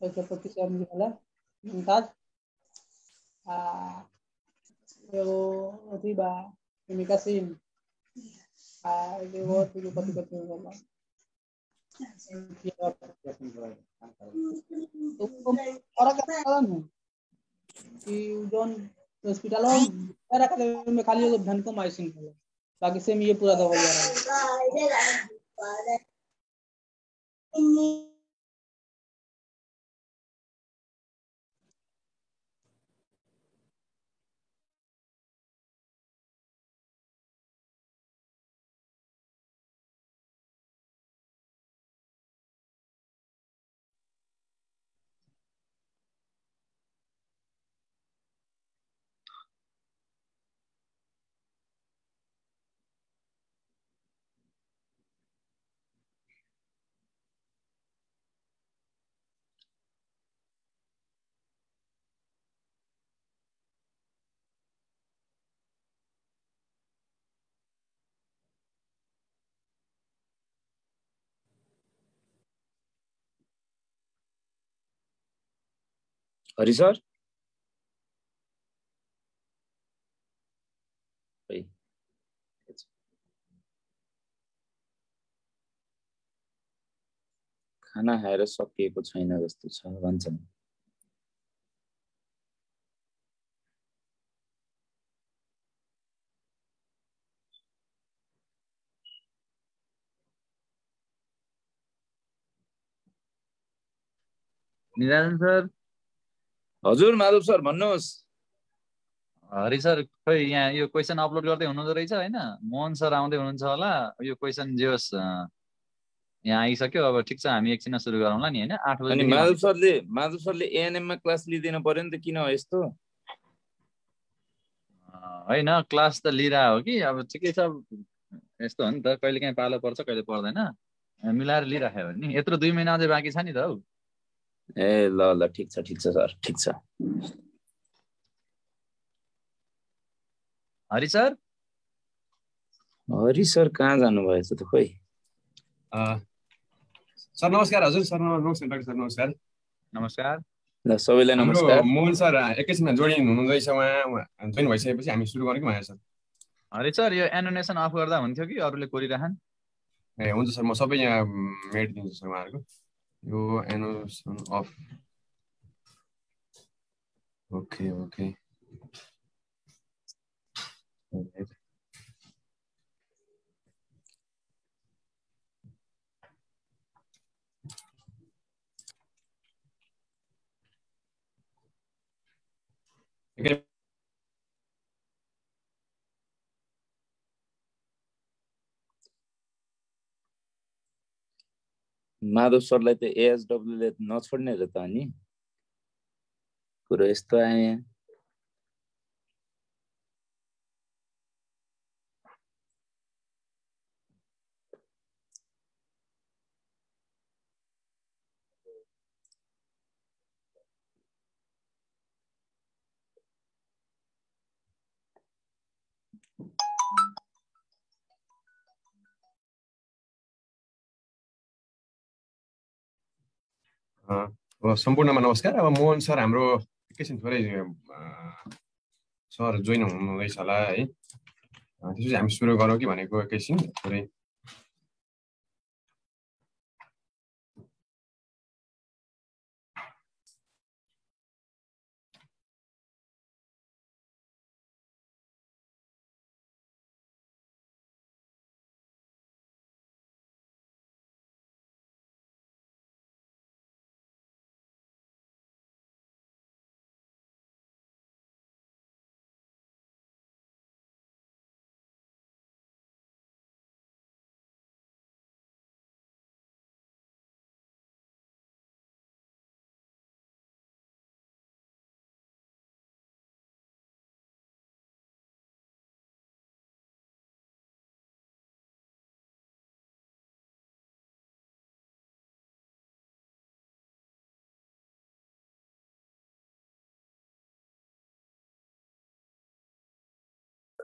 सयपत्री शर्मी होला मुमताज यो अथी बा मिका सिंह यो अथी कति होला कि जोन हॉस्पिटल में खाली धन को माइसिन बाकी सेम ये पूरा दवा जा रहा है। हरि सर खाना खाएर सकिएको छैन जस्तो छ भन्छन्। निराजन सर। हजुर माधव सर भन्नुहोस्। हरि सर खै यहाँ यो क्वेसन अपलोड गर्दै हुनुहुँदो रहेछ हैन? मोहन सर आउँदै हुनुहुन्छ होला। यो क्वेसन जे होस् यहाँ आइसक्यो। अब ठिक छ हामी एकछिनमा सुरु गरौँला नि हैन? 8 बजे अनि माधव सरले एएनएम मा क्लास लिदिन पर्यो नि त, किन हो यस्तो? हैन क्लास त लिइरा हो कि अब ठिकै छ। यस्तो हो नि त, कहिले काहीँ पालो पर्छ कहिले पर्दैन, मिलाएर लिइराख्यो भने नि। यत्रो 2 महिना अझै बाँकी छ नि त हौ। ए ल ठिक छ सर, ठिक छ। हरि सर कहाँ जानुभएछ त खोइ? सर नमस्कार। हजुर सर नमस्कार। डाक्टर सर नमस्कार। नमस्कार। ल सबैलाई नमस्कार। मोहन सर एकैछिनमा जोडिनु हुँदैछ। उहाँ जोइन भइसकेपछि हामी सुरु गर्ने कि भनेर सर। हरि सर यो एनोनेसन अफ गर्दा हुन्थ्यो कि अरूले कोरिराखन्? ए हुन्छ सर, म सबै यहाँ मेटिदिन्छु सर उहाँहरूको। यो एनोनेसन अफ ओके माधव सरलाई त एएसडब्ल्यू ले नछोड्ने र त अनि कुरो यस्तो आए। सम्पूर्णमा नमस्कार। अब मोहन सर हाम्रो एकैछिन थोरै सर जोइन हुनुहुँदैछ होला है। त्यसपछि हामी सुरु गरौँ कि भनेको एकैछिन थोरै।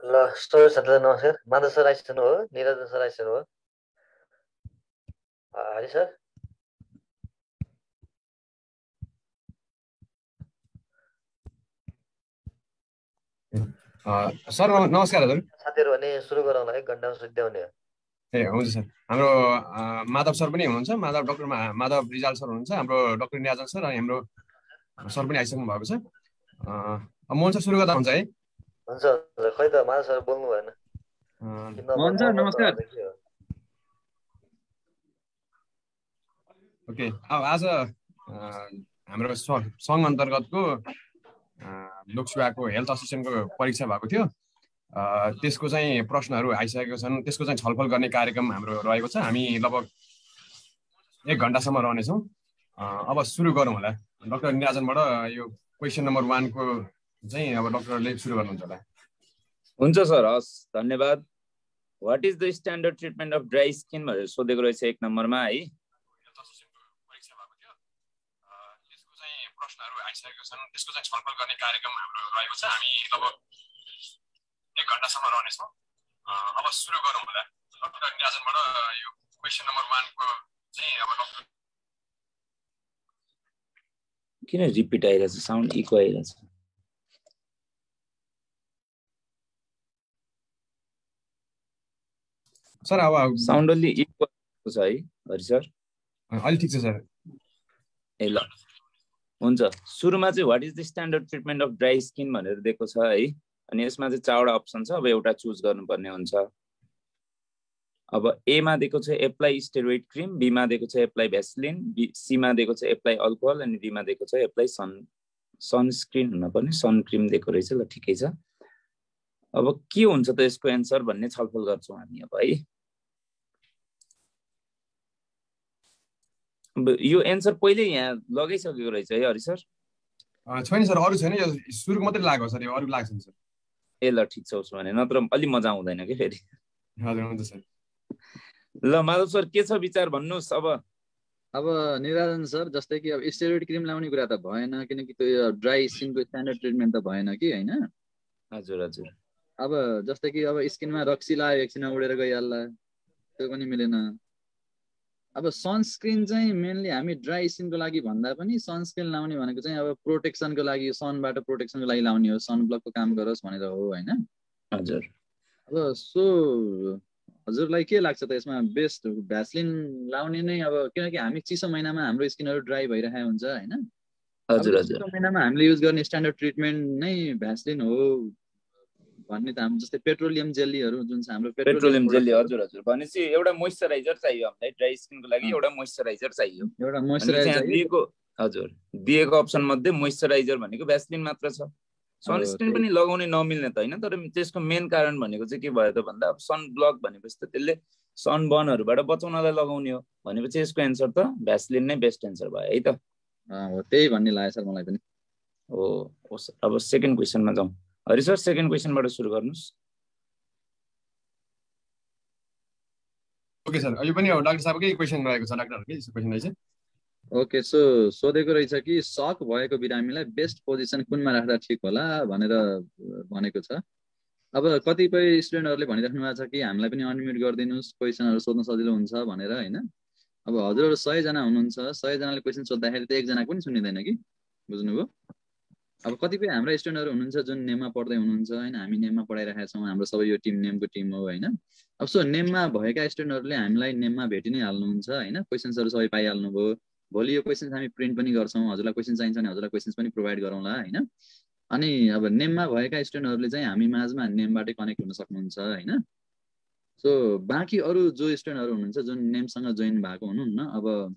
ल सबै साथीलाई नमस्कार। माधव सर आइसक्नु हो, निरञ्जन सर आइसक्नु हो, हरि सर सर नमस्कार हजुर। साथीहरू भने सुरु गरौँला, 1 घन्टामा सुत्याउने हो। ए हुन्छ सर। हाम्रो माधव सर पनि हुनुहुन्छ, डाक्टर माधव रिजाल सर हुनुहुन्छ, हाम्रो डाक्टर निराजन सर, अनि हाम्रो सर पनि आइसक्नु भएको छ। मोहन सर सुरु गर्दा हुन्छ है? हुन्छ हुन्छ। खै त माधव सर बोल्नु भएन। मोहन सर नमस्कार। ओके, अब आज हाम्रो सङ्घ अन्तर्गतको लोकसेवाको हेल्थ असिस्टेन्टको परीक्षा भएको थियो। त्यसको चाहिँ प्रश्नहरू आइसकेको छन्, त्यसको चाहिँ छलफल गर्ने कार्यक्रम हाम्रो रहेको छ। हामी लगभग 1 घन्टासम्म रहनेछौँ। अब सुरु गरौँ होला। डाक्टर निराजनबाट यो क्वेसन नम्बर 1 को चाहिँ अब डाक्टरले सुरु गर्नुहुन्छ होला। हुन्छ सर, हस्, धन्यवाद। What is the standard treatment of dry skin भनेर सोधेको रहेछ 1 नम्बरमा है। प्रश्नहरू आइसकेको छन्, त्यसको चाहिँ छलफल गर्ने कार्यक्रम हाम्रो रहेको छ। हामी लगभग 1 घन्टासम्म रहनेछौँ। अब सुरु गरौँ होला। डाक्टर निराजनबाट यो क्वेसन नम्बर 1 को चाहिँ अब डाक्टर किन रिपिट आइरहेछ, साउन्ड इको आइरहेछ? सर अब साउन्ड अलि इको छ है हरि सर? अलि ठिक छ सर। ए ल हुन्छ। सुरुमा चाहिँ what is the standard treatment of dry skin भनेर दिएको छ है। अनि यसमा चाहिँ 4वटा अप्सन छ। अब एउटा चुज गर्नुपर्ने हुन्छ। अब ए मा दिएको छ एप्लाई स्टेरोइड क्रिम, बी मा दिएको छ एप्लाई भ्यासलिन, सी मा दिएको छ एप्लाई अल्कोहल, अनि डी मा दिएको छ एप्लाई सनस्क्रिन हुनुपर्ने, सन क्रिम दिएको रहेछ। ल ठिकै छ। अब के हुन्छ त यसको एन्सर भन्ने छलफल गर्छौँ हामी अब है। यो एन्सर पहिले यहाँ लगाइसकेको रहेछ है हरि सर? छैन सर, अरू छैन, यो सुरुको मात्रै लाग्यो सर, यो अरू लाग्छ सर। ए ल ठिक छ उसो भने, नत्र अलि मजा आउँदैन कि फेरि। हजुर हुन्छ सर। ल माधव सर के छ विचार भन्नुहोस् अब निराजन सर, जस्तै कि अब स्टेरोइड क्रिम लाउने कुरा त भएन, किनकि त्यो ड्राई स्किनको स्ट्यान्डर्ड ट्रिटमेन्ट त भएन कि हैन। हजुर हजुर। अब जस्तै कि अब स्किनमा रक्सी लायो, एकछिनमा उडेर गइहाल्ला, त्यो पनि मिलेन। अब सनस्क्रिन चाहिँ मेनली हामी ड्राई स्किनको लागि भन्दा पनि सनस्क्रिन लाउने भनेको चाहिँ अब प्रोटेक्सनको लागि, सनबाट प्रोटेक्सनको लागि लाउने हो, सन ब्लकको काम गरोस् भनेर हो हैन? हजुर। अब सो हजुरलाई के लाग्छ त यसमा बेस्ट भ्यासलिन लाउने नै? अब किनकि हामी चिसो महिनामा हाम्रो स्किनहरू ड्राई भइरहेको हुन्छ हैन? हजुर हजुर। चिसो महिनामा हामीले युज गर्ने स्ट्यान्डर्ड ट्रिटमेन्ट नै भ्यासलिन हो भन्ने त हामी जस्तै पेट्रोलियम जेलीहरू जुन छ हाम्रो पेट्रोलियम जेली। हजुर हजुर। भनेपछि एउटा मोइस्चराइजर चाहियो हामीलाई ड्राई स्किनको लागि, एउटा मोइस्चराइजर चाहियो। एउटा मोइस्चराइजर दिएको। हजुर, दिएको अप्सन मध्ये मोइस्चराइजर भनेको भ्यासलिन मात्र छ। सनस्क्रिन पनि लगाउने नमिल्ने त हैन, तर त्यसको मेन कारण भनेको चाहिँ के भयो त भन्दा अब सन ब्लक भनेपछि त त्यसले सनबर्नहरुबाट बचाउनलाई लगाउने हो भनेपछि यसको एन्सर त भ्यासलिन नै बेस्ट एन्सर भयो है त। हो, त्यही भन्ने लाग्यो सर मलाई पनि। हो, अब सेकेन्ड क्वेशनमा जाउँ। हरि सर सेकेन्ड क्वेशनबाट सुरु गर्नुस्। ओके सर, यो पनि हो डाक्टर साहबकै क्वेशन रहेको छ, डाक्टरहरुकै क्वेशन रहेछ। ओके, सो सोधेको रहेछ कि सक भएको बिरामीलाई बेस्ट पोजिसन कुनमा राख्दा ठिक होला भनेर भनेको छ। अब कतिपय स्टुडेन्टहरूले भनिराख्नु भएको छ कि हामीलाई पनि अनम्युट गरिदिनुस्, क्वेशनहरू सोध्न सजिलो हुन्छ भनेर हैन। अब हजुरहरू 100 जना हुनुहुन्छ, 100 जनाले क्वेशन सोद्धाखेरि त एकजनाको पनि सुनिदैन कि, बुझ्नुभयो? अब कतिपय हाम्रा स्टुडेन्टहरू हुनुहुन्छ जुन नेममा पढ्दै हुनुहुन्छ हैन, हामी नेममा पढाइरहेका छौँ, हाम्रो सबै यो टिम नेमको टिम हो हैन। अब सो नेममा भएका स्टुडेन्टहरूले हामीलाई नेममा भेटि नै हाल्नुहुन्छ हैन, क्वेशन्सहरू सबै पाइहाल्नुभयो। भोलि यो क्वेशन्स हामी प्रिन्ट पनि गर्छौँ, हजुरलाई क्वेशन चाहिन्छ भने हजुरलाई क्वेशन्स पनि प्रोभाइड गरौँला हैन। अनि अब नेममा भएका स्टुडेन्टहरूले चाहिँ हामी माझमा नेमबाटै कनेक्ट हुन सक्नुहुन्छ हैन। सो बाँकी अरू जो स्टुडेन्टहरू हुनुहुन्छ जुन नेमसँग जोइन भएको हुनुहुन्न, अब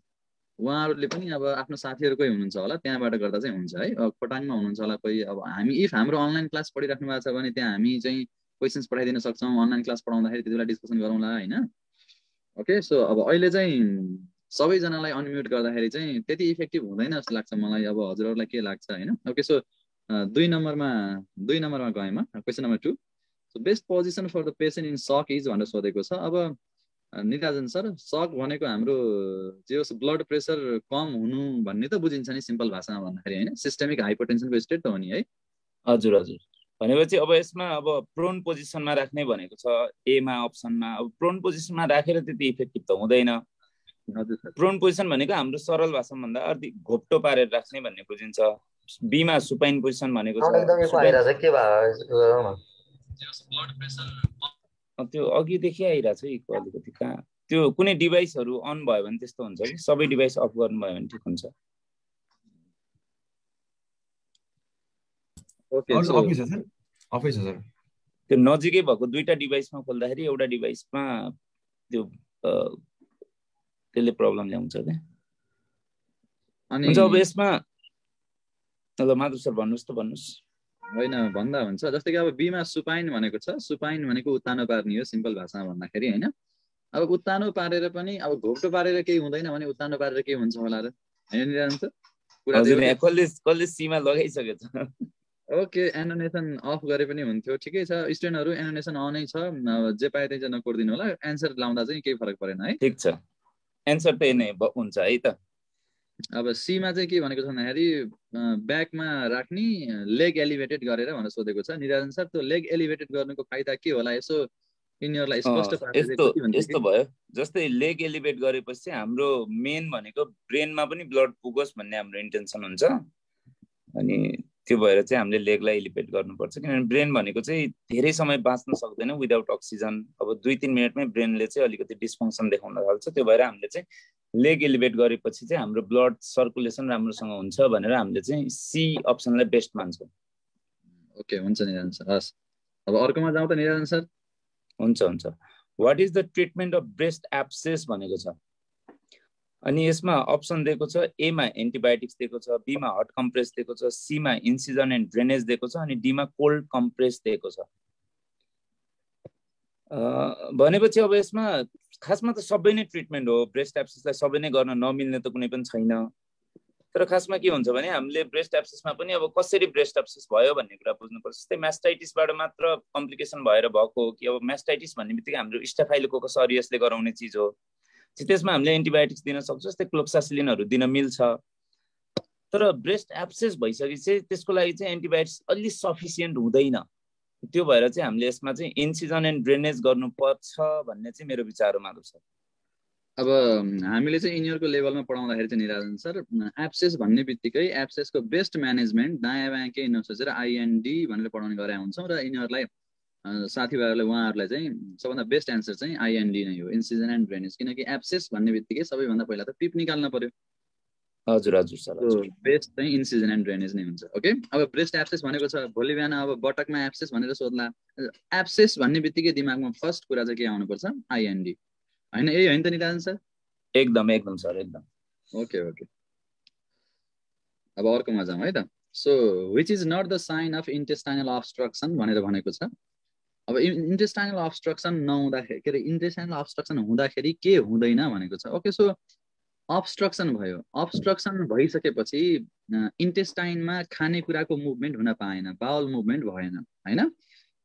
उहाँहरूले पनि अब आफ्नो साथीहरूकै हुनुहुन्छ होला, त्यहाँबाट गर्दा चाहिँ हुन्छ है। अब खोटाङमा हुनुहुन्छ होला कोही, अब हामी इफ हाम्रो अनलाइन क्लास पढिराख्नु भएको छ भने त्यहाँ हामी चाहिँ क्वेशन्स पठाइदिन सक्छौँ, अनलाइन क्लास पढाउँदाखेरि त्यति बेला डिस्कसन गरौँला हैन। ओके, सो अब अहिले चाहिँ सबैजनालाई अनम्युट गर्दाखेरि चाहिँ त्यति इफेक्टिभ हुँदैन जस्तो लाग्छ मलाई। अब हजुरहरूलाई के लाग्छ हैन? ओके, सो 2 नम्बरमा गएमा question number 2, so best position for the patient in shock is भनेर सोधेको छ। अब निराजन सर, सक भनेको हाम्रो जे होस् ब्लड प्रेसर कम हुनु भन्ने त बुझिन्छ नि सिम्पल भाषामा भन्दाखेरि हैन, सिस्टेमिक हाइपरटेन्सनको स्टेट त हो नि है। हजुर हजुर। भनेपछि अब यसमा अब प्रोन पोजिसनमा राख्ने भनेको छ ए मा अप्सनमा। अब प्रोन पोजिसनमा राखेर त्यति इफेक्टिभ त हुँदैन। हजुर सर। प्रोन पोजिसन भनेको हाम्रो सरल भाषामा भन्दा अर्धी घोप्टो पारेर राख्ने भन्ने बुझिन्छ। बी मा सुपाइन पोजिसन भनेको छ। एकदम इको आइरहेछ, के भयो? ब्लड प्रेसर त्यो अघिदेखि आइरहेको छ इको अलिकति कहाँ त्यो कुनै डिभाइसहरू अन भयो भने त्यस्तो हुन्छ कि सबै डिभाइस अफ गर्नुभयो भने ठिक हुन्छ। ओके अफिस हो सर त्यो नजिकै भएको दुईटा डिभाइसमा खोल्दाखेरि एउटा डिभाइसमा त्यो त्यसले प्रब्लम ल्याउँछ क्या। अनि हुन्छ अब यसमा ल माधव सर भन्नुहोस् त भन्नुहोस्। होइन भन्दा हुन्छ जस्तै कि अब बीमा सुपाइन भनेको छ। सुपाइन भनेको उत्तानो पार्ने हो सिम्पल भाषामा भन्दाखेरि होइन। अब उत्तानो पारेर पनि अब घोप्टो पारेर केही हुँदैन भने उत्तानो पारेर के हुन्छ होला र होइन निरञ्जन सर? कुरा हजुर यहाँ कसले सीमा लगाइसकेको छ। ओके एनोनेसन अफ गरे पनि हुन्थ्यो ठिकै छ। स्टुडेन्टहरू एनोनेसन अनै छ जे पाए त्यही चाहिँ नकोर्दिनु होला। एन्सर लाउँदा चाहिँ केही फरक परेन है। ठिक छ एन्सर त्यही नै हुन्छ है त। अब सीमा चाहिँ के भनेको छ भन्दाखेरि ब्याकमा राख्ने लेग एलिभेटेड गरेर भनेर सोधेको छ निरञ्जन सर। त्यो लेग एलिभेटेड गर्नुको फाइदा के होला यसो यिनीहरूलाई स्पष्ट यस्तो भयो जस्तै लेग एलिभेट गरेपछि हाम्रो मेन भनेको ब्रेनमा पनि ब्लड पुगोस् भन्ने हाम्रो इन्टेन्सन हुन्छ। अनि त्यो भएर चाहिँ हामीले लेगलाई एलिभेट गर्नुपर्छ किनभने ब्रेन भनेको चाहिँ धेरै समय बाँच्न सक्दैन विदाउट अक्सिजन। अब 2-3 मिनटमै ब्रेनले चाहिँ अलिकति डिस्फङ्सन देखाउन थाल्छ। त्यो भएर हामीले चाहिँ लेग एलिभेट गरेपछि चाहिँ हाम्रो ब्लड सर्कुलेसन राम्रोसँग हुन्छ भनेर हामीले चाहिँ सी अप्सनलाई बेस्ट मान्छौँ। ओके हुन्छ निरञ्जन सर। हस् अब अर्कोमा जाउँ त निरञ्जन सर। हुन्छ what is the treatment of breast abscess भनेको छ। अनि यसमा अप्सन दिएको छ एमा एन्टिबायोटिक्स दिएको छ, बीमा हट कम्प्रेस दिएको छ, सीमा इन्सिजन एन्ड ड्रेनेज दिएको छ अनि डीमा कोल्ड कम्प्रेस दिएको छ। भनेपछि अब यसमा खासमा त सबै नै ट्रिटमेन्ट हो। ब्रेस्ट एब्सेसलाई सबै नै गर्न नमिल्ने त कुनै पनि छैन। तर खासमा के हुन्छ भने हामीले ब्रेस्ट एब्सेसमा पनि अब कसरी ब्रेस्ट एब्सेस भयो भन्ने कुरा बुझ्नुपर्छ। जस्तै म्यास्टाइटिसबाट मात्र कम्प्लिकेसन भएर भएको हो कि अब म्यास्टाइटिस भन्ने बित्तिकै हाम्रो स्टाफाइलोकोकस अरियसले गराउने चिज हो। त्यसमा हामीले एन्टिबायोटिक्स दिन सक्छौँ जस्तै क्लोक्सासिलिनहरू दिन मिल्छ। तर ब्रेस्ट एब्सेस भइसकेपछि त्यसको लागि चाहिँ एन्टिबायोटिक्स अलि सफिसियन्ट हुँदैन। त्यो भएर चाहिँ हामीले यसमा चाहिँ इन्सिजन एन्ड ड्रेनेज गर्नुपर्छ भन्ने चाहिँ मेरो विचार हो माधव सर। अब हामीले चाहिँ यिनीहरूको लेभलमा पढाउँदाखेरि चाहिँ निराजन सर एब्सेस भन्ने बित्तिकै एब्सेसको बेस्ट म्यानेजमेन्ट दायाँ बायाँ केही नसोचेर आइएनडी भनेर पढाउने गरेका हुन्छौँ र यिनीहरूलाई साथीभाइहरूलाई उहाँहरूलाई चाहिँ सबभन्दा बेस्ट एन्सर चाहिँ आइएनडी नै हो इन्सिजन एन्ड ड्रेनेज। किनकि एब्सेस भन्ने बित्तिकै सबैभन्दा पहिला त पिप निकाल्न पर्यो। हजुर सर बेस्ट चाहिँ इन्सिजन एन्ड ड्रेनेज नै हुन्छ। ओके अब ब्रेस्ट एब्सेस भनेको छ भोलि बिहान अब बटकमा एब्सेस भनेर सोध्ला। एब्सेस भन्ने बित्तिकै दिमागमा फर्स्ट कुरा चाहिँ के आउनुपर्छ आइएनडी होइन। यही होइन त निराजन सर? एकदम सर एकदम। ओके अब अर्कोमा जाउँ है त। So which is not the sign of intestinal obstruction भनेर भनेको छ। अब इन्टेस्टाइनल अब्स्ट्रक्सन नहुँदाखेरि के अरे इन्टेस्टाइनल अब्स्ट्रक्सन हुँदाखेरि के हुँदैन भनेको छ। ओके सो अब्स्ट्रक्सन भयो। अब्स्ट्रक्सन भइसकेपछि इन्टेस्टाइनमा खानेकुराको मुभमेन्ट हुन पाएन, बाउल मुभमेन्ट भएन होइन।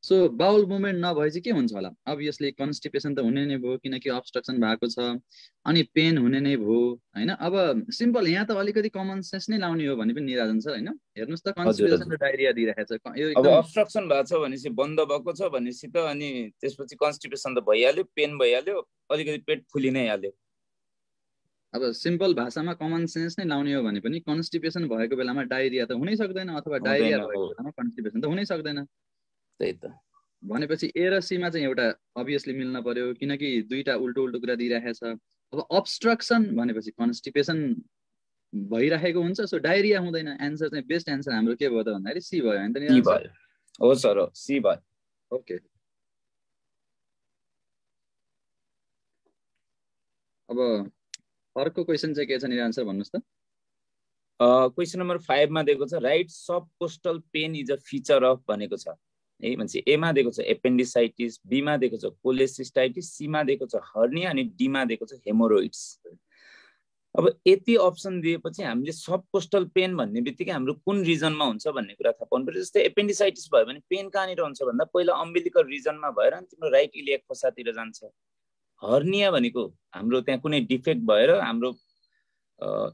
सो बाउल मुभमेन्ट नभए चाहिँ के हुन्छ होला? अभियसली कन्स्टिपेसन त हुने नै भयो किनकि अब्स्ट्रक्सन भएको छ। अनि पेन हुने नै भयो होइन। अब सिम्पल यहाँ त अलिकति कमन सेन्स नै लाउने हो भने पनि निराजन छ होइन। हेर्नुहोस् त कन्स्टिपेसन र डायरिया दिइरहेको छ। अब अब्स्ट्रक्सन भएको छ भनेपछि बन्द भएको छ भनेपछि त अनि त्यसपछि कन्स्टिपेसन त भइहाल्यो, पेन भइहाल्यो, अलिकति पेट फुलि नै हाल्यो। अब सिम्पल भाषामा कमन सेन्स नै लाउने हो भने पनि कन्स्टिपेसन भएको बेलामा डायरिया त हुनै सक्दैन अथवा डायरिया भएको बेलामा कन्स्टिपेसन त हुनै सक्दैन। त्यही त भनेपछि ए र सीमा चाहिँ एउटा अभियसली मिल्न पर्यो किनकि दुईटा उल्टो उल्टो कुरा दिइरहेको छ। अब अब्स्ट्रक्सन भनेपछि कन्स्टिपेसन भइरहेको हुन्छ। सो डायरिया हुँदैन। एन्सर चाहिँ बेस्ट एन्सर हाम्रो के भयो त भन्दाखेरि सी भयो होइन त नि? हो सर हो सी भयो। ओके अब अर्को क्वेसन चाहिँ के छ निरञ्जन सर भन्नुहोस् त। क्वेसन नम्बर 5 मा दिएको छ right subcostal pain is a feature of भनेको छ है। भनेपछि एमा दिएको छ एपेन्डिसाइटिस, बीमा दिएको छ कोलेसिस्टाइटिस, सीमा दिएको छ हर्निया अनि डीमा दिएको छ हेमोरोइड्स। अब यति अप्सन दिएपछि हामीले सब कोस्टल पेन भन्ने बित्तिकै हाम्रो कुन रिजनमा हुन्छ भन्ने कुरा थाहा पाउनु पर्यो। जस्तै एपेन्डिसाइटिस भयो भने पेन कहाँनिर हुन्छ भन्दा पहिला अम्बिलिकल रिजनमा भएर अनि तिम्रो राइट इलियाक फोसातिर जान्छ। हर्निया भनेको हाम्रो त्यहाँ कुनै डिफेक्ट भएर हाम्रो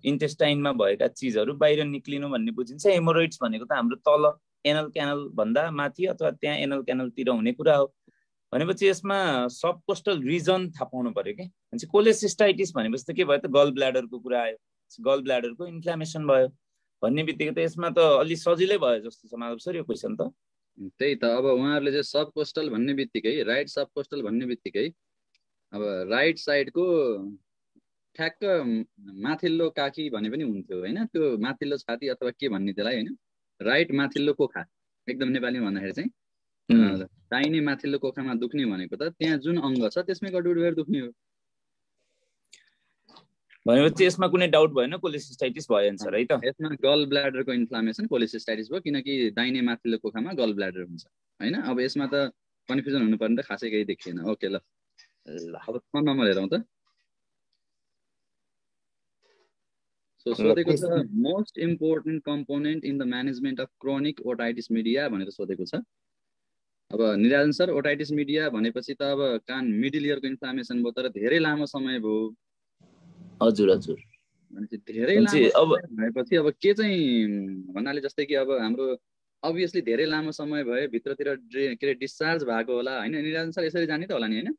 इन्टेस्टाइनमा भएका चिजहरू बाहिर निक्लिनु भन्ने बुझिन्छ। हेमोरोइड्स भनेको त हाम्रो तल एनल क्यानल भन्दा माथि अथवा त्यहाँ एनल क्यानलतिर हुने कुरा हो। भनेपछि यसमा सब कोस्टल रिजन थाहा पाउनु पर्यो कि। भनेपछि कोलेसिस्टाइटिस भनेपछि त के भयो त गल ब्ल्याडरको कुरा आयो। गल ब्ल्याडरको इन्फ्लामेसन भयो भन्ने बित्तिकै त यसमा त अलि सजिलै भयो जस्तो छ माधव सर यो क्वेसन त। त्यही त अब उहाँहरूले चाहिँ सब कोस्टल भन्ने बित्तिकै राइट सब कोस्टल भन्ने बित्तिकै अब राइट साइडको ठ्याक्क माथिल्लो काखी भने पनि हुन्थ्यो होइन, त्यो माथिल्लो छाती अथवा के भन्ने त्यसलाई होइन, राइट माथिल्लो कोखा एकदम नेपालीमा भन्दाखेरि चाहिँ दाहिने माथिल्लो कोखामा दुख्ने भनेको त त्यहाँ जुन अङ्ग छ त्यसमै गडबड भएर दुख्ने हो। भनेपछि यसमा कुनै डाउट भएन, कोलेसिस्टाइटिस भयो एन्सर है त। यसमा गल ब्ल्याडरको इन्फ्लामेसन कोलेसिस्टाइटिस भयो, किनकि दाहिने माथिल्लो कोखामा गल ब्ल्याडर हुन्छ होइन। अब यसमा त कन्फ्युजन हुनुपर्ने त खासै केही देखिएन। ओके ल, अब 6 नम्बर हेरौँ त। सो सोधेको छ most important component in the management of chronic otitis media भनेर सोधेको छ। अब निराजन सर, ओटाइटिस मिडिया भनेपछि त अब कान मिडल इयरको इन्फ्लामेसन भयो, तर धेरै लामो समय भयो। हजुर हजुर, धेरै लामो भएपछि अब के चाहिँ भन्नाले जस्तै कि अब हाम्रो अभियसली धेरै लामो समय भए भित्रतिर के अरे डिस्चार्ज भएको होला होइन निराजन सर, यसरी जाने त होला नि होइन?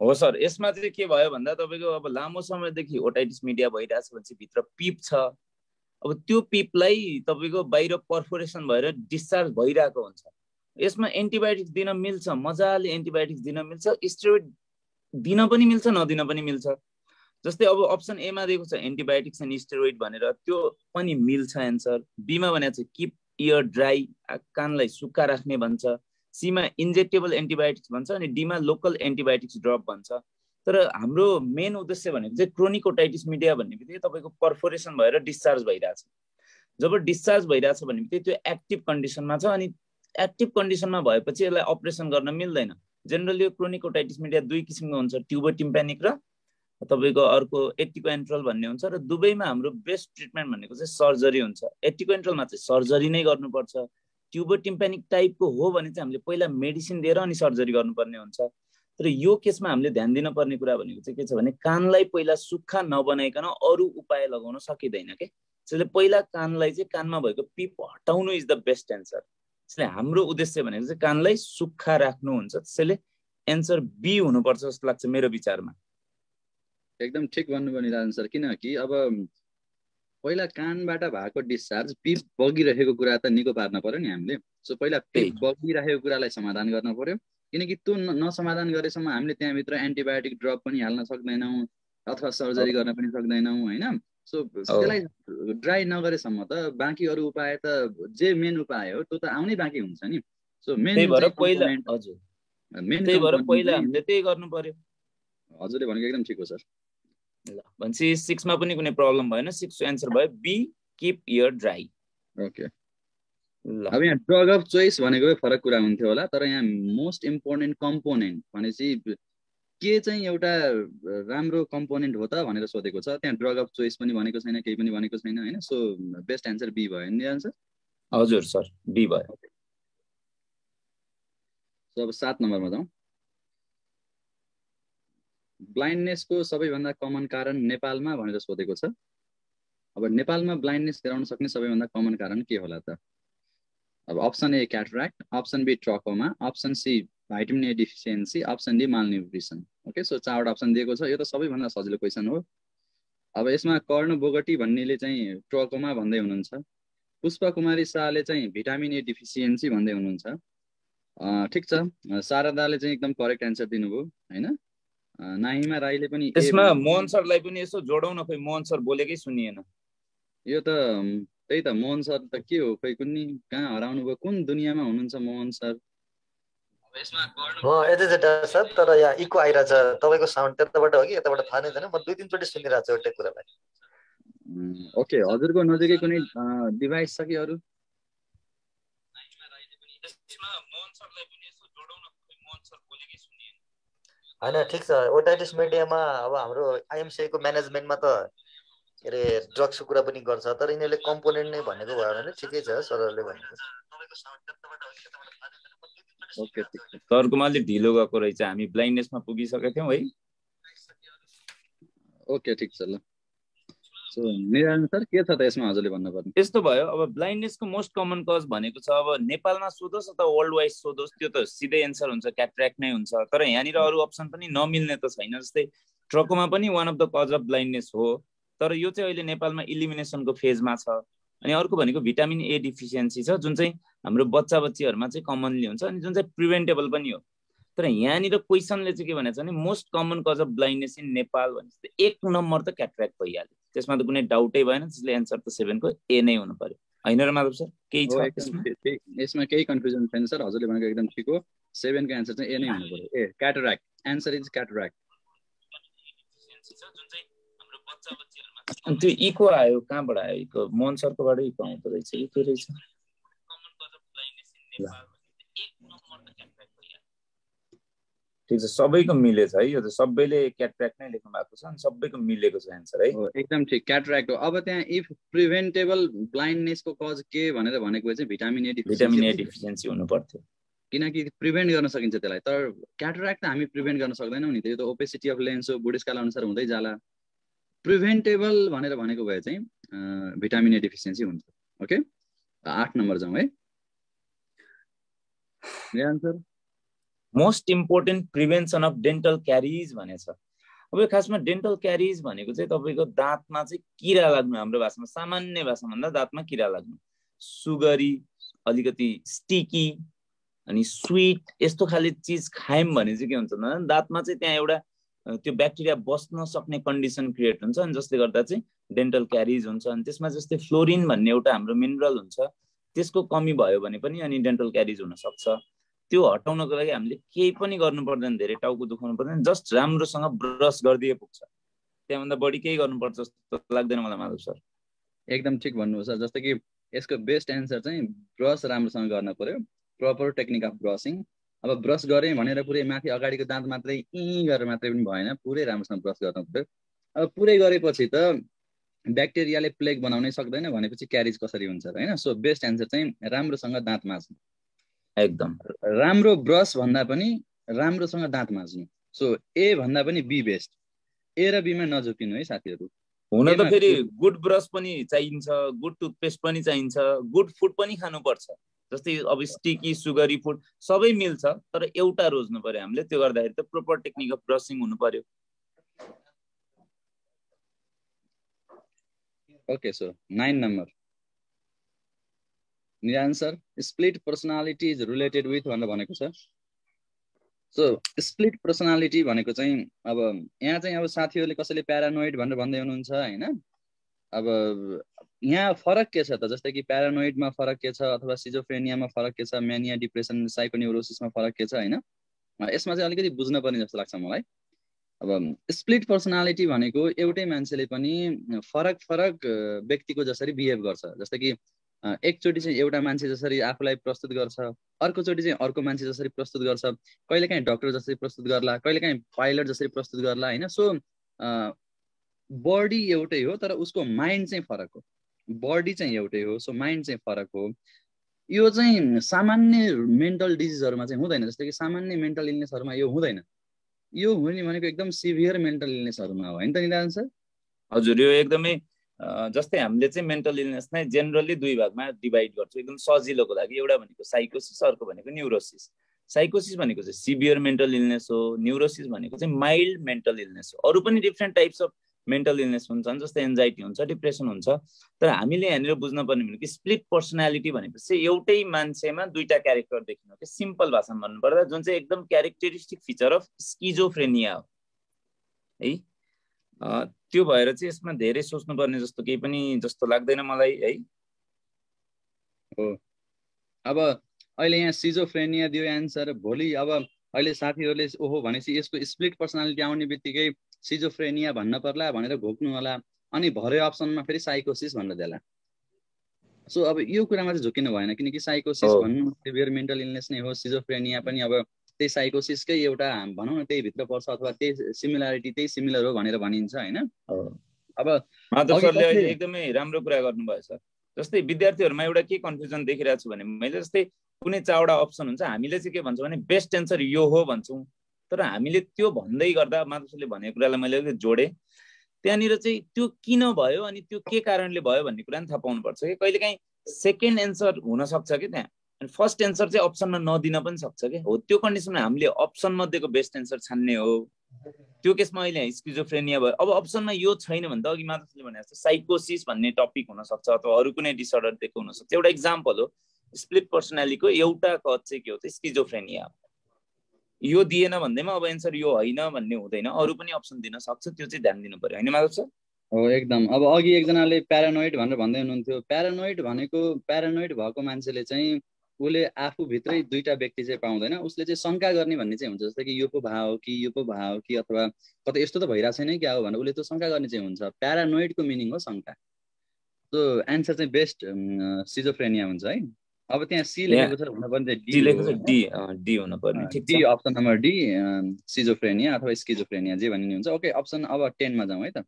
हो सर, यसमा चाहिँ के भयो भन्दा तपाईँको अब लामो समयदेखि ओटाइटिस मिडिया भइरहेछ भनेपछि भित्र पिप छ, अब त्यो पिपलाई तपाईँको बाहिर पर्फोरेसन भएर डिस्चार्ज भइरहेको हुन्छ। यसमा एन्टिबायोटिक्स दिन मिल्छ, मजाले एन्टिबायोटिक्स दिन मिल्छ, स्टेरोइड दिन पनि मिल्छ नदिन पनि मिल्छ। जस्तै अब अप्सन ए मा दिएको छ एन्टिबायोटिक्स एन्ड स्टेरोइड भनेर, त्यो पनि मिल्छ एन्सर। बीमा भनेको छ किप इयर ड्राई, कानलाई सुक्खा राख्ने भन्छ। सीमा इन्जेक्टेबल एन्टिबायोटिक्स भन्छ अनि डीमा लोकल एन्टिबायोटिक्स ड्रप भन्छ। तर हाम्रो मेन उद्देश्य भनेको चाहिँ क्रोनिक ओटाइटिस मिडिया भन्ने बित्तिकै तपाईँको पर्फोरेसन भएर डिस्चार्ज भइरहेछ। जब डिस्चार्ज भइरहेछ भने बित्तिकै त्यो एक्टिभ कन्डिसनमा छ अनि एक्टिभ कन्डिसनमा भएपछि यसलाई अपरेसन गर्न मिल्दैन। जेनरली क्रोनिक ओटाइटिस मिडिया दुई किसिमको हुन्छ, ट्युबर टिम्प्यानिक र तपाईँको अर्को एटिकोएन्ट्रल भन्ने हुन्छ। र दुवैमा हाम्रो बेस्ट ट्रिटमेन्ट भनेको चाहिँ सर्जरी हुन्छ। एटिकोएन्ट्रलमा चाहिँ सर्जरी नै गर्नुपर्छ। ट्युबर टिम्प्यानिक टाइपको हो भने चाहिँ हामीले पहिला मेडिसिन दिएर अनि सर्जरी गर्नुपर्ने हुन्छ। तर यो केसमा हामीले ध्यान दिनुपर्ने कुरा भनेको चाहिँ के छ भने कानलाई पहिला सुक्खा नबनाइकन अरू उपाय लगाउन सकिँदैन के। त्यसैले पहिला कानलाई चाहिँ कानमा भएको पिप हटाउनु इज द बेस्ट एन्सर। त्यसैले हाम्रो उद्देश्य भनेको चाहिँ कानलाई सुक्खा राख्नु हुन्छ। त्यसैले एन्सर बी हुनुपर्छ जस्तो लाग्छ मेरो विचारमा। एकदम ठिक भन्नुभयो निराजन सर, किनकि अब पहिला कानबाट भएको डिस्चार्ज पिप बगिरहेको कुरा त निको पार्न पर्यो नि हामीले। सो पहिला पिप बगिरहेको कुरालाई समाधान गर्न पर्यो, किनकि त्यो नसमाधान गरेसम्म हामीले त्यहाँभित्र एन्टिबायोटिक ड्रप पनि हाल्न सक्दैनौँ अथवा सर्जरी गर्न पनि सक्दैनौँ होइन। सो त्यसलाई ड्राई नगरेसम्म त बाँकी अरू उपाय त जे मेन उपाय हो त्यो त आउनै बाँकी हुन्छ नि। सो मेन पहिला हजुर पहिला हामीले त्यही गर्नु पर्यो। हजुरले भनेको एकदम ठिक हो सर। ल भनेपछि 6 मा पनि कुनै प्रब्लम भएन। 6 को एन्सर भयो B, keep ear dry. Okay, अब यहाँ ड्रग अफ चोइस भनेको फरक कुरा हुन्थ्यो होला, तर यहाँ मोस्ट इम्पोर्टेन्ट कम्पोनेन्ट भनेपछि के चाहिँ एउटा राम्रो कम्पोनेन्ट हो त भनेर सोधेको छ। त्यहाँ ड्रग अफ चोइस पनि भनेको छैन, केही पनि भनेको छैन होइन। सो बेस्ट एन्सर बी भयो नि आन्सर? हजुर सर, बी भयो। सो अब 7 नम्बरमा जाउँ। ब्लाइन्डनेसको सबैभन्दा कमन कारण नेपालमा भनेर सोधेको छ। अब नेपालमा ब्लाइन्डनेस गराउन सक्ने सबैभन्दा कमन कारण के होला त? अब option A cataract, option B trachoma, option C vitamin A deficiency, option D malnutrition. Okay, so 4वटा अप्सन दिएको छ। यो त सबैभन्दा सजिलो क्वेसन हो। अब यसमा कर्ण बोगटी भन्नेले चाहिँ ट्रकोमा भन्दै हुनुहुन्छ, पुष्पा कुमारी शाहले चाहिँ भिटामिन ए डिफिसियन्सी भन्दै हुनुहुन्छ। ठिक छ, शारदाले चाहिँ एकदम करेक्ट एन्सर दिनुभयो होइन। नाहिमा राईले पनि यसमा मोहन सरलाई पनि यसो जोडौँ न, खोइ मोहन सर बोलेकै सुनिएन। यो त त्यही त मोहन सर त के हो, खोइ कुनै कहाँ हराउनु भयो, कुन दुनियाँमा हुनुहुन्छ मोहन सर? यतै छ डाक्टर साहब, तर यहाँ इको आइरहेछ। तपाईँको साउन्ड त्यताबाट हो कि यताबाट थाहा नै छैन। म 2-3 चोटि सुनिरहेको छु एउटै कुरालाई। ओके, हजुरको नजिकै कुनै डिभाइस छ कि अरू? होइन ठिक छ। ओटाइटिस मिडियामा अब हाम्रो आइएमसीआई को म्यानेजमेन्टमा त के अरे ड्रग्सको कुरा पनि गर्छ, तर यिनीहरूले कम्पोनेन्ट नै भनेको भयो भने ठिकै छ सरहरूले भनेको। ओके, ठिक छ। सरकोमा अलि ढिलो गएको रहेछ, हामी ब्लाइन्डनेसमा पुगिसकेका थियौँ है। ओके, ठिक छ ल। सो निराजन सर के छ त यसमा हजुरले भन्नुपर्ने? यस्तो भयो, अब ब्लाइन्डनेसको मोस्ट कमन कज भनेको छ, अब नेपालमा सोधोस् अथवा वर्ल्ड वाइड सोधोस् त्यो त सिधै एन्सर हुन्छ, क्याट्राक्ट नै हुन्छ। तर यहाँनिर अरू अप्सन पनि नमिल्ने त छैन। जस्तै ट्रकोमा पनि one of the cause of blindness हो, तर यो चाहिँ अहिले नेपालमा इलिमिनेसनको फेजमा छ अनि अर्को भनेको भिटामिन ए डिफिसियन्सी छ, जुन चाहिँ हाम्रो बच्चा बच्चीहरूमा चाहिँ कमनली हुन्छ अनि जुन चाहिँ प्रिभेन्टेबल पनि हो। तर यहाँनिर क्वेसनले चाहिँ के भनेको छ भने most common cause of blindness in Nepal भनेपछि 1 नम्बर त क्याटरेक्ट भइहाल्यो, त्यसमा त कुनै डाउटै भएन। त्यसले एन्सर त 7 को ए नै हुनु पर्यो, हैन र माधव सर? केही छ यसमा केही कन्फ्युजन छैन सर, हजुरले भनेको एकदम ठिक हो। 7 को एन्सर चाहिँ ए नै हुनु पर्यो। ए क्याटरेक्ट, एन्सर इज क्याटरेक्ट। अनि त्यो इको आयो, कहाँबाट आयो इको? मोहन सरकोबाट इको आउँदो रहेछ कि के रहेछ? ठिक छ, सबैको मिलेछ है, यो त सबैले क्याटरेक्ट नै लेख्नु भएको छ अनि सबैको मिलेको छ एन्सर है। एकदम ठिक, क्याटरेक्ट हो। अब त्यहाँ इफ प्रिभेन्टेबल ब्लाइन्डनेसको कज के भनेर भनेको चाहिँ भिटामिन ए डिफिसियन्सी हुनु पर्थ्यो, किनकि प्रिभेन्ट गर्न सकिन्छ त्यसलाई। तर क्याटरेक्ट त हामी प्रिभेन्ट गर्न सक्दैनौँ नि, त्यो त ओपेसिटी अफ लेन्स हो, बुढेसकाल अनुसार हुँदै जाला। प्रिभेन्टेबल भनेर भनेको भए चाहिँ भिटामिन ए डिफिसियन्सी हुन्छ। ओके, 8 नम्बर जाउँ है। Answer most important prevention of dental क्यारिज भनेछ। अब यो खासमा डेन्टल क्यारिज भनेको चाहिँ तपाईँको दाँतमा चाहिँ किरा लाग्नु, हाम्रो भाषामा सामान्य भाषामा भन्दा दाँतमा किरा लाग्नु, सुगरी, अलिकति स्टिकी अनि स्वीट यस्तो खाले चिज खायौँ भने चाहिँ के हुन्छ भन्दा दाँतमा चाहिँ त्यहाँ एउटा त्यो ब्याक्टेरिया बस्न सक्ने कन्डिसन क्रिएट हुन्छ अनि जसले गर्दा चाहिँ डेन्टल क्यारिज हुन्छ। अनि त्यसमा जस्तै फ्लोरिन भन्ने एउटा हाम्रो मिनरल हुन्छ, त्यसको कमी भयो भने पनि अनि डेन्टल क्यारिज हुन सक्छ। त्यो हटाउनको लागि हामीले केही पनि गर्नु पर्दैन, धेरै टाउको दुखाउनु पर्दैन, जस्ट राम्रोसँग ब्रस गरिदिए पुग्छ, त्यहाँभन्दा बढी केही गर्नुपर्छ जस्तो लाग्दैन मलाई माधव सर। एकदम ठिक भन्नु सर। जस्तो कि यसको बेस्ट एन्सर चाहिँ ब्रस राम्रोसँग गर्न पर्यो, प्रपर टेक्निक अफ ब्रसिङ। अब ब्रस गरेँ भनेर पुरै माथि अगाडिको दाँत मात्रै गरेर मात्रै पनि भएन, पुरै राम्रोसँग ब्रस गर्न पर्यो। अब पुरै गरेपछि त ब्याक्टेरियाले प्लेग बनाउनै सक्दैन, भनेपछि क्यारिज कसरी हुन्छ र, हैन? सो बेस्ट एन्सर चाहिँ राम्रोसँग दाँत माझ्नु, एकदम राम्रो ब्रस भन्दा पनि राम्रोसँग दाँत माझ्नु। सो ए भन्दा पनि बी बेस्ट, ए र बीमा नझुकिनु है साथीहरू। हुन त फेरि गुड ब्रस पनि चाहिन्छ, गुड टुथपेस्ट पनि चाहिन्छ, गुड फुड पनि खानुपर्छ। जस्तै अब स्टिकी सुगरी फुड सबै मिल्छ, तर एउटा रोज्नु पर्यो हामीले, त्यो गर्दाखेरि त प्रोपर टेक्निक अफ ब्रसिङ हुनु पर्यो। Okay, so 9 number answer split personality is related with भनेर भनेको छ। सो स्प्लिट पर्सनालिटी भनेको चाहिँ अब यहाँ चाहिँ अब साथीहरूले कसैले प्यारानोइड भनेर भन्दै हुनुहुन्छ हैन। अब यहाँ फरक के छ त, जस्तै कि प्यारानोइडमा फरक के छ, अथवा सिजोफ्रेनियामा फरक के छ, म्यानिया, डिप्रेसन, साइकोन्युरोसिसमा फरक के छ हैन। यसमा चाहिँ अलिकति बुझ्न पर्ने जस्तो लाग्छ मलाई। अब स्प्लिट पर्सनालिटी भनेको एउटै मान्छेले पनि फरक फरक व्यक्तिको जसरी बिहेभ गर्छ। जस्तै कि एकचोटि चाहिँ एउटा मान्छे जसरी आफूलाई प्रस्तुत गर्छ, अर्कोचोटि चाहिँ अर्को मान्छे जसरी प्रस्तुत गर्छ, कहिलेकाहीँ डक्टर जसरी प्रस्तुत गर्ला, कहिलेकाहीँ पाइलट जसरी प्रस्तुत गर्ला हैन। सो बडी एउटै हो तर उसको माइन्ड चाहिँ फरक हो, बडी चाहिँ एउटै हो, सो माइन्ड चाहिँ फरक हो। यो चाहिँ सामान्य मेन्टल डिजिजहरुमा चाहिँ हुँदैन। जस्तै कि सामान्य मेन्टल इलनेसहरुमा यो हुँदैन, यो हुने भनेको एकदम सिभियर मेन्टल इलनेसहरुमा हो हैन त निदान सर? हजुर, यो एकदमै जस्तै हामीले चाहिँ मेन्टल इलनेस नै जेनरली दुई भागमा डिभाइड गर्छौँ एकदम सजिलोको लागि। एउटा भनेको साइकोसिस, अर्को भनेको न्युरोसिस। साइकोसिस भनेको चाहिँ सिभियर मेन्टल इलनेस हो, न्युरोसिस भनेको चाहिँ माइल्ड मेन्टल इलनेस हो। अरू पनि different types of mental illness हुन्छन्, जस्तै एन्जाइटी हुन्छ, डिप्रेसन हुन्छ। तर हामीले यहाँनिर बुझ्न पर्ने भनेको स्प्लिट पर्सनालिटी भनेपछि एउटै मान्छेमा दुईटा क्यारेक्टर देखिनु के सिम्पल भाषामा भन्नुपर्दा, जुन चाहिँ एकदम क्यारेक्टरिस्टिक फिचर अफ स्किजोफ्रेनिया हो है। त्यो भएर चाहिँ यसमा धेरै सोच्नुपर्ने जस्तो केही पनि जस्तो लाग्दैन मलाई है। हो, अब अहिले यहाँ सिजोफ्रेनिया दियो एन्सर, भोलि अब अहिले साथीहरूले ओहो भनेपछि यसको स्प्लिट पर्सनालिटी आउने बित्तिकै सिजोफ्रेनिया भन्न पर्ला भनेर घोक्नु होला, अनि भरे अप्सनमा फेरि साइकोसिस भन्न देला। सो अब यो कुरामा चाहिँ झुकिनु भएन, किनकि साइकोसिस भन्नु सिभियर मेन्टल इलनेस नै हो, सिजोफ्रेनिया पनि अब त्यही साइकोसिसकै एउटा भनौँ न त्यही भित्र पर्छ, अथवा त्यही सिमिलरिटी त्यही सिमिलर हो भनेर भनिन्छ हैन। अब माधव सरले अहिले एकदमै राम्रो कुरा गर्नुभयो सर। जस्तै विद्यार्थीहरुमा एउटा के कन्फ्युजन देखिरहेको छु भने, मैले जस्तै कुनै चारवटा अप्सन हुन्छ, हामीले चाहिँ के भन्छौँ भने बेस्ट एन्सर यो हो भन्छौँ, तर हामीले त्यो भन्दै गर्दा माधव सरले भनेको कुरालाई मैले जोडे, त्यहाँनिर चाहिँ त्यो किन भयो अनि त्यो के कारणले भयो भन्ने कुरा नि थाहा पाउनुपर्छ कि कहिलेकाहीँ सेकेन्ड एन्सर हुन सक्छ कि त्यहाँ, अनि फर्स्ट एन्सर चाहिँ अप्सनमा नदिन पनि सक्छ कि। हो त्यो कन्डिसनमा हामीले अप्सन मध्येको बेस्ट एन्सर छान्ने हो त्यो केसमा अहिले स्किजोफ्रेनिया भयो। अब अप्सनमा यो छैन भने त अघि माधवले भने जस्तो साइकोसिस भन्ने टपिक हुनसक्छ अथवा अरू कुनै डिसअर्डर दिएको हुनसक्छ। एउटा इक्जाम्पल हो, स्प्लिट पर्सनालिटीको एउटा कज चाहिँ के हो त स्किजोफ्रेनिया। यो दिएन भन्दैमा अब एन्सर यो होइन भन्ने हुँदैन, अरू पनि अप्सन दिन सक्छ, त्यो चाहिँ ध्यान दिनु पर्यो होइन माधव सर? हो एकदम। अब अघि एकजनाले प्यारानोइड भनेर भन्दै हुनुहुन्थ्यो। प्यारानोइड भनेको प्यारानोइड भएको मान्छेले चाहिँ उसले आफूभित्रै दुईटा व्यक्ति चाहिँ पाउँदैन, उसले चाहिँ शङ्का गर्ने भन्ने चाहिँ हुन्छ, जस्तै कि यो पो भाव कि यो पो भाव कि अथवा कतै यस्तो त भइरहेको छैन क्या हो भनेर उसले त्यो शङ्का गर्ने चाहिँ हुन्छ। प्यारानोइडको मिनिङ हो शङ्का। त्यो एन्सर चाहिँ बेस्ट सिजोफ्रेनिया हुन्छ है। अब त्यहाँ सी लेखेको छ हुनुपर्ने चाहिँ डी लेखेको छ, डी हुनु पर्ने। ठिक छ, D option number D schizophrenia अथवा स्किजोफ्रेनिया जे भनिने हुन्छ। ओके, अप्सन अब 10 मा जाउँ है त।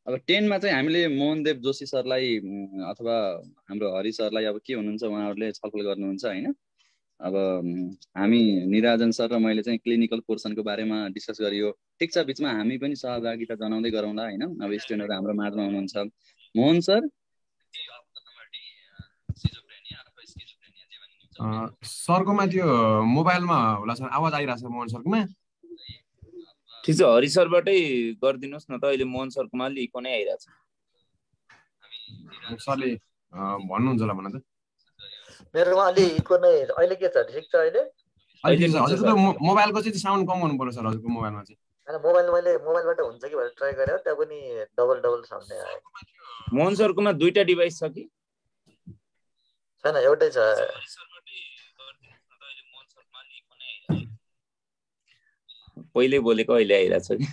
अब 10 मा चाहिँ हामीले मोहनदेव जोशी सरलाई अथवा हाम्रो हरि सरलाई अब के हुनुहुन्छ उहाँहरूले छलफल गर्नुहुन्छ होइन। अब हामी निराजन सर र मैले चाहिँ क्लिनिकल पोर्सनको बारेमा डिस्कस गरियो। ठिक छ, बिचमा हामी पनि सहभागिता जनाउँदै गरौँला होइन। अब स्टुडेन्टहरू हाम्रो माझमा हुनुहुन्छ। मोहन सर सरकोमा त्यो मोबाइलमा होला सर, आवाज आइरहेछ मोहन सरकोमा। ठिक छ, हरि सरबाटै गरिदिनुहोस् न त, अहिले मोहन सरकोमा अलि इको नै आइरहेछ। सरले भन्नुहुन्छ होला भन त। मेरोमा अलि इको नै अहिले के छ? ठिक छ अहिले? हजुरको मोबाइलको चाहिँ साउन्ड कम गर्नु पर्यो सर हजुरको मोबाइलमा चाहिँ। हैन मोबाइलबाट हुन्छ कि भनेर ट्राई गरेँ, त्यहाँ पनि डबल साउन्ड नै आयो। मोहन सरकोमा दुईटा डिभाइस छ कि छैन? एउटै छ। पहिले बोलेको अहिले आइरहेछ कि।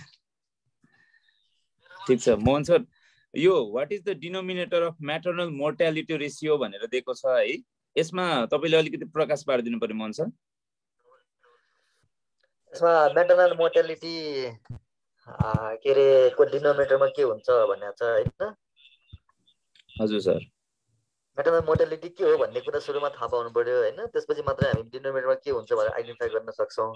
ठिक छ Mohan sir, yo what is the denominator of maternal mortality ratio भनेर दिएको छ है, यसमा तपाईले अलिकति प्रकाश पारिदिनु पर्यो मोहन सर। यसमा म्याटर्नल मोर्टालिटी के रे को डिनोमिनेटरमा के हुन्छ भन्ने छ हैन? हजुर सर, म्याटर्नल मोर्टालिटी के हो भन्ने कुरा सुरुमा थाहा पाउनु पर्यो हैन, त्यसपछि मात्रै हामी डिनोमिनेटरमा के हुन्छ भनेर आइडेन्टिफाई गर्न सक्छौं।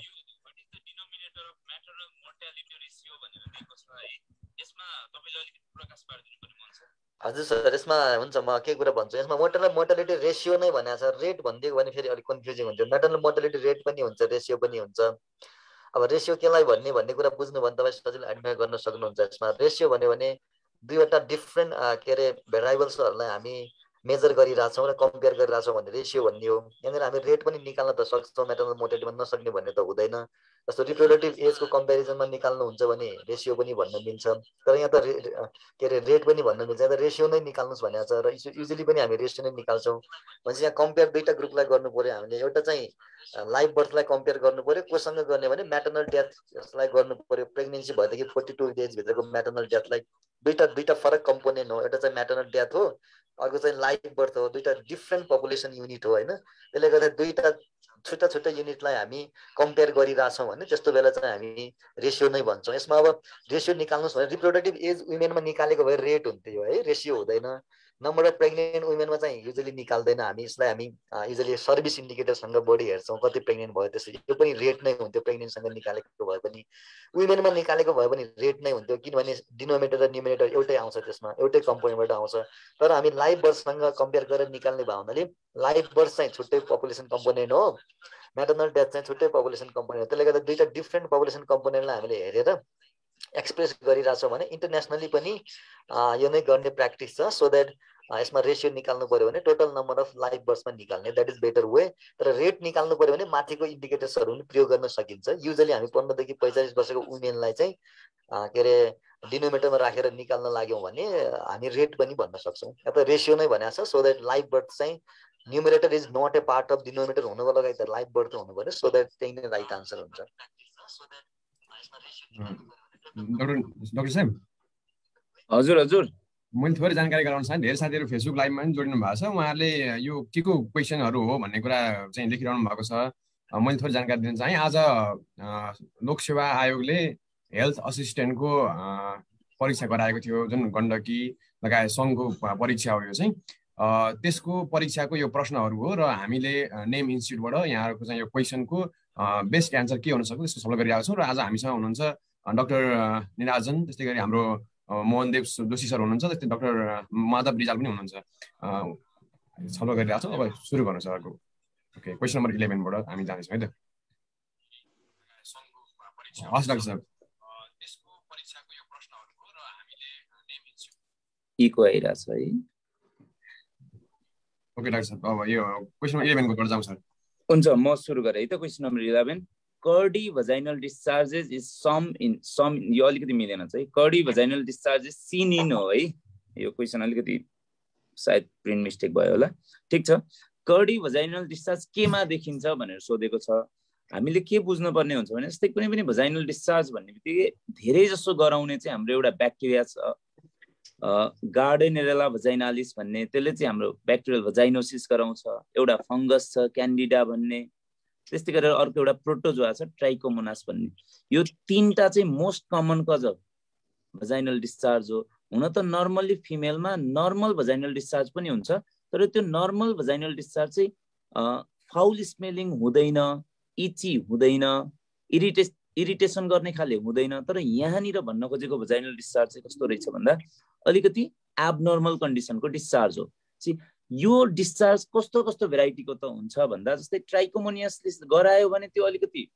हजुर सर, यसमा हुन्छ, म के कुरा भन्छु। यसमा म्याटर्नल मोर्टालिटी रेशियो नै भनेको छ, रेट भनिदिएको भने फेरि अलिक कन्फ्युजिङ हुन्छ। म्याटर्नल मोर्टालिटी रेट पनि हुन्छ, रेशियो पनि हुन्छ। अब रेशियो केलाई भन्ने कुरा बुझ्नु भने तपाईँ सजिलै आइडेन्टिफाई गर्न सक्नुहुन्छ। यसमा रेशियो भन्यो भने दुईवटा डिफ्रेन्ट के रे भेरिएबल्सहरूलाई हामी मेजर गरिरहेछौँ र कम्पेयर गरिरहेछौँ भने रेशियो भन्ने हो। यहाँनिर हामी रेट पनि निकाल्न त सक्छौँ, म्याटर्नल मोर्टालिटीमा नसक्ने भन्ने त हुँदैन। जस्तो रिप्रोडक्टिभ एजको कम्पेरिजनमा निकाल्नुहुन्छ भने रेशियो पनि भन्न मिल्छ, तर यहाँ त के रे रेट पनि भन्न मिल्छ। यहाँ त रेशियो नै निकाल्नुहोस् भनेको छ र युजली पनि हामी रेशियो नै निकाल्छौँ। भनेपछि यहाँ कम्पेयर दुईवटा ग्रुपलाई गर्नु पर्यो हामीले। एउटा चाहिँ लाइभ बर्थलाई कम्पेयर गर्नु पर्यो, कोसँग गर्ने भने म्याटर्नल डेथलाई गर्नु पर्यो। प्रेग्नेन्सी भएदेखि 42 डेजभित्रको म्याटर्नल डेथलाई दुईटा फरक कम्पोनेन्ट हो। एउटा चाहिँ म्याटर्नल डेथ हो, अर्को चाहिँ लाइभ बर्थ हो। दुईटा डिफ्रेन्ट पपुलेसन युनिट हो हैन। त्यसले गर्दा दुईटा छुट्टा युनिटलाई हामी कम्पेयर गरिरहेछौँ भने त्यस्तो बेला चाहिँ हामी रेशियो नै भन्छौँ। यसमा अब रेशियो निकाल्नुहोस् भने रिप्रोडक्टिभ एज वुमेनमा निकालेको भए रेट हुन्थ्यो है, रेशियो हुँदैन। नम्बर अफ प्रेग्नेन्ट वुमेनमा चाहिँ युजली निकाल्दैन हामी। यसलाई हामी युजली सर्भिस इन्डिकेटरसँग बढी हेर्छौँ, कति प्रेग्नेन्ट भयो त्यसरी। यो पनि रेट नै हुन्थ्यो, प्रेग्नेन्टसँग निकालेको भए पनि। वुमेनमा निकालेको भए पनि रेट नै हुन्थ्यो, किनभने डिनोमिनेटर र न्युमिनेटर एउटै आउँछ, त्यसमा एउटै कम्पोनेन्टबाट आउँछ। तर हामी लाइभ बर्थसँग कम्पेयर गरेर निकाल्ने भयो हुनाले लाइभ बर्थ चाहिँ छुट्टै पपुलेसन कम्पोनेन्ट हो, म्याटर्नल डेथ चाहिँ छुट्टै पपुलेसन कम्पोनेन्ट हो। त्यसले गर्दा दुईटा डिफ्रेन्ट पपुलेसन कम्पोनेन्टलाई हामीले हेरेर एक्सप्रेस गरिरहेछौँ भने इन्टरनेसनली पनि यो नै गर्ने प्र्याक्टिस छ। सो द्याट यसमा रेशियो निकाल्नु पर्यो भने टोटल नम्बर अफ लाइभ बर्थमा निकाल्ने, द्याट इज बेटर वे। तर रेट निकाल्नु पर्यो भने माथिको इन्डिकेटर्सहरू पनि प्रयोग गर्न सकिन्छ। युजली हामी 15 देखि 45 वर्षको वुमेनलाई चाहिँ के रे डिनोमिनेटरमा राखेर निकाल्न लाग्यौँ भने हामी रेट पनि भन्न सक्छौँ। या त रेशियो नै भनेको छ। सो द्याट लाइभ बर्थ चाहिँ numerator is not a part of denominator हुनुको लगाइ त लाइभ बर्थ हुनु पर्यो। सो द्याट त्यही नै राइट आन्सर हुन्छ। डाक्टर साहब, हजुर हजुर, मैले थोरै जानकारी गराउन चाहेँ। धेरै साथीहरू फेसबुक लाइभमा पनि जोडिनु भएको छ, उहाँहरूले यो के को क्वेसनहरू हो भन्ने कुरा चाहिँ लेखिरहनु भएको छ। मैले थोरै जानकारी दिन चाहेँ। आज लोकसेवा आयोगले हेल्थ असिस्टेन्टको परीक्षा गराएको थियो, जुन गण्डकी लगायत सङ्घको परीक्षा हो यो चाहिँ। त्यसको परीक्षाको यो प्रश्नहरू हो र हामीले नेम इन्स्टिट्युटबाट यहाँहरूको चाहिँ यो क्वेसनको बेस्ट एन्सर के हुनसक्छ त्यसको छलफल गरिरहेको छौँ। र आज हामीसँग हुनुहुन्छ डाक्टर निराजन, त्यस्तै गरी हाम्रो मोहनदेव जोशी सर हुनुहुन्छ, त्यस्तै डाक्टर माधव रिजाल पनि हुनुहुन्छ। छलफल गरिरहेको छौँ। अब सुरु गर्नु सर। ओके, क्वेसन नम्बर 11बाट हामी जानेछौँ है त। हस् डाक्टर साहब। इको आइरहेछ है। ओके डाक्टर साहब, अब यो क्वेसन 11 को तर्फ जाउँ सर। हुन्छ, म सुरु गरेँ है त। Question number 11, curdy vaginal discharges is some यो अलिकति मिलेन चाहिँ। Curdy vaginal discharges seen in हो है। यो क्वेसन अलिकति सायद प्रिन्ट मिस्टेक भयो होला। ठिक छ, कर्डी भजाइनल डिस्चार्ज केमा देखिन्छ भनेर सोधेको छ। हामीले के बुझ्नु पर्ने हुन्छ भने जस्तै कुनै पनि भजाइनल डिस्चार्ज भन्ने बित्तिकै धेरै जसो गराउने चाहिँ हाम्रो एउटा ब्याक्टेरिया छ, गार्डेनेरेला भजाइनालिस भन्ने, त्यसले चाहिँ हाम्रो ब्याक्टेरियल भजाइनोसिस गराउँछ। एउटा फंगस छ क्यान्डिडा भन्ने, त्यस्तै गरेर अर्को एउटा प्रोटोजोआ छ ट्राइकोमोनास भन्ने। यो तीनटा चाहिँ most common cause of vaginal discharge हो। हुन त नर्मल्ली फिमेलमा नर्मल भजाइनल डिस्चार्ज पनि हुन्छ, तर त्यो नर्मल भजाइनल डिस्चार्ज चाहिँ फाउल स्मेलिङ हुँदैन, इची हुँदैन, इरिटेसन गर्ने खाले हुँदैन। तर यहाँनिर भन्न खोजेको भजाइनल डिस्चार्ज चाहिँ कस्तो रहेछ भन्दा अलिकति एबनर्मल कन्डिसनको डिस्चार्ज हो। यो डिस्चार्ज कस्तो कस्तो भेराइटीको त हुन्छ भन्दा जस्तै ट्राइकोमोनियसले गरायो भने त्यो अलिकति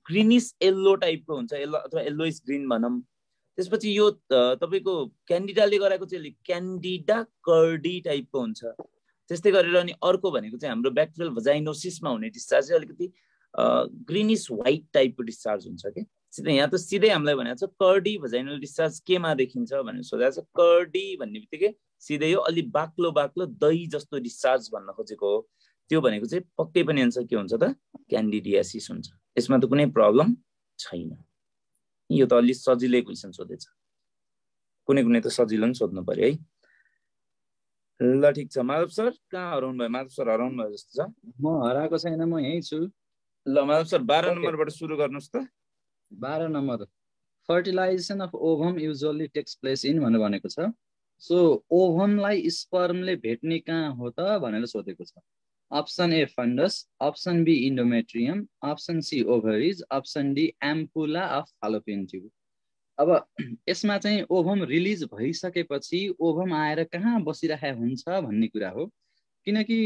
ग्रीनिश येल्लो टाइपको हुन्छ, येल्लो अथवा येल्लोइश ग्रीन भनौँ। त्यसपछि यो तपाईको क्यान्डिडाले गराएको चाहिँ क्यान्डिडा कर्डी टाइपको हुन्छ। त्यस्तै गरेर अनि अर्को भनेको चाहिँ हाम्रो ब्याक्टेरियल भजाइनोसिसमा हुने डिस्चार्ज चाहिँ अलिकति ग्रीनिश व्हाइट टाइपको डिस्चार्ज हुन्छ के। यहाँ त सिधै हामीलाई भनेको छ कर्डी भजाइनल डिस्चार्ज केमा देखिन्छ भनेर सोधेको छ। कर्डी भन्ने बित्तिकै सिधै यो अलि बाक्लो बाक्लो दही जस्तो डिस्चार्ज भन्न खोजेको हो। त्यो भनेको चाहिँ पक्कै पनि आन्सर के हुन्छ त क्यान्डिडियासिस हुन्छ। यसमा त कुनै प्रब्लम छैन। यो त अलि सजिलै क्वेसन सोधेछ, कुनै कुनै त सजिलो पनि सोध्नु पर्यो है। ल ठिक छ, माधव सर कहाँ हराउनु भयो? माधव सर हराउनु भयो जस्तो छ। म हराएको छैन, म यही छु। ल माधव सर 12 नम्बरबाट सुरु गर्नुहोस् त। 12 number, fertilization of ovum usually takes place in भनेर भनेको छ। सो ओभमलाई स्पर्मले भेट्ने कहाँ हो त भनेर सोधेको छ। Option A fundus, option B endometrium, option C ovaries, option D ampulla of fallopian tube. अब यसमा चाहिँ ओभम रिलिज भइसकेपछि ओभम आएर कहाँ बसिरहेको हुन्छ भन्ने कुरा हो। किनकि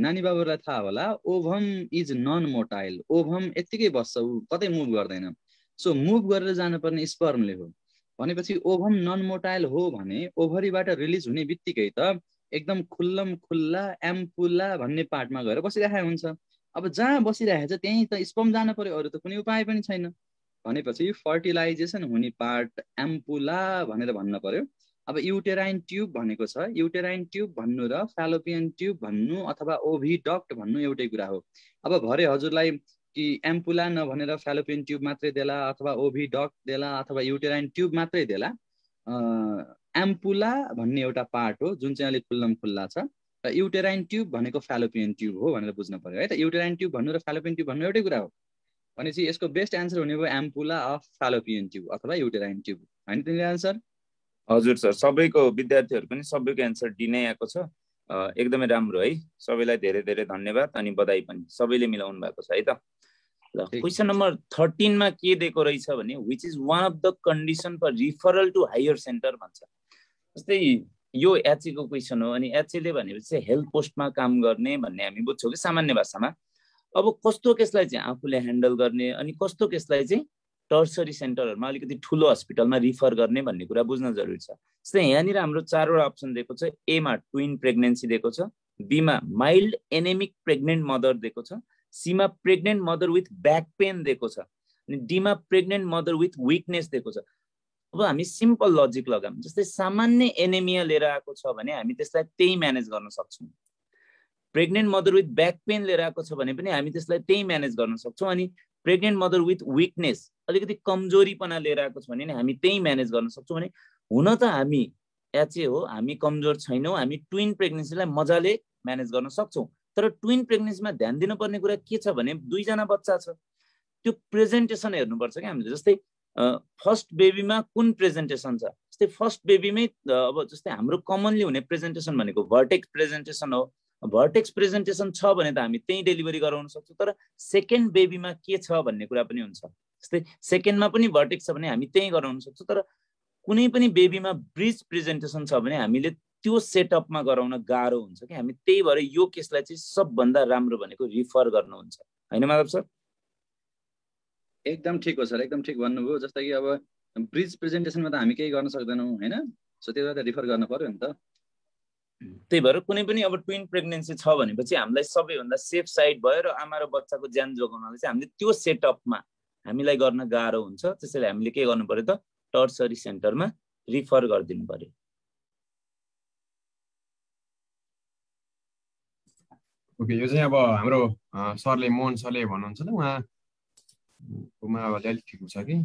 नानी बाबुलाई थाहा होला ovum is non motile, ovum यत्तिकै बस्छ, कतै मुभ गर्दैन। सो मुभ गरेर जानुपर्ने स्पर्मले हो। भनेपछि ओभम नन मोटाइल हो भने ओभरीबाट रिलिज हुने बित्तिकै त एकदम खुल्लम खुल्ला एम्पुला भन्ने पार्टमा गएर बसिरहेको हुन्छ। अब जहाँ बसिरहेको छ त्यहीँ त स्पर्म जानु पर्यो, अरू त कुनै उपाय पनि छैन। भनेपछि फर्टिलाइजेसन हुने पार्ट एम्पुला भनेर भन्न पर्यो। अब युटेराइन ट्युब भनेको छ, युटेराइन ट्युब भन्नु र फ्यालोपियन ट्युब भन्नु अथवा ओभिडक्ट भन्नु एउटै कुरा हो। अब भरे हजुरलाई कि एम्पुला नभनेर फ्यालोपियन ट्युब मात्रै देला अथवा ओभिडक्ट देला अथवा युटेराइन ट्युब मात्रै देला, एम्पुला भन्ने एउटा पार्ट हो जुन चाहिँ अलिक खुल्लम खुल्ला छ, र युटेराइन ट्युब भनेको फ्यालोपियन ट्युब हो भनेर बुझ्नु पर्यो है त। युटेराइन ट्युब भन्नु र फ्यालोपियन ट्युब भन्नु एउटै कुरा हो। भनेपछि यसको बेस्ट एन्सर हुने भयो एम्पुला अफ फ्यालोपियन ट्युब अथवा युटेराइन ट्युब, होइन त एन्सर? हजुर सर, सबैको विद्यार्थीहरू पनि सबैको एन्सर डी नै आएको छ। एकदमै राम्रो है, सबैलाई धेरै धेरै धन्यवाद अनि बधाई पनि, सबैले मिलाउनु भएको छ है त। ल क्वेसन नम्बर 13 मा के दिएको रहेछ भने which is one of the condition for referral to higher centre भन्छ। जस्तै यो एचए को क्वेसन हो अनि एचए ले भनेपछि हेल्थ पोस्टमा काम गर्ने भन्ने हामी बुझ्छौँ कि सामान्य भाषामा। अब कस्तो केसलाई चाहिँ आफूले ह्यान्डल गर्ने अनि कस्तो केसलाई चाहिँ टर्सरी सेन्टरहरुमा अलिकति ठुलो हस्पिटलमा रिफर गर्ने भन्ने कुरा बुझ्न जरुरी छ। जस्तै यहाँनिर हाम्रो चारवटा अप्सन दिएको छ। ए मा ट्विन प्रेग्नेन्सी दिएको छ, बी मा माइल्ड एनेमिक प्रेग्नेन्ट मदर दिएको छ, सी मा pregnant mother with back pain दिएको छ अनि डी मा प्रेग्नेन्ट मदर विथ विकनेस दिएको छ। अब हामी सिम्पल लजिक लगाम, जस्तै सामान्य एनेमिया लिएर आएको छ भने हामी त्यसलाई त्यही म्यानेज गर्न सक्छौं। Pregnant mother with back pain लिएर आएको छ भने पनि हामी त्यसलाई त्यही म्यानेज गर्न सक्छौं। अनि प्रेग्नेन्ट मदर विथ विकनेस अलिकति कमजोरीपना लिएर आएको छ भने हामी त्यही म्यानेज गर्न सक्छौं। भने हुन त हामी एचए हो, हामी कमजोर छैनौं, हामी ट्विन प्रेग्नेन्सीलाई मजाले म्यानेज गर्न सक्छौं। तर ट्विन प्रेग्नेन्सीमा ध्यान दिनुपर्ने कुरा के छ भने दुईजना बच्चा छ, त्यो प्रेजेन्टेसन हेर्नुपर्छ क्या हामीले। जस्तै फर्स्ट बेबीमा कुन प्रेजेन्टेसन छ, जस्तै फर्स्ट बेबीमै अब जस्तै हाम्रो कमनली हुने प्रेजेन्टेसन भनेको भर्टेक्स प्रेजेन्टेसन हो। भर्टेक्स प्रेजेन्टेसन छ भने त हामी त्यही डेलिभरी गराउन सक्छौं। तर सेकेन्ड बेबीमा के छ भन्ने कुरा पनि हुन्छ। जस्तै सेकेन्डमा पनि भर्टेक्स छ भने हामी त्यही गराउन सक्छौं। तर कुनै पनि बेबीमा ब्रिज प्रेजेन्टेसन छ भने हामीले त्यो सेटअपमा गराउन गाह्रो हुन्छ कि। हामी त्यही भएर यो केसलाई चाहिँ सबभन्दा राम्रो भनेको रिफर गर्नुहुन्छ, हैन माधव सर? एकदम ठिक हो सर, एकदम ठिक भन्नुभयो। जस्तै कि अब ब्रिज प्रेजेन्टेसनमा त हामी केही गर्न सक्दैनौँ हैन, सो त्यो भएर रिफर गर्न पर्यो नि त। त्यही भएर कुनै पनि अब ट्विन प्रेग्नेन्सी छ भनेपछि हामीलाई सबैभन्दा सेफ साइड भयो र आमा र बच्चाको ज्यान जोगाउनलाई चाहिँ हामीले त्यो सेटअपमा हामीलाई गर्न गाह्रो हुन्छ। त्यसैले हामीले के गर्नु पर्यो त टर्सरी सेन्टरमा रिफर गरिदिनु पर्यो। ओके, यो चाहिँ अब हाम्रो सरले मोहन सरले भन्नुहुन्छ त उहाँकोमा अब अलिक ठिक छ कि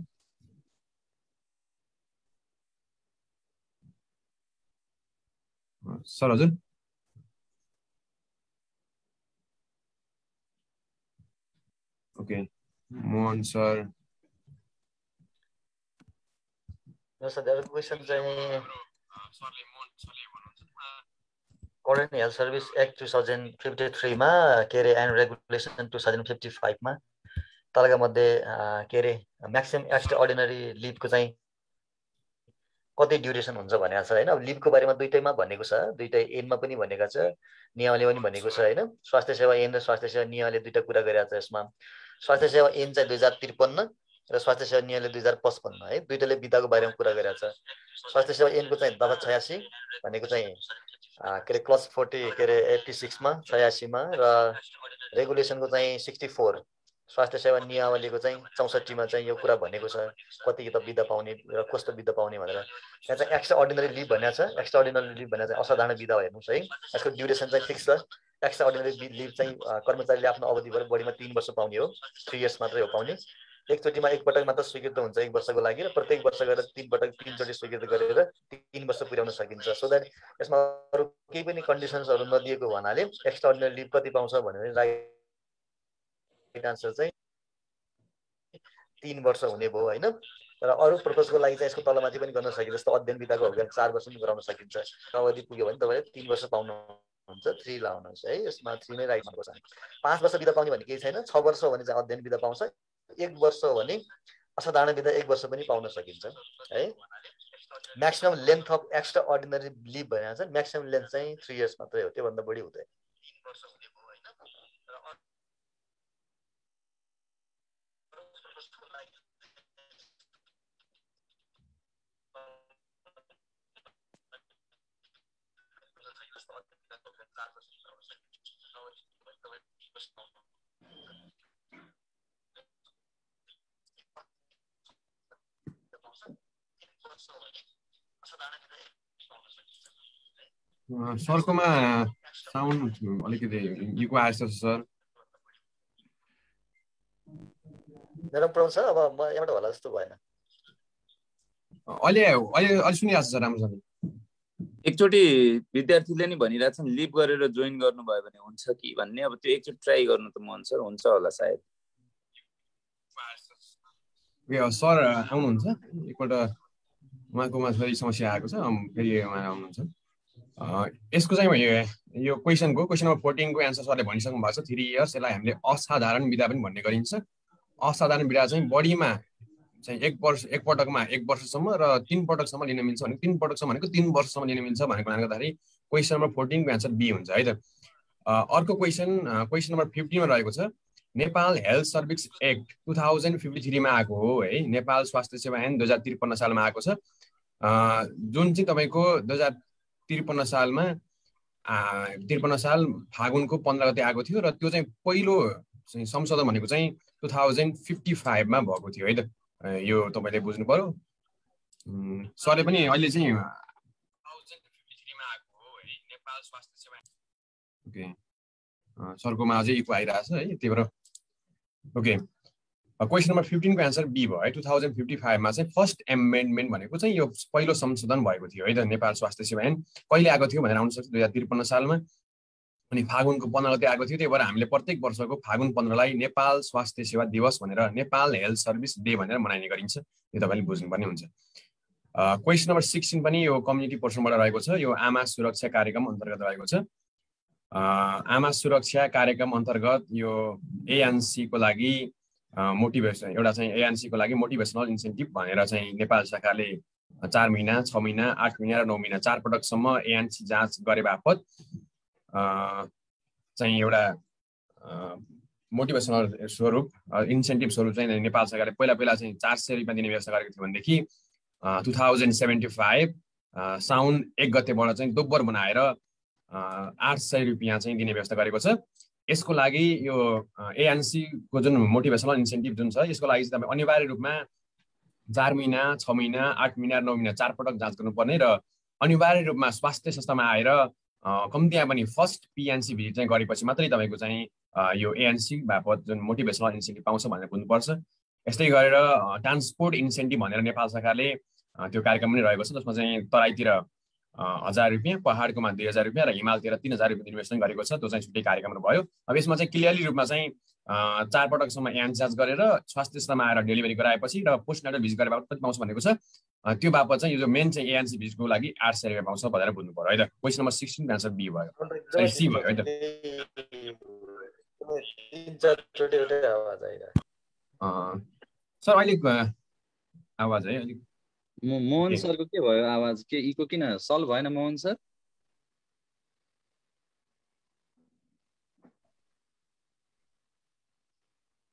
सर हजुर ओके मोहन सर क्वेसन चाहिँ करेन्ट हेल्थ सर्भिस एक्ट 2053 मा के अरे एन्ड रेगुलेसन 2055 मा तलका मध्ये के अरे म्याक्सिमम एक्स्ट्रा अर्डिनरी लिभको चाहिँ कति ड्युरेसन हुन्छ भनेको छ हैन। अब लिभको बारेमा दुईटैमा भनेको छ, दुईटै एनमा पनि भनेको छ, नियमले पनि भनेको छ हैन। स्वास्थ्य सेवा ऐन र स्वास्थ्य सेवा नियमले दुईटा कुरा गरेको छ यसमा। स्वास्थ्य सेवा ऐन चाहिँ 2053 र स्वास्थ्य सेवा नियमले 2055 है, दुईटैले बिदाको बारेमा कुरा गरेको छ। स्वास्थ्य सेवा ऐनको चाहिँ दफा 86 भनेको चाहिँ के अरे क्लस 40 के अरे 86 मा 86 मा र रेगुलेसनको चाहिँ 64 स्वास्थ्य सेवा नियमावलीको चाहिँ 64 मा चाहिँ यो कुरा भनेको छ कति त बिदा पाउने र कस्तो बिदा पाउने भनेर। यहाँ चाहिँ एक्स्ट्रा अर्डिनरी लिभ भनेको छ। एक्स्ट्रा अर्डिनरी लिभ भनेको चाहिँ असाधारण बिदा हो हेर्नुस् है। यसको ड्युरेसन चाहिँ फिक्स छ। एक्स्ट्रा अर्डिनरी लिभ चाहिँ कर्मचारीले आफ्नो अवधिभर बढीमा 3 वर्ष पाउने हो, 3 इयर्स मात्रै हो पाउने। एकचोटिमा एकपटक मात्र स्वीकृत हुन्छ 1 वर्षको लागि र प्रत्येक वर्ष गरेर 3 पटक 3 चोटि स्वीकृत गरेर 3 वर्ष पुर्याउन सकिन्छ। सो द्याट यसमा अरू केही पनि कन्डिसन्सहरू नदिएको हुनाले एक्स्ट्रा अर्डिनरी लिभ कति पाउँछ भने राइट आन्सर चाहिँ 3 वर्ष हुने भयो हैन। र अरू पर्पजको लागि चाहिँ यसको तलमाथि पनि गर्न सकिन्छ। जस्तो अध्ययन बिदाको हो भने 4 वर्ष पनि गराउन सकिन्छ। अवधि पुग्यो भने तपाईले 3 वर्ष पाउनु हुन्छ, 3 लाउनुहुन्छ है। यसमा 3 नै राइट मार्क छ। 5 वर्ष बिदा पाउने भन्ने केही छैन। 6 वर्ष हो भने चाहिँ अध्ययन बिदा पाउँछ, 1 वर्ष हो भने असाधारण बिदा 1 वर्ष पनि पाउन सकिन्छ है। Maximum length of extraordinary leave भनेको चाहिँ म्याक्सिमम लेन्थ चाहिँ 3 इयर्स मात्रै हो, त्यो भन्दा बढी हुँदैन। सरकोमा साउन्ड अलिकति इको आएछ सर। मेरो प्रब्लम छ। अब म यहाँबाट होला जस्तो भएन। अहिले अहिले अलि सुनिरहेको छ सर राम्रोसँग। एकचोटि विद्यार्थीले नि भनिरहेछन् लिभ गरेर जोइन गर्नुभयो भने हुन्छ कि भन्ने। अब त्यो एकचोटि ट्राई गर्नु त मन सर हुन्छ होला सायद। सर आउनुहुन्छ एकपल्ट, उहाँकोमा फेरि समस्या आएको छ, फेरि उहाँ आउनुहुन्छ। यसको चाहिँ यो क्वेसन नम्बर 14 को एन्सर सरले भनिसक्नु भएको छ 3 इयर्स। यसलाई हामीले असाधारण बिदा पनि भन्ने गरिन्छ। असाधारण बिदा चाहिँ बढीमा चाहिँ 1 वर्ष एकपटकमा 1 वर्षसम्म र 3 पटकसम्म लिन मिल्छ भने 3 पटकसम्म भनेको 3 वर्षसम्म लिन मिल्छ भनेको हुनाले गर्दाखेरि क्वेसन नम्बर 14 को एन्सर बी हुन्छ है त। अर्को क्वेसन नम्बर 15 मा रहेको छ नेपाल हेल्थ सर्भिस एक्ट 2053 मा आएको हो है। नेपाल स्वास्थ्य सेवा ऐन 2053 सालमा आएको छ, जुन चाहिँ तपाईको 2053 सालमा 53 साल फागुनको 15 गते आएको थियो र त्यो चाहिँ पहिलो संशोधन भनेको चाहिँ 2055 मा भएको थियो है त। यो तपाईले बुझ्नु पर्यो। सरले पनि अहिले चाहिँ 2053 मा आएको हो है नेपाल स्वास्थ्य सेवा। ओके, सरकोमा अझै इको आइरहेछ है, त्यही भएर ओके। क्वेसन नम्बर 15 को एन्सर बी भयो है। 2055 मा चाहिँ फर्स्ट एमेन्डमेन्ट भनेको चाहिँ यो पहिलो संशोधन भएको थियो है त। नेपाल स्वास्थ्य सेवा ऐन कहिले आएको थियो भनेर आउन सक्छ 2053 सालमा, अनि फागुनको 15 गते आएको थियो। त्यही भएर हामीले प्रत्येक वर्षको फागुन 15 लाई नेपाल स्वास्थ्य सेवा दिवस भनेर, नेपाल हेल्थ सर्भिस डे भनेर मनाइने गरिन्छ। यो तपाईले बुझ्नुपर्ने हुन्छ। क्वेसन नम्बर 16 पनि यो कम्युनिटी पोर्सनबाट रहेको छ। यो आमा सुरक्षा कार्यक्रम अन्तर्गत रहेको छ। आमा सुरक्षा कार्यक्रम अन्तर्गत यो एएनसी को लागि मोटिभेसन एउटा चाहिँ एएनसी को लागि मोटिभेसनल इन्सेन्टिभ भनेर चाहिँ नेपाल सरकारले 4 महिना 6 महिना 8 महिना र 9 महिना 4 पटकसम्म एएनसी जाँच गरे बापत चाहिँ एउटा मोटिभेसनल स्वरूप इन्सेन्टिभ स्वरूप चाहिँ नेपाल सरकारले पहिला चाहिँ 400 रुपैयाँ दिने व्यवस्था गरेको थियो भनेदेखि 2075 साउन 1 गतेबाट चाहिँ दोब्बर बनाएर 800 रुपियाँ चाहिँ दिने व्यवस्था गरेको छ। यसको लागि यो ANC को जुन मोटिभेसनल इन्सेन्टिभ जुन छ यसको लागि चाहिँ तपाईँ अनिवार्य रूपमा 4 महिना 6 महिना 8 महिना 9 महिना 4 पटक जाँच गर्नुपर्ने र अनिवार्य रूपमा स्वास्थ्य संस्थामा आएर कम्तीमा पनि फर्स्ट PNC भिजिट चाहिँ गरेपछि मात्रै तपाईँको चाहिँ यो ANC बापत जुन मोटिभेसनल इन्सेन्टिभ पाउँछ भनेर बुझ्नुपर्छ। यस्तै गरेर ट्रान्सपोर्ट इन्सेन्टिभ भनेर नेपाल सरकारले त्यो कार्यक्रम पनि रहेको छ, जसमा चाहिँ तराईतिर 1000 रुपियाँ, पहाडकोमा 2000 रुपियाँ र हिमालतिर 3000 रुपियाँ इन्भेस्टमेन्ट गरेको छ। त्यो चाहिँ छुट्टै कार्यक्रम भयो। अब यसमा चाहिँ क्लियरली रूपमा चाहिँ 4 पटकसम्म एन जाँच गरेर स्वास्थ्य सेवामा आएर डेलिभरी गराएपछि र पोस्टनाटल भिजिट गरेर कति पाउँछ भनेको छ। त्यो बापत चाहिँ यो जो मेन चाहिँ ANC भिजिटको लागि 800 रुपियाँ पाउँछ भनेर बुझ्नु पर्यो है त। क्वेसन नम्बर 16 आन्सर बी भयो, सरी सी भयो है त। सर अहिले आवाज है अलिक मोहन सरको के भयो आवाज, के इको किन सल्भ भएन मोहन सर?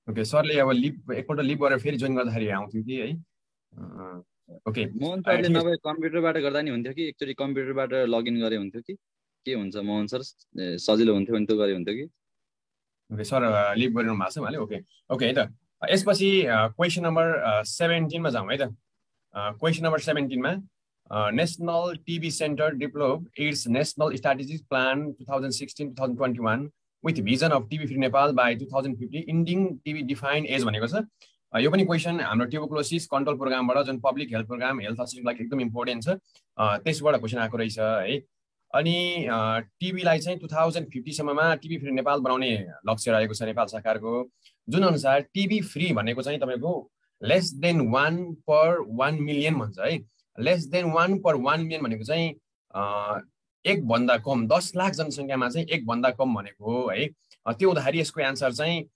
ओके, सरले अब एकपल्ट लिभ गरेर फेरि जोइन गर्दाखेरि आउँथ्यो कि है। ओके, मोहन सरले नभए कम्प्युटरबाट गर्दा नि हुन्थ्यो कि एकचोटि कम्प्युटरबाट लगइन गरे हुन्थ्यो कि के हुन्छ मोहन सर? सजिलो हुन्थ्यो भने त्यो गरे हुन्थ्यो कि? ओके सर, लिभ गरिरहनु भएको छ उहाँले। ओके ओके है त। यसपछि क्वेसन नम्बर 17 मा जाउँ है त। क्वेसन नम्बर 17 मा national TV centre develop it's national strategic plan 2016-2021 with vision of TV free Nepal by 2050 ending TV defined age भनेको छ। यो पनि क्वेसन हाम्रो ट्युबरक्लोसिस कन्ट्रोल प्रोग्रामबाट जुन public health programme health assistant लागि एकदम इम्पोर्टेन्ट छ, त्यसबाट क्वेसन आएको रहेछ है। अनि टिभीलाई चाहिँ 2050 सम्ममा टिभी फ्री नेपाल बनाउने लक्ष्य रहेको छ नेपाल सरकारको, जुन अनुसार टिभी फ्री भनेको चाहिँ तपाईँको लेस देन 1 per 1 million भन्छ है। लेस देन 1 per 1 million भनेको चाहिँ 1 भन्दा कम, 10 लाख जनसङ्ख्यामा चाहिँ 1 भन्दा कम भनेको हो है। त्यो हुँदाखेरि यसको एन्सर चाहिँ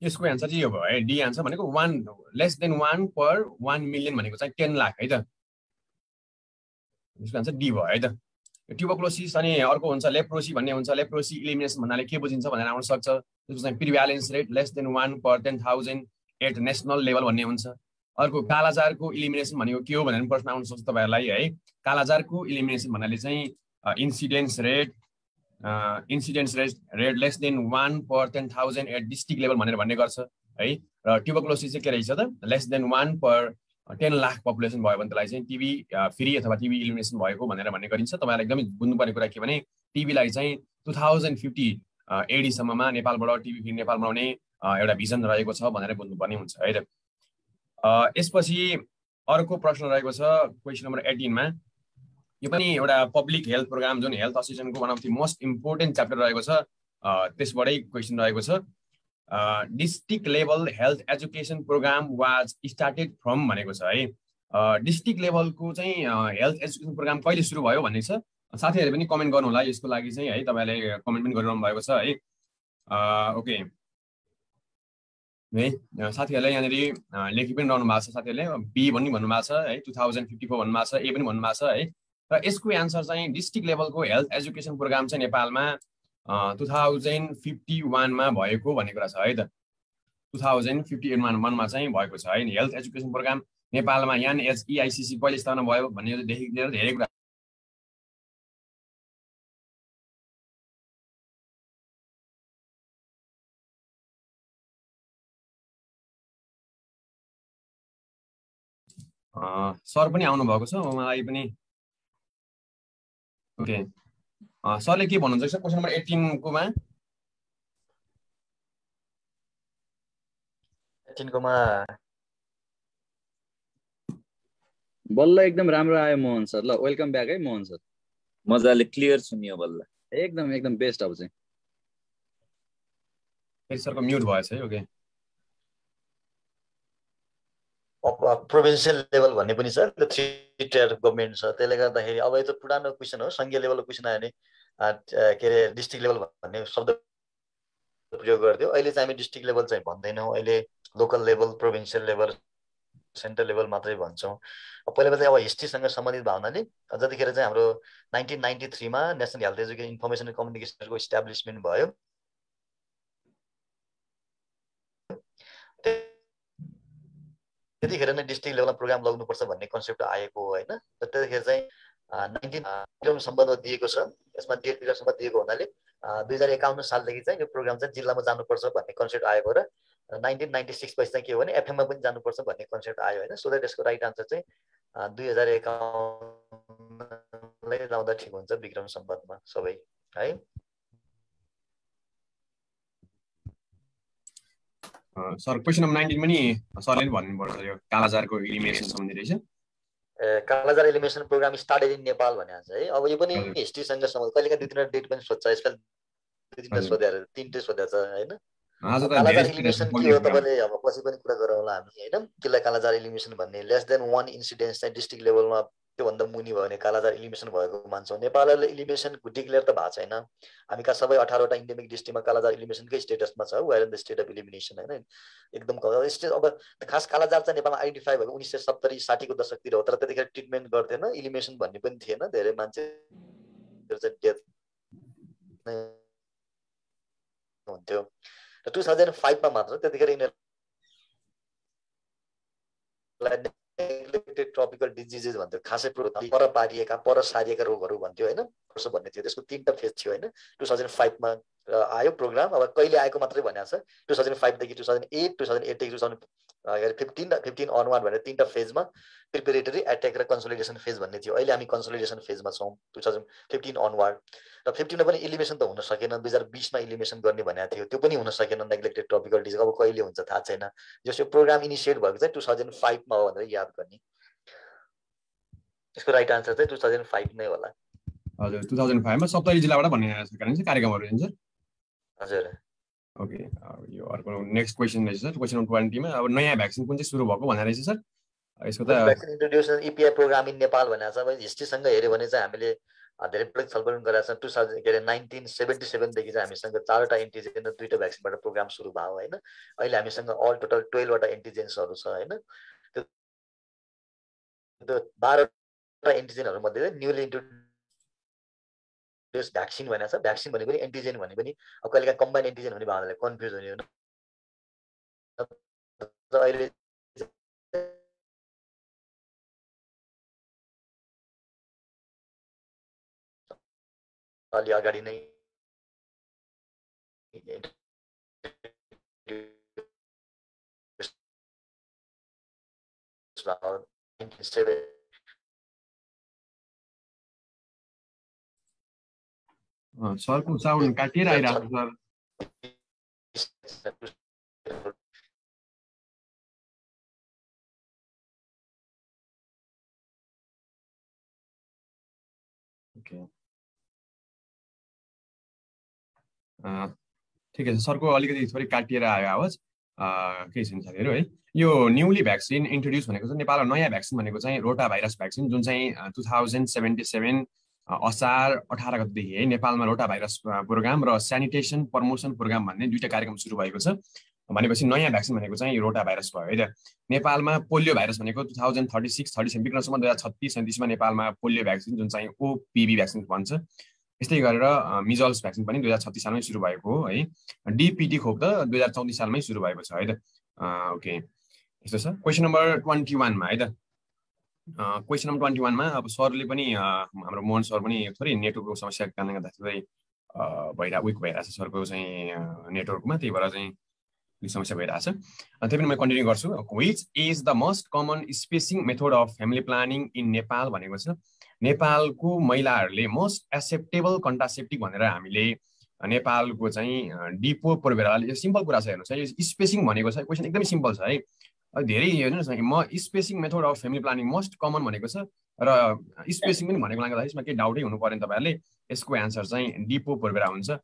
यो भयो है, डी एन्सर भनेको 1 लेस देन 1 per 1 million भनेको चाहिँ 10 लाख है त। यसको एन्सर डी भयो है त। ट्युबरक्लोसिस अनि अर्को हुन्छ लेप्रोसी भन्ने हुन्छ। लेप्रोसी इलिमिनेसन भन्नाले के बुझिन्छ भनेर आउन सक्छ, त्यसको चाहिँ prevalence rate less than 1 per 10,000 at national level भन्ने हुन्छ। अर्को कालाजारको इलिमिनेसन भनेको के हो भनेर प्रश्न आउन सक्छ तपाईँहरूलाई है। कालाजारको इलिमिनेसन भन्नाले चाहिँ incidence rate less than 1 per 10,000 at district level भनेर भन्ने गर्छ है। र ट्युबरक्लोसिस चाहिँ के रहेछ त, lace than 1 per 10 lakh population भयो भने त्यसलाई चाहिँ टिभी फ्री अथवा टिभी इलिमिनेसन भएको भनेर भन्ने गरिन्छ। तपाईँलाई एकदमै बुझ्नुपर्ने कुरा के भने टिभीलाई चाहिँ 2050 AD सम्ममा नेपालबाट टिभी फ्री नेपाल बनाउने एउटा भिजन रहेको छ भनेर बुझ्नुपर्ने हुन्छ है त। यसपछि अर्को प्रश्न रहेको छ क्वेसन नम्बर 18 मा। यो पनि एउटा पब्लिक हेल्थ प्रोग्राम जुन हेल्थ असिस्टेन्टको one of the most important chapter रहेको छ, त्यसबाटै क्वेसन रहेको छ। District level health education program was started from भनेको छ है। डिस्ट्रिक्ट लेभलको चाहिँ हेल्थ एजुकेसन प्रोग्राम कहिले सुरु भयो भन्ने छ। साथीहरूले पनि कमेन्ट गर्नु होला यसको लागि चाहिँ है, तपाईँहरूले कमेन्ट पनि गरिरहनु भएको छ है। ओके है, साथीहरूले यहाँनिर लेखि पनि रहनु भएको छ। साथीहरूले बी पनि भन्नुभएको छ है, 2054 भन्नुभएको छ, ए पनि भन्नुभएको छ है। र यसको एन्सर चाहिँ डिस्ट्रिक्ट लेभलको हेल्थ एजुकेसन प्रोग्राम चाहिँ नेपालमा 2051 मा भएको भन्ने कुरा छ है त। 2051 मा चाहिँ भएको छ है हेल्थ एजुकेसन प्रोग्राम नेपालमा। NHEICC कहिले स्थापना भयो भन्नेदेखि लिएर धेरै कुरा सर पनि आउनु भएको छ मलाई पनि। ओके, सरले के भन्नुहुन्छ क्वेसन नम्बर 18 को मा? 18 को मा बल्ल एकदम राम्रो आयो मोहन सर। ल वेलकम ब्याक है मोहन सर, मजाले क्लियर सुनियो बल्ल, एकदम बेस्ट। अब चाहिँ फेरि सरको म्युट भएछ है। ओके, प्रोभिन्सियल लेभल भन्ने पनि छ, 3 tier गभर्नमेन्ट छ। त्यसले गर्दाखेरि अब यो त पुरानो क्वेसन हो, संघीय लेभलको क्वेसन आयो भने के अरे डिस्ट्रिक्ट लेभल भन्ने शब्द प्रयोग गर्थ्यो। अहिले चाहिँ हामी डिस्ट्रिक्ट लेभल चाहिँ भन्दैनौँ, अहिले local level, provincial level, central level मात्रै भन्छौँ। पहिला चाहिँ अब हिस्ट्रीसँग सम्बन्धित भावनाले जतिखेर चाहिँ हाम्रो 1993 मा national health education information and कम्युनिकेसनको इस्टाब्लिसमेन्ट भयो। त्यतिखेर नै डिस्ट्रिक्ट लेभलमा प्रोग्राम लग्नुपर्छ भन्ने कन्सेप्ट आएको हो होइन। त्यतिखेर चाहिँ 19 सम्बन्धमा दिएको छ, यसमा डेट पिरियडसम्म दिएको हुनाले 2051 सालदेखि चाहिँ यो प्रोग्राम चाहिँ जिल्लामा जानुपर्छ भन्ने कन्सेप्ट आएको र 1996 पछि चाहिँ के हो भने एफएममा पनि जानुपर्छ भन्ने कन्सेप्ट आयो होइन। सो द्याट यसको राइट आन्सर चाहिँ 2051 लाउँदा ठिक हुन्छ विक्रम सम्बन्धमा सबै है। सर क्वेसन नम्बर 19 पनि सरले नि भन्नुपर्छ, यो कालाजारको इलिमिनेसन सम्बन्धी रहेछ। Kala-azar elimination programme started in Nepal भनेको छ है। अब यो पनि हिस्ट्रीसँग सम्बन्ध, कहिलेका 2-3 डेट पनि सोध्छ, यसपालि 2-3टा सोधेर 3टै सोधेको छ होइन। कालाजार एलिमिनेसन के हो तपाईँले अब पछि पनि कुरा गरौँला हामी होइन। त्यसलाई कालाजार एलिमिनेसन भन्ने लेस देन 1 इन्सिडेन्स चाहिँ डिस्ट्रिक्ट लेभलमा त्योभन्दा मुनि भयो भने कालाजार एलिमिनेसन भएको मान्छौँ। नेपालले एलिमिनेसन डिक्लेयर त भएको छैन, हामी कहाँ सबै 18वटा इन्डेमिक डिस्ट्रिक्टमा कालाजार एलिमिनेसनकै स्टेटसमा छ, where in the state of elimination होइन। एकदम स्टेट अब खास कालाजार चाहिँ नेपालमा आइडेन्टिफाई भएको 1970-60 को दशकतिर हो, तर त्यतिखेर ट्रिटमेन्ट गर्थेन, एलिमिनेसन भन्ने पनि थिएन, धेरै मान्छे डेथ हुन्थ्यो। र 2005 मा मात्र त्यतिखेर यिनीहरूलाई नेग्लेक्टेड ट्रपिकल डिजिजेस भन्थ्यो, खासै पर पारिएका पर सारिएका रोगहरू भन्थ्यो होइन भन्ने थियो। त्यसको 3टा फेज थियो होइन। 2005 मा आयो प्रोग्राम, अब कहिले आएको मात्रै भनेको छ, 2005 देखि 2008, 2008 देखि 2015 अनवार्ड भनेर 3टा फेजमा प्रिपेरेटरी, एट्याक र कन्सोलिडेसन फेज भन्ने थियो। अहिले हामी कन्सोलिडेसन फेजमा छौँ 2015 अनवार्ड। र 15 मा पनि एलिमिनेसन त हुन सकेन, 2020 मा एलिमिनेसन गर्ने भनेको थियो, त्यो पनि हुन सकेन नेग्लेक्टेड ट्रपिकल डिजिज। अब कहिले हुन्छ थाहा छैन। जस्तो प्रोग्राम इनिसिएट भएको चाहिँ 2005 मा हो भनेर याद गर्ने। यसको राइट आन्सर चाहिँ 2005 नै होला। हजुर 2005 मा 70 जिल्लाबाट भन्ने कार्यक्रमहरू हुन्छ। हजुर ओके, यो अर्को नेक्स्ट क्वेसन रहेछ सर। क्वेसन नम्बर 20 मा अब नयाँ भ्याक्सिन कुन चाहिँ सुरु भएको भनेर रहेछ सर। यसको त भ्याक्सिन इन्ट्रोड्युसन इपिआई प्रोग्राम इन नेपाल भनेको छ। अब हिस्ट्रीसँग हेऱ्यो भने चाहिँ हामीले धेरै बढी छलफल गरेका छौँ। 1977 देखि चाहिँ हामीसँग 4वटा एन्टिजेन र 2टा भ्याक्सिनबाट प्रोग्राम सुरु भयो होइन। अहिले हामीसँग अल टोटल 12वटा एन्टिजेन्सहरू छ होइन। त्यो 12वटा एन्टिजेनहरू मध्ये न्युली इन्ट्रोड्युस भ्याक्सिन भनेको छ। भ्याक्सिन भने पनि एन्टिजेन भने पनि अब कहिलेकाहीँ कम्बाइन एन्टिजेन भन्ने भावनाले कन्फ्युज हुने हो। अहिले अलि अगाडि नै सरको साउन्ड काटिएर आइरहेको छ सर। ओके ठिकै छ, सरको अलिकति थोरै काटिएर आयो आवाज, केही छैन साथीहरू है। यो न्युली भ्याक्सिन इन्ट्रोड्युस भनेको चाहिँ नेपालमा नयाँ भ्याक्सिन भनेको चाहिँ रोटा भाइरस भ्याक्सिन, जुन चाहिँ 2077 असार 18 गतेदेखि है नेपालमा रोटा भाइरस प्रोग्राम र सेनिटेसन प्रमोसन प्रोग्राम भन्ने 2टा कार्यक्रम सुरु भएको छ। भनेपछि नयाँ भ्याक्सिन भनेको चाहिँ रोटा भाइरस भयो है त। नेपालमा पोलियो भाइरस भनेको 2036-37 विक्रमसम्म 2036-37 मा नेपालमा पोलियो भ्याक्सिन जुन चाहिँ ओपिभी भ्याक्सिन भन्छ। यस्तै गरेर मिजल्स भ्याक्सिन पनि 2036 सालमै सुरु भएको हो है। डिपिटी खोप त 2034 सालमै सुरु भएको छ है त। ओके यस्तो छ। क्वेसन नम्बर 21 मा है त। क्वेसन नम्बर 21 मा अब सरले पनि हाम्रो मोहन सर पनि थोरै नेटवर्कको समस्याको कारणले गर्दा थोरै विक भइरहेछ सरको चाहिँ नेटवर्कमा, त्यही भएर चाहिँ समस्या भइरहेछ। त्यही पनि म कन्टिन्यू गर्छु। Which is the most common spacing method of family planning in Nepal भनेको छ। नेपालको महिलाहरूले मोस्ट एक्सेप्टेबल कन्ट्रासेप्टिभ भनेर हामीले नेपालको चाहिँ डिपो प्रोभेराले, यो सिम्पल कुरा छ हेर्नुहोस् है। यो स्पेसिङ भनेको छ, क्वेसन एकदमै सिम्पल छ है। धेरै हेर्नुहोस् न, म spacing method of family planning most common भनेको छ र स्पेसिङ पनि भनेको लाग्दा यसमा केही डाउटै हुनु परेन तपाईँहरूले। यसको एन्सर चाहिँ डिपो प्रोभेरा हुन्छ।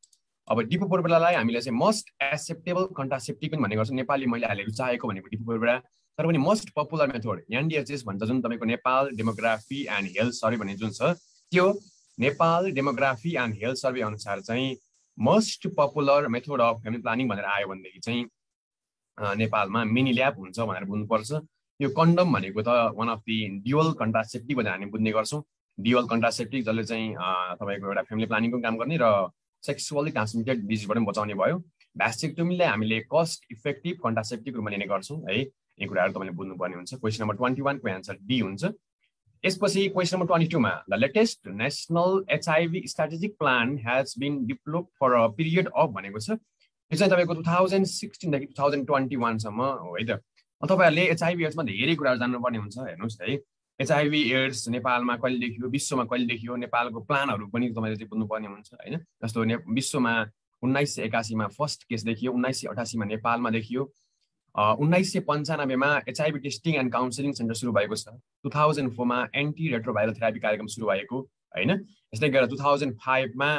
अब डिपो प्रोभेरालाई हामीले चाहिँ मोस्ट एक्सेप्टेबल कन्ट्रासेप्टिभ पनि भन्ने गर्छौँ। नेपाली महिलाहरूले चाहेको भनेको डिपो प्रोभेरा, तर पनि मोस्ट पपुलर मेथड एनडिएचएस भन्छ, जुन तपाईँको Nepal demography and health survey भन्ने जुन छ, त्यो Nepal demography and health survey अनुसार चाहिँ most popular method of family planning भनेर आयो भनेदेखि चाहिँ नेपालमा मिनी ल्याब हुन्छ भनेर बुझ्नुपर्छ। यो कन्डम भनेको त one of the dual contraceptive भनेर हामी बुझ्ने गर्छौँ। ड्युअल कन्ट्रासेप्टिभ जसले चाहिँ तपाईँको एउटा फ्यामिली प्लानिङको काम गर्ने र सेक्सुअली ट्रान्समिटेड डिजिजबाट पनि बचाउने भयो। भ्यासेक्टोमीलाई हामीले कस्ट इफेक्टिभ कन्ट्रासेप्टिभ रूपमा लिने गर्छौँ है। यी कुराहरू तपाईँले बुझ्नुपर्ने हुन्छ। क्वेसन नम्बर 21 को एन्सर डी हुन्छ। यसपछि क्वेसन नम्बर 22 मा the latest national HIV strategic plan has been developed for a period of भनेको छ। यो चाहिँ तपाईँको 2016 देखि 2021 सम्म हो है त। तपाईँहरूले HIV एड्समा धेरै कुराहरू जान्नुपर्ने हुन्छ। हेर्नुहोस् है, HIV एड्स नेपालमा कहिले देखियो, विश्वमा कहिले देखियो, नेपालको प्लानहरू पनि तपाईँले चाहिँ बुझ्नुपर्ने हुन्छ हैन। जस्तो विश्वमा 1981 मा फर्स्ट केस देखियो, 1988 मा नेपालमा देखियो, 1995 मा HIV testing and counselling centre सुरु भएको छ। 2004 मा एन्टी रेट्रोभाइरल थेरापी कार्यक्रम सुरु भएको हैन। यस्तै गरेर 2005 मा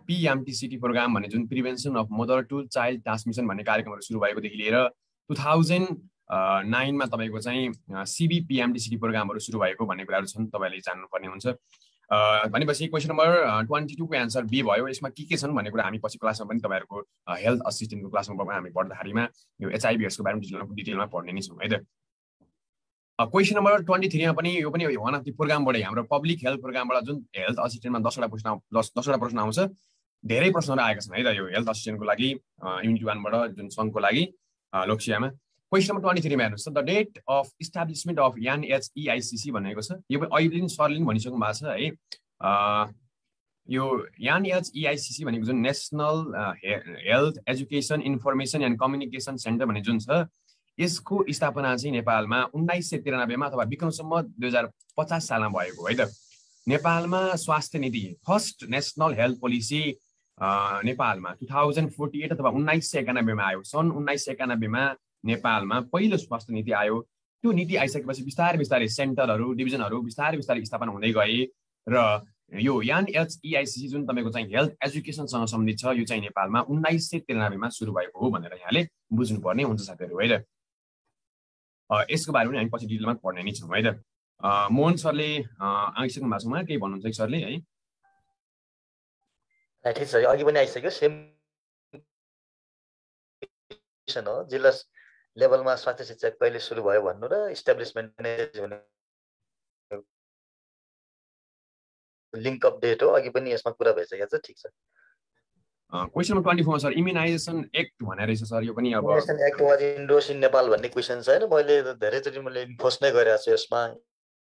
PMTCT प्रोग्राम भन्ने जुन prevention of mother to child transmission भन्ने कार्यक्रमहरू सुरु भएकोदेखि लिएर 2009 मा तपाईँको चाहिँ CBPMTCT प्रोग्रामहरू सुरु भएको भन्ने कुराहरू छन्, तपाईँले जान्नुपर्ने हुन्छ। भनेपछि क्वेसन नम्बर 22 को एन्सर बी भयो। यसमा के छन् भन्ने कुरा हामी पछि क्लासमा पनि तपाईँहरूको हेल्थ असिस्टेन्टको क्लासमा हामी पढ्दाखेरिमा यो HIV एड्सको बारेमा डिटेलमा पढ्ने नै छौँ है त। क्वेसन नम्बर 23 मा पनि यो पनि वान अफ द प्रोग्रामबाट हाम्रो पब्लिक हेल्थ प्रोग्रामबाट जुन हेल्थ असिस्टेन्टमा 10वटा प्रश्न आउँछ, धेरै प्रश्नहरू आएका छन् है त यो हेल्थ असिस्टेन्टको लागि युनिट 1 बाट जुन सङ्घको लागि लोकसेवामा। क्वेसन नम्बर 23 मा हेर्नुहोस् त, the date of establishment of NHEICC भनेको छ। यो पनि अहिले पनि सरले भनिसक्नु भएको छ है। यो NHEICC भनेको जुन national health education information and communication centre भन्ने जुन छ, यसको स्थापना चाहिँ नेपालमा 1993 मा अथवा विक्रमसम्म 2050 सालमा भएको है त। नेपालमा स्वास्थ्य नीति फर्स्ट नेसनल हेल्थ पोलिसी नेपालमा 2048 अथवा 1991 मा आयो। सन् 1991 मा नेपालमा पहिलो स्वास्थ्य नीति आयो। त्यो नीति आइसकेपछि बिस्तारै बिस्तारै सेन्टरहरू डिभिजनहरू बिस्तारै बिस्तारै स्थापना हुँदै गए र यो NHEICC जुन तपाईँको चाहिँ हेल्थ एजुकेसनसँग सम्बन्धित छ, यो चाहिँ नेपालमा 1993 मा सुरु भएको हो भनेर यहाँले बुझ्नुपर्ने हुन्छ साथीहरू है त। यसको बारेमा पनि हामी पछि डिटेलमा पढ्ने नै छौँ है त। मोहन सरले आइसक्नु भएको छौँ, केही भन्नुहुन्छ कि सरले है? ठिक छ, अघि पनि आइसक्यो। सेम हो, जिल्ला लेभलमा स्वास्थ्य शिक्षा कहिले सुरु भयो भन्नु र इस्टाब्लिसमेन्ट लिङ्क अप डेट हो, अघि पनि यसमा कुरा भइसकेको छ। ठिक छ। Question number 24 sir, immunisation act भनेर रहेछ सर। यो पनि अब immunisation act was endorse in Nepal भन्ने क्वेसन छ हैन। मैले धेरैचोटि मैले इन्फोर्स नै गरेको छु यसमा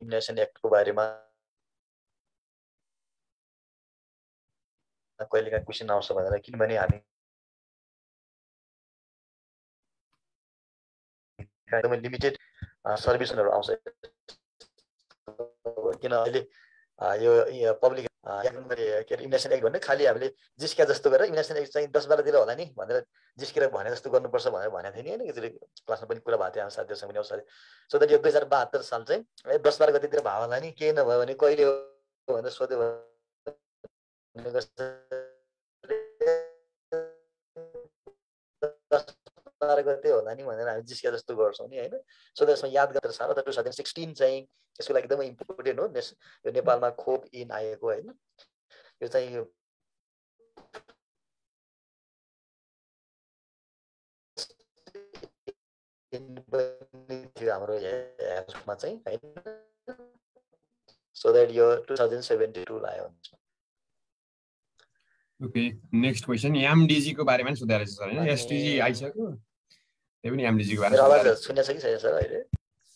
इम्युनाइजेसन एक्टको बारेमा। कहिलेकाहीँ क्वेसन आउँछ भनेर, किनभने हामी एकदमै लिमिटेड सर्भिसहरू आउँछ। किन अहिले यो पब्लिक इम्युनाइजेसन एक्ट भन्ने खालि हामीले जिस्किया जस्तो गरेर इम्युनाइजेसन एक्ट चाहिँ 10-12 दिन होला नि भनेर जिस्केर भने जस्तो गर्नुपर्छ भनेर भनेको थिएँ नि होइन। क्लासमा पनि कुरा भएको थियो हाम्रो साथीहरूसँग पनि अवसर। सो द्याट यो 2072 साल चाहिँ 10-12 गतितिर भयो होला नि, केही नभयो भने कहिले हो भनेर सोध्यो भने 12 गते होला नि भनेर हामी जिस्किया जस्तो गर्छौँ नि होइन। सो त्यसमा याद गरेर साल 2016 चाहिँ यसको लागि एकदमै इम्पोर्टेन्ट हो। यो नेपालमा खोप इन आएको होइन। यो चाहिँ यो थियो हाम्रो हेल्थमा चाहिँ होइन। सो द्याट यो 2072 आयो। ओके, नेक्स्ट क्वेसन एमडिजी को बारेमा सोधेर रहेछ सर हैन। एसटिजी आइसक्यो, त्यही पनि एमडिजी को बारेमा आवाज सुनेछ कि छैन सर?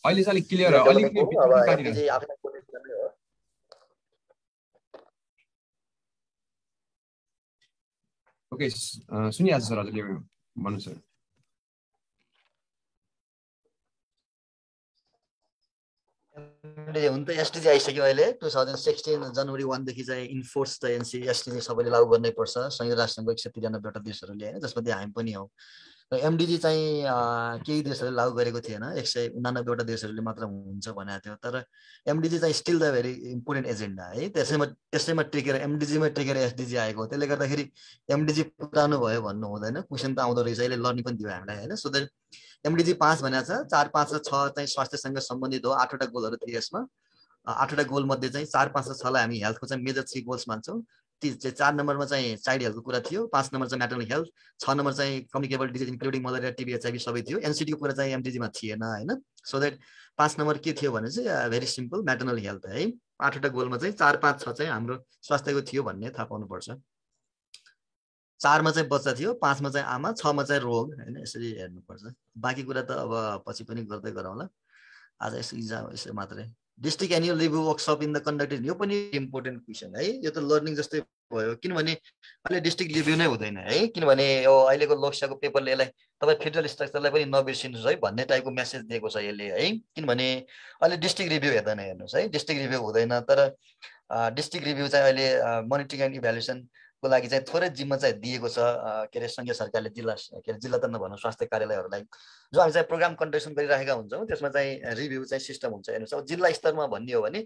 अहिले चाहिँ अलिक क्लियर हो, अलिक एमडिजी आफ्नो पोजिसनमै हो। ओके, सुनिहाल्छु सर, हजुरले भन्नु सर। हुन त एसटिजी आइसक्यो अहिले। 2016 जनवरी 1 देखि चाहिँ इन्फोर्स चाहिँ एसटिजी सबैले लागू गर्नै पर्छ। संयुक्त राष्ट्रसङ्घको 193 वटा देशहरूले होइन, जसमध्ये हामी पनि हौ। र एमडिजी चाहिँ केही देशहरूले लागू गरेको थिएन, 189 वटा देशहरूले मात्र हुन्छ भनेको थियो। तर एमडिजी चाहिँ still the very important agenda है। त्यसैमा टेकेर एमडिजीमा टेकेर एसडिजी आएको हो। त्यसले गर्दाखेरि एमडिजी पुरानो भयो भन्नु हुँदैन। क्वेसन त आउँदो रहेछ, अहिले लर्निङ पनि दियो हामीलाई होइन। सो द्याट एमडिजी 5 भनेको छ, 4, 5 र 6 चाहिँ स्वास्थ्यसँग सम्बन्धित हो। 8वटा गोलहरू थिए यसमा। 8वटा गोल मध्ये चाहिँ 4, 5 र 6लाई हामी हेल्थको चाहिँ मेजर 3 गोल्स मान्छौँ। 4 नम्बरमा चाहिँ चाइल्ड हेल्थको कुरा थियो, 5 नम्बर चाहिँ म्याटर्नल हेल्थ, 6 नम्बर चाहिँ communicable disease including malaria, TB, HIV सबै थियो। एनसिटीको कुरा चाहिँ एमडिजीमा थिएन होइन। सो द्याट 5 नम्बर के थियो भने चाहिँ भेरी सिम्पल म्याटर्नल हेल्थ है। 8वटा गोलमा चाहिँ 4, 5, 6 चाहिँ हाम्रो स्वास्थ्यको थियो भन्ने थाहा पाउनुपर्छ। 4 मा चाहिँ बच्चा थियो, 5 मा चाहिँ आमा, 6 मा चाहिँ रोग हैन। यसरी हेर्नुपर्छ। बाँकी कुरा त अब पछि पनि गर्दै गरौँला। आज यसो इक्जाम यसो मात्रै। District annual review workshop in the conducted, यो पनि इम्पोर्टेन्ट क्वेसन है। यो त लर्निङ जस्तै भयो, किनभने अहिले डिस्ट्रिक्ट रिभ्यू नै हुँदैन है, किनभने यो अहिलेको लोकसभाको पेपरले यसलाई तपाईँ फेडरल स्ट्रक्चरलाई पनि नबिर्सिनुहोस् है भन्ने टाइपको मेसेज दिएको छ यसले है। किनभने अहिले डिस्ट्रिक्ट रिभ्यू हेर्दैन, हेर्नुहोस् है, डिस्ट्रिक्ट रिभ्यू हुँदैन। तर डिस्ट्रिक्ट रिभ्यू चाहिँ अहिले मोनिटरिङ एन्ड इभ्यालुएसनको लागि चाहिँ थोरै जिम्मा चाहिँ दिएको छ के अरे सङ्घीय सरकारले जिल्ला त नभनौँ स्वास्थ्य कार्यालयहरूलाई, जो हामी चाहिँ प्रोग्राम कन्डक्सन गरिराखेका हुन्छौँ। त्यसमा चाहिँ रिभ्यू चाहिँ सिस्टम हुन्छ। हेर्नुहोस् अब जिल्ला स्तरमा भन्ने हो भने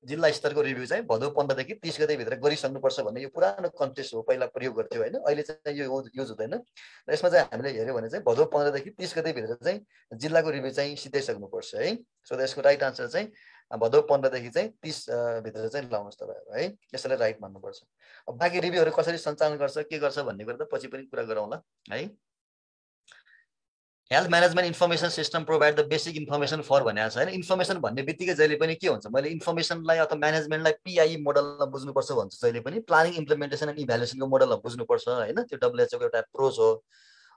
जिल्ला स्तरको रिभ्यू चाहिँ भदौ 15 देखि 30 गतेभित्र गरिसक्नुपर्छ भन्ने यो पुरानो कन्टेक्स्ट हो, पहिला प्रयोग गर्थ्यो होइन। अहिले चाहिँ यो युज हुँदैन। र यसमा चाहिँ हामीले हेऱ्यो भने चाहिँ भदौ 15 देखि 30 गतेभित्र चाहिँ जिल्लाको रिभ्यू चाहिँ सिधाइसक्नुपर्छ है। सो यसको राइट आन्सर चाहिँ भदौ 15 देखि चाहिँ 30 भित्र चाहिँ लाउनुहोस् तपाईँहरू है। यसैलाई राइट मान्नुपर्छ। अब बाँकी रिभ्यूहरू कसरी सञ्चालन गर्छ के गर्छ भन्ने कुरा त पछि पनि कुरा गरौँला है। Health management information system provide the basic information for भनेको छ होइन। इन्फर्मेसन भन्ने बित्तिकै जहिले पनि के हुन्छ, मैले इन्फर्मेसनलाई अथवा म्यानेजमेन्टलाई पिआई मोडलमा बुझ्नुपर्छ भन्छु जहिले पनि। प्लानिङ इम्प्लिमेन्टेसन एन्ड इभ्यालुएसनको मोडलमा बुझ्नुपर्छ होइन। त्यो WHO को एउटा एप्रोच हो।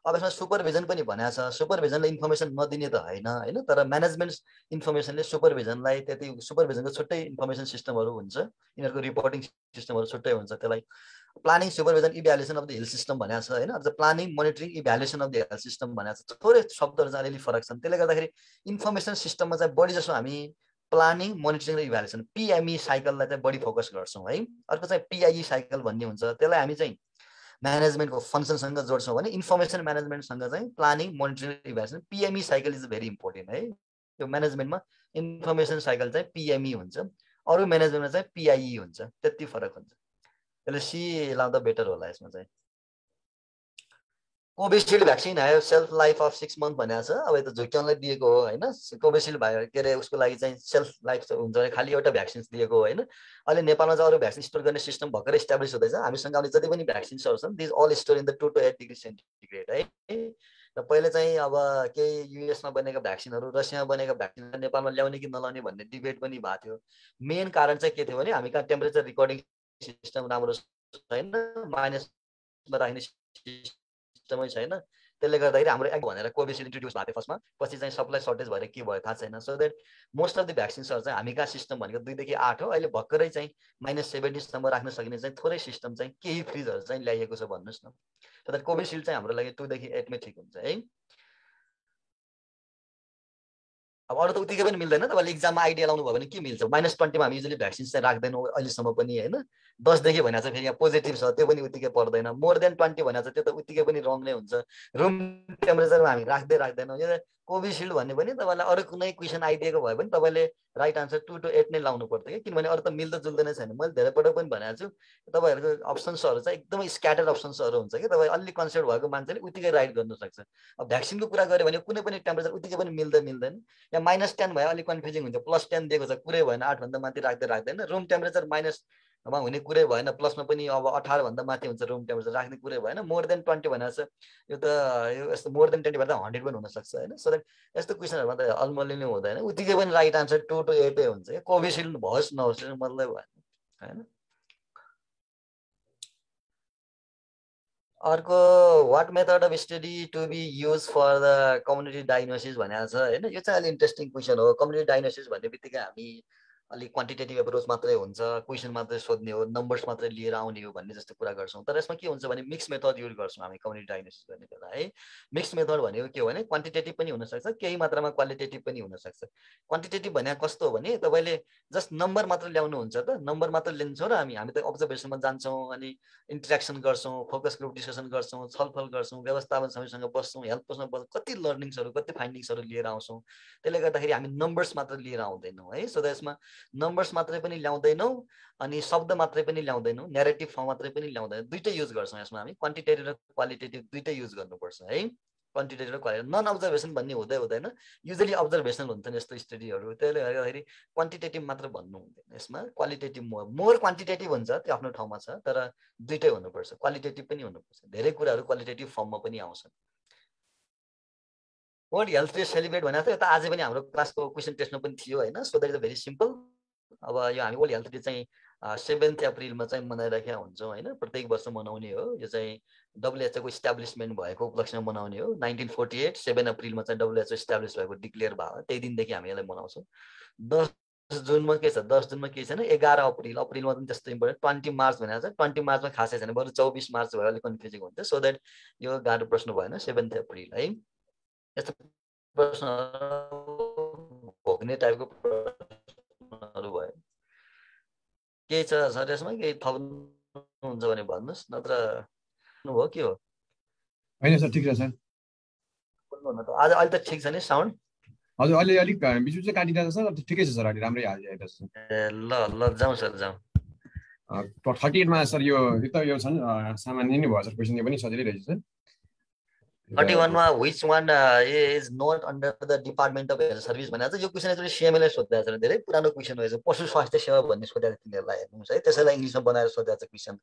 अब यसमा सुपरभिजन पनि भनेको छ। सुपरभिजनले इन्फर्मेसन नदिने त होइन, तर म्यानेजमेन्ट इन्फर्मेसनले सुपरभिजनलाई त्यति, सुपरभिजनको छुट्टै इन्फर्मेसन सिस्टमहरू हुन्छ, यिनीहरूको रिपोर्टिङ सिस्टमहरू छुट्टै हुन्छ। त्यसलाई planning supervision evaluation of the health system भनेको छ होइन। अझ planning monitoring evaluation of the health system भनेको छ। थोरै शब्दहरू चाहिँ अलिअलि फरक छन्। त्यसले गर्दाखेरि इन्फर्मेसन सिस्टममा चाहिँ बढी जसो हामी प्लानिङ मोनिटरिङ र इभ्यालुएसन PME साइकललाई चाहिँ बढी फोकस गर्छौँ है। अर्को चाहिँ PIE साइकल भन्ने हुन्छ, त्यसलाई हामी चाहिँ म्यानेजमेन्टको फङ्सनसँग जोड्छौँ भने इन्फर्मेसन म्यानेजमेन्टसँग चाहिँ planning monitoring evaluation PME cycle is very important है। यो म्यानेजमेन्टमा इन्फर्मेसन साइकल चाहिँ PME हुन्छ, अरू म्यानेजमेन्टमा चाहिँ PIE हुन्छ, त्यति फरक हुन्छ। त्यसले सी लाउँदा बेटर होला। यसमा चाहिँ कोभिसिल्ड भ्याक्सिन आयो, सेल्फ लाइफ अफ 6 मन्थ भनेको छ। अब यो त झुक्याउनलाई दिएको हो होइन। कोभिसिल्ड भयो के अरे उसको लागि चाहिँ सेल्फ लाइफ हुन्छ भने खालि एउटा भ्याक्सिन दिएको हो होइन। अहिले नेपालमा चाहिँ अरू भ्याक्सिन स्टोर गर्ने सिस्टम भर्खरै इस्टाब्लिस हुँदैछ। हामीसँग आउने जति पनि भ्याक्सिन्सहरू छन् these all store in the 2 to 8 degree centigrade है। र पहिले चाहिँ अब केही युएसमा बनेका भ्याक्सिनहरू, रसियामा बनेका भ्याक्सिन नेपालमा ल्याउने कि नलाउने भन्ने डिबेट पनि भएको थियो। मेन कारण चाहिँ के थियो भने हामी कहाँ टेम्परेचर रिकर्डिङ सिस्टम राम्रो छैन, माइनसमा राख्ने सिस्टमै छैन। त्यसले गर्दाखेरि हाम्रो एक भनेर कोभिसिल्ड इन्ट्रोड्युस भएको थियो फर्स्टमा, पछि चाहिँ सप्लाई सर्टेज भएर के भयो थाहा छैन। So that most of the भ्याक्सिन्सहरू चाहिँ हामी कहाँ सिस्टम भनेको 2 देखि 8 हो। अहिले भर्खरै चाहिँ -70 सम्म राख्न सकिने चाहिँ थोरै सिस्टम चाहिँ केही फ्रिजहरू चाहिँ ल्याइएको छ भन्नुहोस् न। सो द्याट कोभिसिल्ड चाहिँ हाम्रो लागि 2 देखि 8 मै ठिक हुन्छ है। अब अरू त उत्तिकै पनि मिल्दैन। तपाईँले इक्जाममा आइडिया लाउनु भयो भने के मिल्छ, -20 मा हामी युजली भ्याक्सिन चाहिँ राख्दैनौँ अहिलेसम्म पनि होइन। 10 देखि भनेको चाहिँ फेरि यहाँ पोजिटिभ छ, त्यो पनि उत्तिकै पर्दैन। मोर देन 20 भनेको चाहिँ त्यो त उत्तिकै पनि रङ नै हुन्छ। रुम टेम्परेचरमा हामी राख्दैनौँ। यो कोभिसिल्ड भन्ने पनि तपाईँलाई अरू कुनै क्वेसन आइदिएको भयो भने तपाईँले राइट आन्सर 2 to 8 नै लाउनु पर्थ्यो कि, किनभने अरू त मिल्दो जुल्दैन छैन। मैले धेरै पटक पनि भनेको छु तपाईँहरूको अप्सन्सहरू चाहिँ एकदमै स्क्याटर्ड अप्सन्सहरू हुन्छ कि तपाईँ अलि कन्सेप्ट भएको मान्छेले उत्तिकै राइट गर्नु सक्छ। अब भ्याक्सिनको कुरा गऱ्यो भने कुनै पनि टेम्परेचर उत्तिकै पनि मिल्दैन। यहाँ -10 भयो अलिक कन्फ्युजिङ हुन्छ, +10 दिएको छ कुरै भएन, 8 भन्दा माथि राख्दैन। रुम टेम्परेचर माइनसमा हुने कुरै भएन, प्लसमा पनि अब 18 भन्दा माथि हुन्छ रुम टेम्परेचर राख्ने कुरै भएन। मोर देन 20 भनेको छ यो त यो यस्तो मोर देन 20 भन्दा 100 पनि हुनसक्छ होइन। सो यस्तो क्वेसनहरूमा त अलमल्ली नै हुँदैन, उत्तिकै पनि राइट आन्सर 2 to 8 हुन्छ। कोभिसिल्ड होस् नहोस् मतलब भएन होइन। अर्को what method of study to be use for the community diagnosis भनेको छ होइन। यो चाहिँ अलिक इन्ट्रेस्टिङ क्वेसन हो। कम्युनिटी डायग्नोसिस भन्ने बित्तिकै हामी अलिक क्वान्टिटेटिभ एप्रोच मात्रै हुन्छ, क्वेसन मात्रै सोध्ने हो, नम्बर्स मात्रै लिएर आउने हो भन्ने जस्तो कुरा गर्छौँ। तर यसमा के हुन्छ भने मिक्स मेथड युज गर्छौँ हामी कम्युनिटी डायग्नोसिस गर्ने बेला है। मिक्स मेथड भनेको के हो भने क्वान्टिटेटिभ पनि हुनसक्छ, केही मात्रामा क्वालिटेटिभ पनि हुनसक्छ। क्वान्टिटेटिभ भनेको कस्तो हो भने तपाईँले जस्ट नम्बर मात्र ल्याउनुहुन्छ त, नम्बर मात्र लिन्छौँ र हामी त अब्जर्भेसनमा जान्छौँ, अनि इन्ट्रेक्सन गर्छौँ, फोकस ग्रुप डिस्कसन गर्छौँ, छलफल गर्छौँ, व्यवस्थापन समितिसँग बस्छौँ, हेल्थ पोस्टमा बस्छौँ, कति लर्निङ्सहरू कति फाइन्डिङ्सहरू लिएर आउँछौँ। त्यसले गर्दाखेरि हामी नम्बर्स मात्र लिएर आउँदैनौँ है। सो यसमा नम्बर्स मात्रै पनि ल्याउँदैनौँ अनि शब्द मात्रै पनि ल्याउँदैनौँ, नेरेटिभ फर्म मात्रै पनि ल्याउँदैनौँ, दुइटै युज गर्छौँ। यसमा हामी क्वान्टिटेटिभ र क्वालिटेटिभ दुइटै युज गर्नुपर्छ है। क्वान्टिटेटिभ र क्वालिटेटिभ, नन अब्जर्भेसन भन्ने हुँदैन। युजली अब्जर्भेसनल हुन्छन् यस्तो स्टडीहरू, त्यसले गर्दाखेरि क्वान्टिटेटिभ मात्र भन्नु हुँदैन। यसमा क्वालिटेटिभ मोर क्वान्टिटेटिभ हुन्छ, त्यो आफ्नो ठाउँमा छ, तर दुइटै हुनुपर्छ, क्वालिटेटिभ पनि हुनुपर्छ। धेरै कुराहरू क्वालिटेटिभ फर्ममा पनि आउँछन्। वर्ल्ड हेल्थ डे सेलिब्रेट भनेको थियो, यो त आज पनि हाम्रो क्लासको क्वेसन टेस्टमा पनि थियो होइन। So that is a very simple. अब यो हामी वर्ल्ड हेल्थ डे चाहिँ 7 अप्रिलमा चाहिँ मनाइराखेका हुन्छौँ होइन, प्रत्येक वर्ष मनाउने हो। यो चाहिँ WHO को इस्टाब्लिसमेन्ट भएको उपलक्ष्यमा मनाउने हो। 1948 7 अप्रिलमा चाहिँ WHO इस्टाब्लिस भएको डिक्लेयर भयो, त्यही दिनदेखि हामी यसलाई मनाउँछौँ। 10 जुनमा के छ, 10 जुनमा के छैन, 11 अप्रिल, अप्रिलमा पनि त्यस्तो इम्पोर्टेन्ट। 20 मार्च भनेको छ, 20 मार्चमा खासै छैन, बरु 24 मार्च भयो, अलिक कन्फ्युजिङ हुन्छ। सो द्याट यो गाह्रो प्रश्न भएन, 7 अप्रिल है। यस्तो प्रश्न भोग्ने टाइपको प्रश्नहरू भयो। केही छ सर यसमा, केही थप्नुहुन्छ भने भन्नुहोस्, नत्र भयो के हो? होइन सर, ठिक छ सर। आज अहिले त ठिक छ नि साउन्ड? हजुर, अहिले अलिक बिच चाहिँ काटिरहेको छ सर, ठिकै छ सर, अहिले राम्रै आइरहेको छ। ल ल जाउँ सर, जाउँ। 38मा सर यो छन् सामान्य नै भयो सर, क्वेसन यो पनि सजिलै रहेछ सर। 31 मा which one is not under the Department of Health Service भनेको छ। यो क्वेसन एक्चुअली सिएमएले सोधेको छ, धेरै पुरानो क्वेसन हो। पशु स्वास्थ्य सेवा भन्ने सोधेको छ तिनीहरूलाई, हेर्नुहोस् है, त्यसैलाई इङ्ग्लिसमा बनाएर सोधेको छ क्वेसन।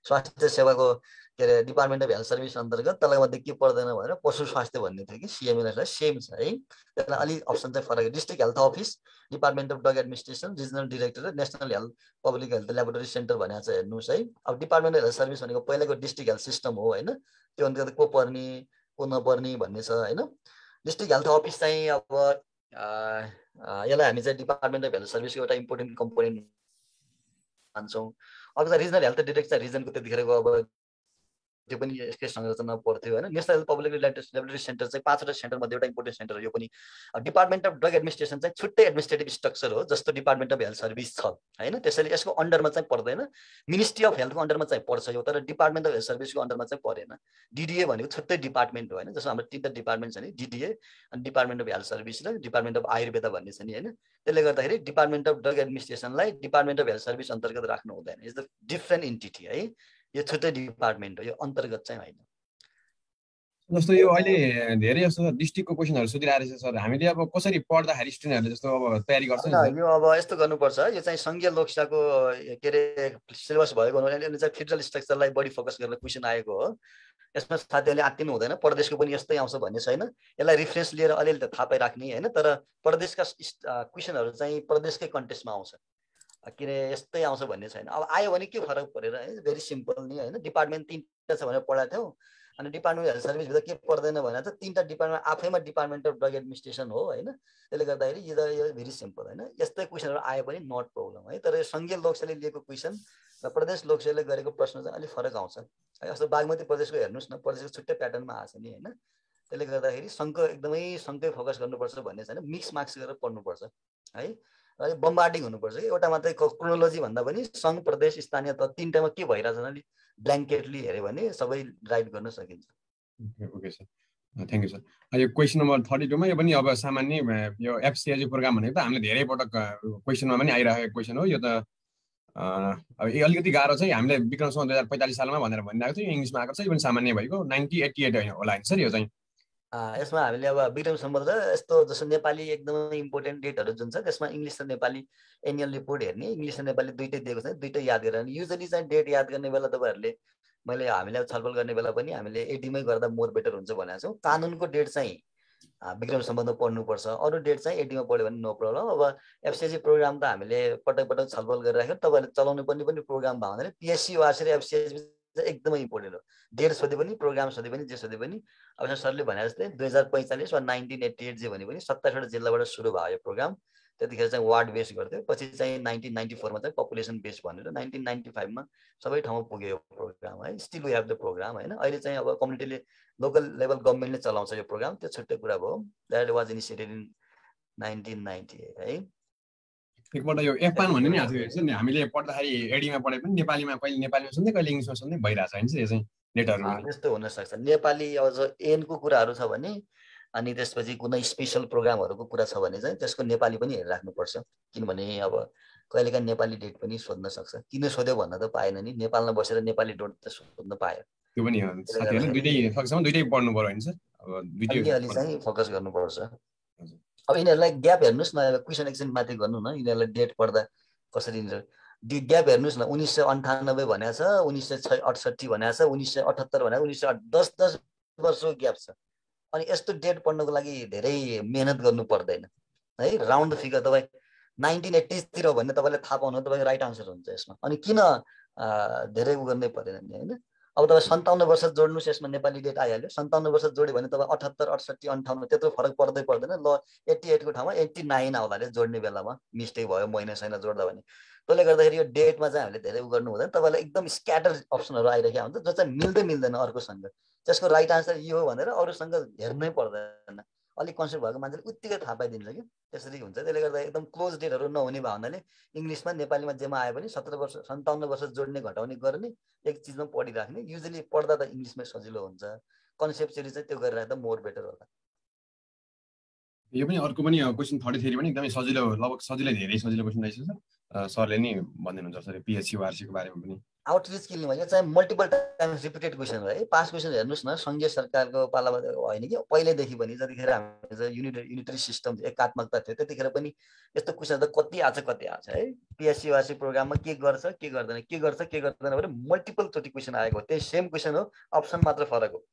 स्वास्थ्य सेवाको के अरे डिपार्टमेन्ट अफ हेल्थ सर्भिस अन्तर्गत त्यसलाई मध्ये के पर्दैन भनेर पशु स्वास्थ्य भन्ने थियो कि सिएमएलाई, सेम छ है। त्यसलाई अलिक अप्सन चाहिँ फरक, district health office, department of drug administration, regional director, national health public health laboratory centre भनेको छ, हेर्नुहोस् है। अब डिपार्टमेन्ट अफ हेल्थ सर्भिस भनेको पहिलाको डिस्ट्रिक्ट हेल्थ सिस्टम हो होइन, त्यो अन्तर्गत को पर्ने को नपर्ने भन्ने छ होइन। डिस्ट्रिक्ट हेल्थ अफिस चाहिँ अब यसलाई हामी चाहिँ डिपार्टमेन्ट अफ हेल्थ सर्भिसको एउटा इम्पोर्टेन्ट कम्पोनेन्ट मान्छौँ। अब त रिजनल हेल्थ डिरेक्टर रिजनको त्यतिखेरको अब त्यो पनि यसकै संरचना पर्थ्यो होइन। National health public laboratory centre चाहिँ 5वटा सेन्टर मध्ये एउटा इम्पोर्टेन्ट सेन्टर हो। यो पनि डिपार्टमेन्ट अफ ड्रग एडमिनिस्ट्रेसन चाहिँ छुट्टै एडमिनिस्ट्रेटिभ स्ट्रक्चर हो, जस्तो डिपार्टमेन्ट अफ हेल्थ सर्भिस छ होइन। त्यसैले यसको अन्डरमा चाहिँ पर्दैन, मिनिस्ट्री अफ हेल्थको अन्डरमा चाहिँ पर्छ यो, तर डिपार्टमेन्ट अफ हेल्थ सर्भिसको अन्डरमा चाहिँ परेन। डिडिए भनेको छुट्टै डिपार्टमेन्ट हो होइन, जस्तो हाम्रो 3टा डिपार्टमेन्ट छ नि, डिडिए अनि डिपार्टमेन्ट अफ हेल्थ सर्भिस र डिपार्टमेन्ट अफ आयुर्वेदा भन्ने छ नि होइन। त्यसले गर्दाखेरि डिपार्टमेन्ट अफ ड्रग एडमिनिस्ट्रेसनलाई डिपार्टमेन्ट अफ हेल्थ सर्भिस अन्तर्गत राख्नु हुँदैन, इज द डिफ्रेन्ट इन्टिटी है। यो छुट्टै डिपार्टमेन्ट हो, यो अन्तर्गत चाहिँ होइन। जस्तो यो अहिले धेरै जस्तो डिस्ट्रिक्टको क्वेसनहरू सोधिरहेको रहेछ सर, हामीले अब कसरी पढ्दाखेरि स्टुडेन्टहरूले जस्तो अब तयारी गर्छ नि? यो अब यस्तो गर्नुपर्छ, यो चाहिँ सङ्घीय लोकसेवाको के अरे सिलेबस भएको हुनाले चाहिँ फेडरल स्ट्रक्चरलाई बढी फोकस गरेर क्वेसन आएको हो। यसमा साथीहरूले आत्तिनु हुँदैन, प्रदेशको पनि यस्तै आउँछ भन्ने छैन। यसलाई रिफरेन्स लिएर अलिअलि त थाहा पाइराख्ने होइन, तर प्रदेशका क्वेसनहरू चाहिँ प्रदेशकै कन्टेस्टमा आउँछ, के अरे यस्तै आउँछ भन्ने छैन। अब आयो भने के फरक परेर है, भेरी सिम्पल नि होइन। डिपार्टमेन्ट 3टा छ भनेर पढाएको थियौँ, अनि डिपार्टमेन्ट हेल्थ सर्भिसभित्र के पर्दैन भनेर चाहिँ 3टा डिपार्टमेन्ट आफैमा डिपार्टमेन्ट अफ ड्रग एडमिनिस्ट्रेसन हो होइन। त्यसले गर्दाखेरि यो भेरी सिम्पल होइन। यस्तै क्वेसनहरू आयो पनि नट प्रब्लम है, तर सङ्घीय लोकसेवाले लिएको क्वेसन र प्रदेश लोकसेवाले गरेको प्रश्न चाहिँ अलिक फरक आउँछ है। जस्तो बागमती प्रदेशको हेर्नुहोस् न, प्रदेशको छुट्टै प्याटर्नमा आएको छ नि होइन। त्यसले गर्दाखेरि सङ्घकै फोकस गर्नुपर्छ भन्ने छैन, मिक्स मार्क्स गरेर पढ्नुपर्छ है। अलिक बम्बार्डिङ हुनुपर्छ कि एउटा मात्रै क्रोनोलोजी भन्दा पनि सङ्घ, प्रदेश, स्थानीय त 3टामा के भइरहेछ अलिक ब्ल्याङ्केटली हेऱ्यो भने सबै राइट गर्न सकिन्छ। Okay sir, thank you sir. यो क्वेसन नम्बर 32मा यो पनि अब सामान्य यो एफसिएजी प्रोग्राम भनेको त हामीले धेरै पटक क्वेसनमा पनि आइरहेको क्वेसन हो। यो त अब अलिकति गाह्रो चाहिँ हामीले विक्रमसँग 2045 सालमा भनेर भनिरहेको थियो, इङ्ग्लिसमा आएको छ, यो पनि सामान्य भएको 1988 होला होइन सर यो चाहिँ? यसमा हामीले अब विक्रम सम्बन्ध यस्तो जस्तो नेपाली एकदमै इम्पोर्टेन्ट डेटहरू जुन छ त्यसमा इङ्ग्लिस र नेपाली एनुअल रिपोर्ट हेर्ने, इङ्ग्लिस र नेपाली दुइटै दिएको छ, दुइटै याद गरेर। युजली चाहिँ डेट याद गर्ने बेला तपाईँहरूले हामीले छलफल गर्ने बेला पनि हामीले एडीमै गर्दा मोर बेटर हुन्छ भनेको छौँ। कानुनको डेट चाहिँ विक्रम सम्बन्ध पढ्नुपर्छ, अरू डेट चाहिँ एडीमा पढ्यो भने नो प्रब्लम। अब एफसिएजी प्रोग्राम त हामीले पटक पटक छलफल गरिराख्यो, तपाईँहरूले चलाउनु पर्ने पनि प्रोग्राम भयो भने पिएससी वास र एफसिएजी एकदमै इम्पोर्टेन्ट हो। डेट सोधे पनि, प्रोग्राम सोधे पनि, जे सोधे पनि। अब सरले भने जस्तै 2045 वा 1988 जे भने पनि 27वटा जिल्लाबाट सुरु भयो यो प्रोग्राम। त्यतिखेर चाहिँ वार्ड बेस गर्थ्यो, पछि चाहिँ 1994मा चाहिँ पपुलेसन बेस भनेर 1995मा सबै ठाउँमा पुग्यो यो प्रोग्राम है। Still we have the programme होइन। अहिले चाहिँ अब कम्युनिटीले लोकल लेभल गभर्मेन्टले चलाउँछ यो प्रोग्राम, त्यो छुट्टै कुरा भयो। द्याट वाज इनिसिएटेड इन 1998 है। एकपल्ट यो एफपान भन्ने नि आएको नि, हामीले पढ्दाखेरि एडीमा पढे पनि नेपालीमा कहिले नेपालीमा सुन्दै कहिले इङ्ग्लिसमा सुन्दै भइरहेछ होइन यो चाहिँ डेटहरू? त्यस्तो हुनसक्छ। नेपाली अझ एनको कुराहरू छ भने, अनि त्यसपछि कुनै स्पेसल प्रोग्रामहरूको कुरा छ भने चाहिँ त्यसको नेपाली पनि हेरिराख्नुपर्छ, किनभने अब कहिलेकाहीँ नेपाली डेट पनि सोध्न सक्छ। किन सोध्यो भन्न त पाएन नि, नेपालमा बसेर नेपाली डेट त सोध्न पायो। त्यो पनि साथीहरूले दुइटै पढ्नु पर्यो होइन सर? अब अलि चाहिँ फोकस गर्नुपर्छ। अब यिनीहरूलाई ग्याप हेर्नुहोस् न, क्वेसन एकछिन माथि गर्नु न, यिनीहरूलाई डेट पढ्दा कसरी ग्याप हेर्नुहोस् न। 1998 भनेको छ, 1968 भनेको छ, 1978 भनेको, 10 वर्षको ग्याप छ। अनि यस्तो डेट पढ्नको लागि धेरै मेहनत गर्नु पर्दैन है। राउन्ड फिगर तपाईँ 1980s तिर हो भने तपाईँले थाहा पाउनु तपाईँको राइट आन्सर हुन्छ यसमा। अनि किन धेरै उ गर्नै परेन नि होइन। अब तपाईँ 57 वर्ष जोड्नुहोस्, यसमा नेपाली डेट आइहाल्यो। 57 वर्ष जोड्यो भने तपाईँ 78, 68, 58 त्यत्रो फरक पर्दै पर्दैन। ल 88 को ठाउँमा 89 आउला अरे जोड्ने बेलामा मिस्टेक भयो महिना छैन जोड्दा भने। त्यसले गर्दाखेरि यो डेटमा चाहिँ हामीले धेरै उ गर्नु हुँदैन। तपाईँलाई एकदम स्क्याटर अप्सनहरू आइरहेको हुन्छ जो चाहिँ मिल्दैन अर्कोसँग। त्यसको राइट आन्सर यो हो भनेर अरूसँग हेर्नै पर्दैन। अलिक कन्सेप्ट भएको मान्छेले उत्तिकै थाहा पाइदिन्छ कि त्यसरी हुन्छ। त्यसले गर्दा एकदम क्लोज डेटहरू नहुने भावनाले इङ्ग्लिसमा नेपालीमा जेमा आयो भने 57 वर्ष जोड्ने घटाउने गर्ने एक चिजमा पढिराख्ने। युजली पढ्दा त इङ्ग्लिसमै सजिलो हुन्छ। कन्सेप्चुअली चाहिँ त्यो गरिराख्दा मोर बेटर होला। यो पनि अर्को पनि क्वेसन 33 पनि एकदमै सजिलो, लगभग सजिलै धेरै सजिलो क्वेसन रहेछ सर। सरले नि भनिदिनुहुन्छ सर पिएचसी वार्षिकको बारेमा पनि। आउटरिच किल्लिङमा यो चाहिँ मल्टिपल टाइम्स रिपिटेड क्वेसन हो है। पास क्वेसन हेर्नुहोस् न, सङ्घीय सरकारको पालामा होइन कि पहिल्यैदेखि पनि जतिखेर हाम्रो युनिटरी सिस्टम एकात्मकता थियो त्यतिखेर पनि यस्तो क्वेसन त कति आछ है। पिएचसी वार्षिक प्रोग्राममा के गर्छ के गर्दैन भने मल्टिपल चोटि क्वेसन आएको हो। त्यही सेम क्वेसन हो, अप्सन मात्र फरक हो।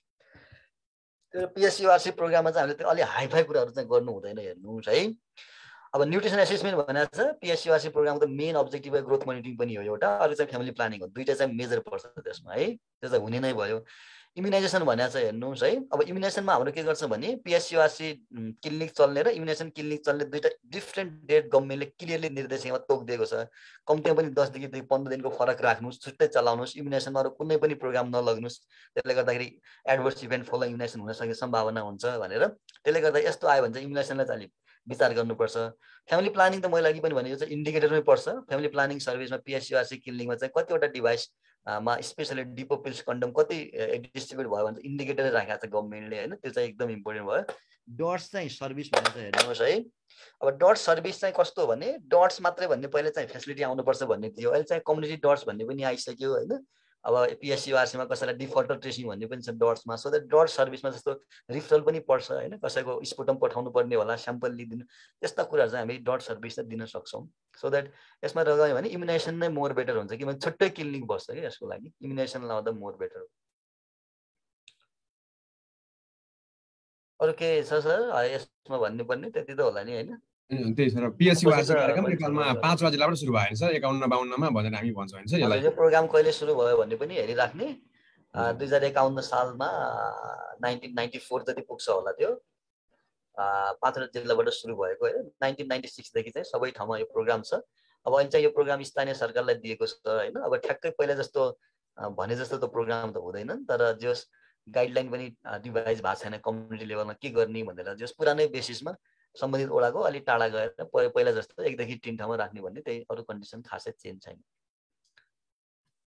त्यो पिएचसी वार्षिक प्रोग्राममा चाहिँ हामीले अलि हाइफाई कुराहरू चाहिँ गर्नु हुँदैन हेर्नुहोस् है। अब न्युट्रिसन एसेसमेन्ट भनेको छ पिएचसी वार्षिक प्रोग्रामको त मेन अब्जेक्टिभ ग्रोथ मोनिटरिङ पनि हो एउटा, अरू चाहिँ फ्यामिली प्लानिङ हो। दुईटा चाहिँ मेजर पर्छ त्यसमा है, त्यो चाहिँ हुने नै भयो। इम्युनाइजेसन भनेको चाहिँ हेर्नुहोस् है। अब इम्युनाइजेसनमा हाम्रो के गर्छ भने पिएचसी वार्षिक क्लिनिक चल्ने र इम्युनाइजेसन क्लिनिक चल्ने दुईटा डिफ्रेन्ट डेट गभर्मेन्टले क्लियरली निर्देशिकामा तोकिदिएको छ। कम्तीमा पनि 10 देखि 15 दिनको फरक राख्नुहोस्, छुट्टै चलाउनुहोस्, इम्युनाइजेसनमा अरू कुनै पनि प्रोग्राम नलग्नुहोस्। त्यसले गर्दाखेरि एडभर्स इभेन्ट फलोइङ इम्युनाइजेसन हुन सक्ने सम्भावना हुन्छ भनेर। त्यसले गर्दा यस्तो आयो भने चाहिँ इम्युनाइजेसनलाई चाहिँ अलिक विचार गर्नुपर्छ। फ्यामिली प्लानिङ त मैले अघि पनि भने यो चाहिँ इन्डिकेटरमै पर्छ। फ्यामिली प्लानिङ सर्भिसमा पिएचसी वार्षिक क्लिनिकमा चाहिँ कतिवटा डिभाइस मा स्पेसली डिपो पिल्स कन्डम कति डिस्ट्रिब्युट भयो भने इन्डिकेटरै राखेको छ गभर्मेन्टले होइन। त्यो चाहिँ एकदम इम्पोर्टेन्ट भयो। डट्स चाहिँ सर्भिस भनेर चाहिँ हेर्नुहोस् है। अब डट्स सर्भिस चाहिँ कस्तो हो भने डट्स मात्रै भन्ने पहिले चाहिँ फेसिलिटी आउनुपर्छ भन्ने थियो, अहिले चाहिँ कम्युनिटी डट्स भन्ने पनि आइसक्यो होइन। अब पिएचसी वार्षिकमा कसैलाई डिफल्टर ट्रेसिङ भन्ने पनि छ डट्समा। सो द्याट डट सर्भिसमा जस्तो रिफरल पनि पर्छ होइन, कसैको स्पुटम पठाउनु पर्ने होला, स्याम्पल लिइदिनु, त्यस्ता कुराहरू चाहिँ हामी डट सर्भिस चाहिँ दिन सक्छौँ। सो द्याट यसमा गयो भने इम्युनाइजेसन नै मोर बेटर हुन्छ, किनभने छुट्टै क्लिनिक बस्छ कि यसको लागि। इम्युनाइजेसन लाउँदा मोर बेटर हो। अरू के छ सर यसमा भन्नुपर्ने? त्यति त होला नि होइन। त्यही सर पिएचसी वार्षिक कार्यक्रम नेपालमा 5 जिल्लाबाट सुरु भयो सर 51-52 मा भनेर हामी भन्छौँ हैन सर यसलाई। यो प्रोग्राम कहिले सुरु भयो भन्ने पनि हेरिराख्ने। 2051 सालमा 1994 जति पुग्छ होला त्यो। 5वटा जिल्लाबाट सुरु भएको है। 1996 देखि चाहिँ सबै ठाउँमा यो प्रोग्राम छ। अब अहिले चाहिँ यो प्रोग्राम स्थानीय सरकारलाई दिएको छ हैन। अब ठ्याक्कै पहिला जस्तो भने जस्तो त प्रोग्राम त हुँदैन, तर जस गाइडलाइन पनि डिभाइस भएको छैन कम्युनिटी लेभलमा के गर्ने भनेर। जस पुरानै बेसिसमा सम्बन्धित ओडाको अलि टाढा गएर पहिला जस्तो 1 देखि 3 ठाउँमा राख्ने भन्ने, त्यही अरू कन्डिसन खासै चेन्ज छैन।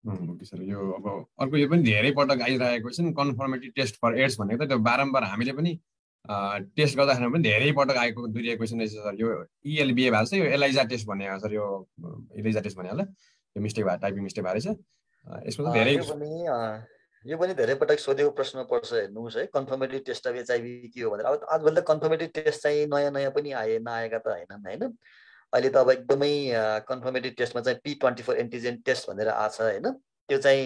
Okay sir. यो अब अर्को यो पनि धेरै पटक आइरहेको छ नि कन्फर्मेटिभ टेस्ट फर एड्स भनेको त त्यो बारम्बार हामीले पनि टेस्ट गर्दाखेरि पनि धेरै पटक आएको दुईटा क्वेसन रहेछ सर। यो इएलबिए भएको छ, यो एलाइजा टेस्ट भन्ने हो सर। यो एलाइजा टेस्ट भन्ने होला, यो मिस्टेक भयो, टाइपिङ मिस्टेक भएको रहेछ। यसमा त धेरै यो पनि धेरै पटक सोधेको प्रश्न पर्छ हेर्नुहोस् है। कन्फर्मेटिभ टेस्ट अफ एचआइभी के हो भनेर। अब आजभन्दा कन्फर्मेटिभ टेस्ट चाहिँ नयाँ पनि आए, नआएका त हैनन् हैन। अहिले त अब एकदमै कन्फर्मेटिभ टेस्टमा चाहिँ P24 एन्टिजेन टेस्ट भनेर आछ हैन। त्यो चाहिँ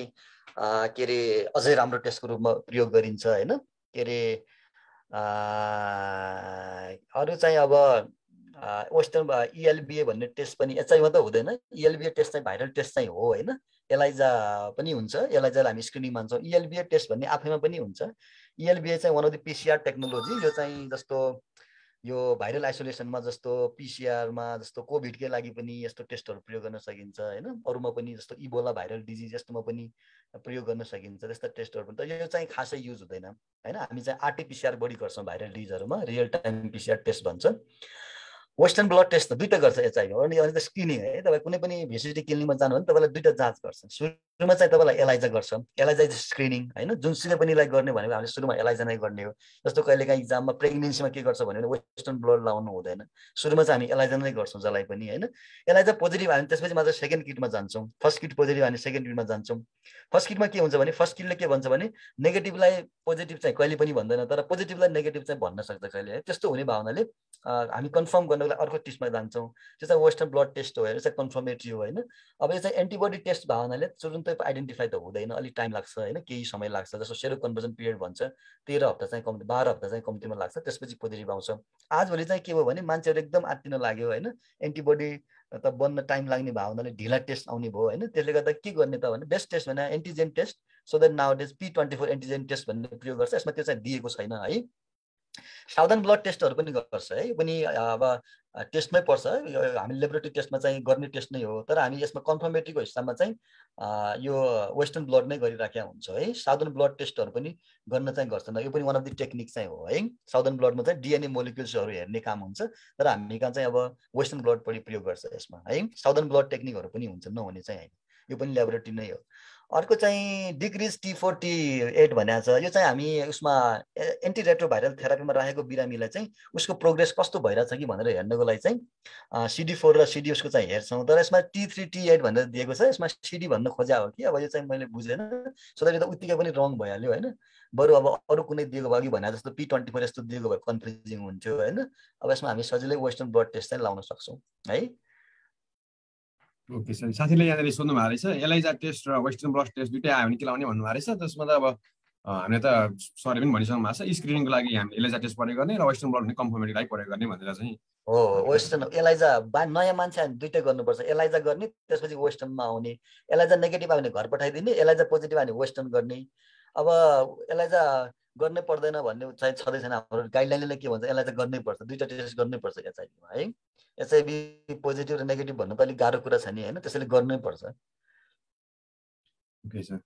के अरे अझै राम्रो टेस्टको रूपमा प्रयोग गरिन्छ हैन। के अरे अरू चाहिँ अब वेस्टर्न इएलबिए भन्ने टेस्ट पनि एचआइभीमा त हुँदैन। इएलबिए टेस्ट चाहिँ भाइरल टेस्ट चाहिँ हो हैन। एलाइजा पनि हुन्छ, एलाइजालाई हामी स्क्रिनिङ मान्छौँ। इएलबिए टेस्ट भन्ने आफैमा पनि हुन्छ। इएलबिए चाहिँ one of the PCR technology. यो चाहिँ जस्तो यो भाइरल आइसोलेसनमा जस्तो पिसिआरमा जस्तो कोभिडकै लागि पनि यस्तो टेस्टहरू प्रयोग गर्न सकिन्छ हैन। अरूमा पनि जस्तो इबोला भाइरल डिजिज यस्तोमा पनि प्रयोग गर्न सकिन्छ त्यस्ता टेस्टहरू पनि। त यो चाहिँ खासै युज हुँदैन हैन। हामी चाहिँ आरटीपीसीआर बढी गर्छौँ भाइरल डिजिजहरूमा, रियल टाइम पीसीआर टेस्ट भन्छ। वेस्टर्न ब्लड टेस्ट त दुईटा गर्छ एचआइभी। अनि त स्क्रिनिङ है। तपाईँ कुनै पनि भेसिटी क्लिनिकमा जानु भने तपाईँलाई दुईटा जाँच गर्छ। सुरुमा चाहिँ तपाईँलाई एलाइजा गर्छ, एलाइजा इज स्क्रिनिङ हैन। जुनसुकै पनिलाई गर्ने भनेको हामीले सुरुमा एलाइजा नै गर्ने हो। जस्तो कहिलेकाहीँ इक्जाममा प्रेग्नेन्सीमा के गर्छ भने वेस्टर्न ब्लड लाउनु हुँदैन, सुरुमा चाहिँ हामी एलाइजा नै गर्छौँ जसलाई पनि हैन। एलाइजा पोजिटिभ आयो भने त्यसपछि मात्र सेकेन्ड किटमा जान्छौँ। फर्स्ट किट पोजिटिभ आयो भने सेकेन्ड किटमा जान्छौँ। फर्स्ट किटमा के हुन्छ भने फर्स्ट किटले के भन्छ भने नेगेटिभलाई पोजिटिभ चाहिँ कहिले पनि भन्दैन, तर पोजिटिभलाई नेगेटिभ चाहिँ भन्न सक्छ कहिले है। त्यस्तो हुने भावनाले हामी कन्फर्म गर्न गर्नको लागि अर्को टेस्टमा जान्छौँ। त्यो चाहिँ वेस्टर्न ब्लड टेस्ट हो, यो चाहिँ कन्फर्मेटरी हो होइन। अब यो चाहिँ एन्टिबडी टेस्ट भएको हुनाले तुरुन्तै आइडेन्टिफाई त हुँदैन, अलिक टाइम लाग्छ होइन, केही समय लाग्छ। जस्तो सेरो कन्भर्जन पिरियड भन्छ, 13 हप्ता चाहिँ कम्ती, 12 हप्ता चाहिँ कम्तीमा लाग्छ, त्यसपछि पोजिटिभ आउँछ। आजभोलि चाहिँ के भयो भने मान्छेहरू एकदम आत्तिन लाग्यो होइन, एन्टिबडी त बन्न टाइम लाग्ने भयो हुनाले ढिला टेस्ट आउने भयो होइन। त्यसले गर्दा के गर्ने त भने बेस्ट टेस्ट भने antigen test, so that nowadays P24 antigen test भन्ने प्रयोग गर्छ। यसमा त्यो चाहिँ दिएको छैन है। साउदर्न ब्लड टेस्टहरू पनि गर्छ है, यो पनि अब टेस्टमै पर्छ, यो हामी लेबोरेटरी टेस्टमा चाहिँ गर्ने टेस्ट नै हो। तर हामी यसमा कन्फर्मेटरीको हिसाबमा चाहिँ यो वेस्टर्न ब्लड नै गरिराखेका हुन्छ है। साउदर्न ब्लड टेस्टहरू पनि गर्न चाहिँ गर्छन्, यो पनि वान अफ द टेक्निक चाहिँ हो है। साउदर्न ब्लडमा चाहिँ डिएनए मोलिक्युल्सहरू हेर्ने काम हुन्छ, तर हामी कहाँ चाहिँ अब वेस्टर्न ब्लड बढी प्रयोग गर्छ यसमा है। साउदर्न ब्लड टेक्निकहरू पनि हुन्छ, नहुने चाहिँ होइन, यो पनि लेबोरेटरी नै हो। अर्को चाहिँ डिक्रिज T4 T8 भनेको छ, यो चाहिँ हामी उसमा एन्टिरेट्रोभाइरल थेरापीमा राखेको बिरामीलाई चाहिँ उसको प्रोग्रेस कस्तो भइरहेछ कि भनेर हेर्नको लागि चाहिँ CD4 र CD उसको चाहिँ हेर्छौँ। तर यसमा T3 T8 भनेर दिएको छ, यसमा CD भन्न खोजा हो कि अब यो चाहिँ मैले बुझेन, सो यो त उत्तिकै पनि रङ भइहाल्यो होइन। बरु अब अरू कुनै दिएको भयो कि भने जस्तो P24 यस्तो दिएको भए कन्फ्युजिङ हुन्थ्यो होइन। अब यसमा हामी सजिलै वेस्टर्न ब्लड टेस्ट चाहिँ लाउन सक्छौँ है। ओके सर, साथीले यहाँनिर सोध्नु भएको रहेछ एलाइजा टेस्ट र वेस्टर्न ब्लड टेस्ट दुइटै आयो भने के लाउने भन्नुभएको रहेछ। त्यसमा त अब हामीले त सरले पनि भनिसक्नु भएको छ, स्क्रिनिङको लागि हामीले एलाइजा टेस्ट प्रयोग गर्ने र वेस्टर्न ब्लड कन्फर्मेटरी लागि प्रयोग गर्ने भनेर चाहिँ हो। वेस्टर्न एलाइजा नयाँ मान्छे हामी दुइटै गर्नुपर्छ, एलाइजा गर्ने त्यसपछि वेस्टर्नमा आउने। एलाइजा नेगेटिभ आयो भने घर पठाइदिने, एलाइजा पोजिटिभ आयो भने वेस्टर्न गर्ने। अब एलाइजा गर्नै पर्दैन भन्ने चाहिँ छँदै छैन, हाम्रो गाइडलाइनले के भन्छ एलाइजा गर्नै पर्छ, दुईटा टेस्ट गर्नै पर्छ एचआइभीमा है। एचआइभी पोजिटिभ र नेगेटिभ भन्नु त अलिक गाह्रो कुरा छ नि होइन, त्यसैले गर्नै पर्छ। ओके सर,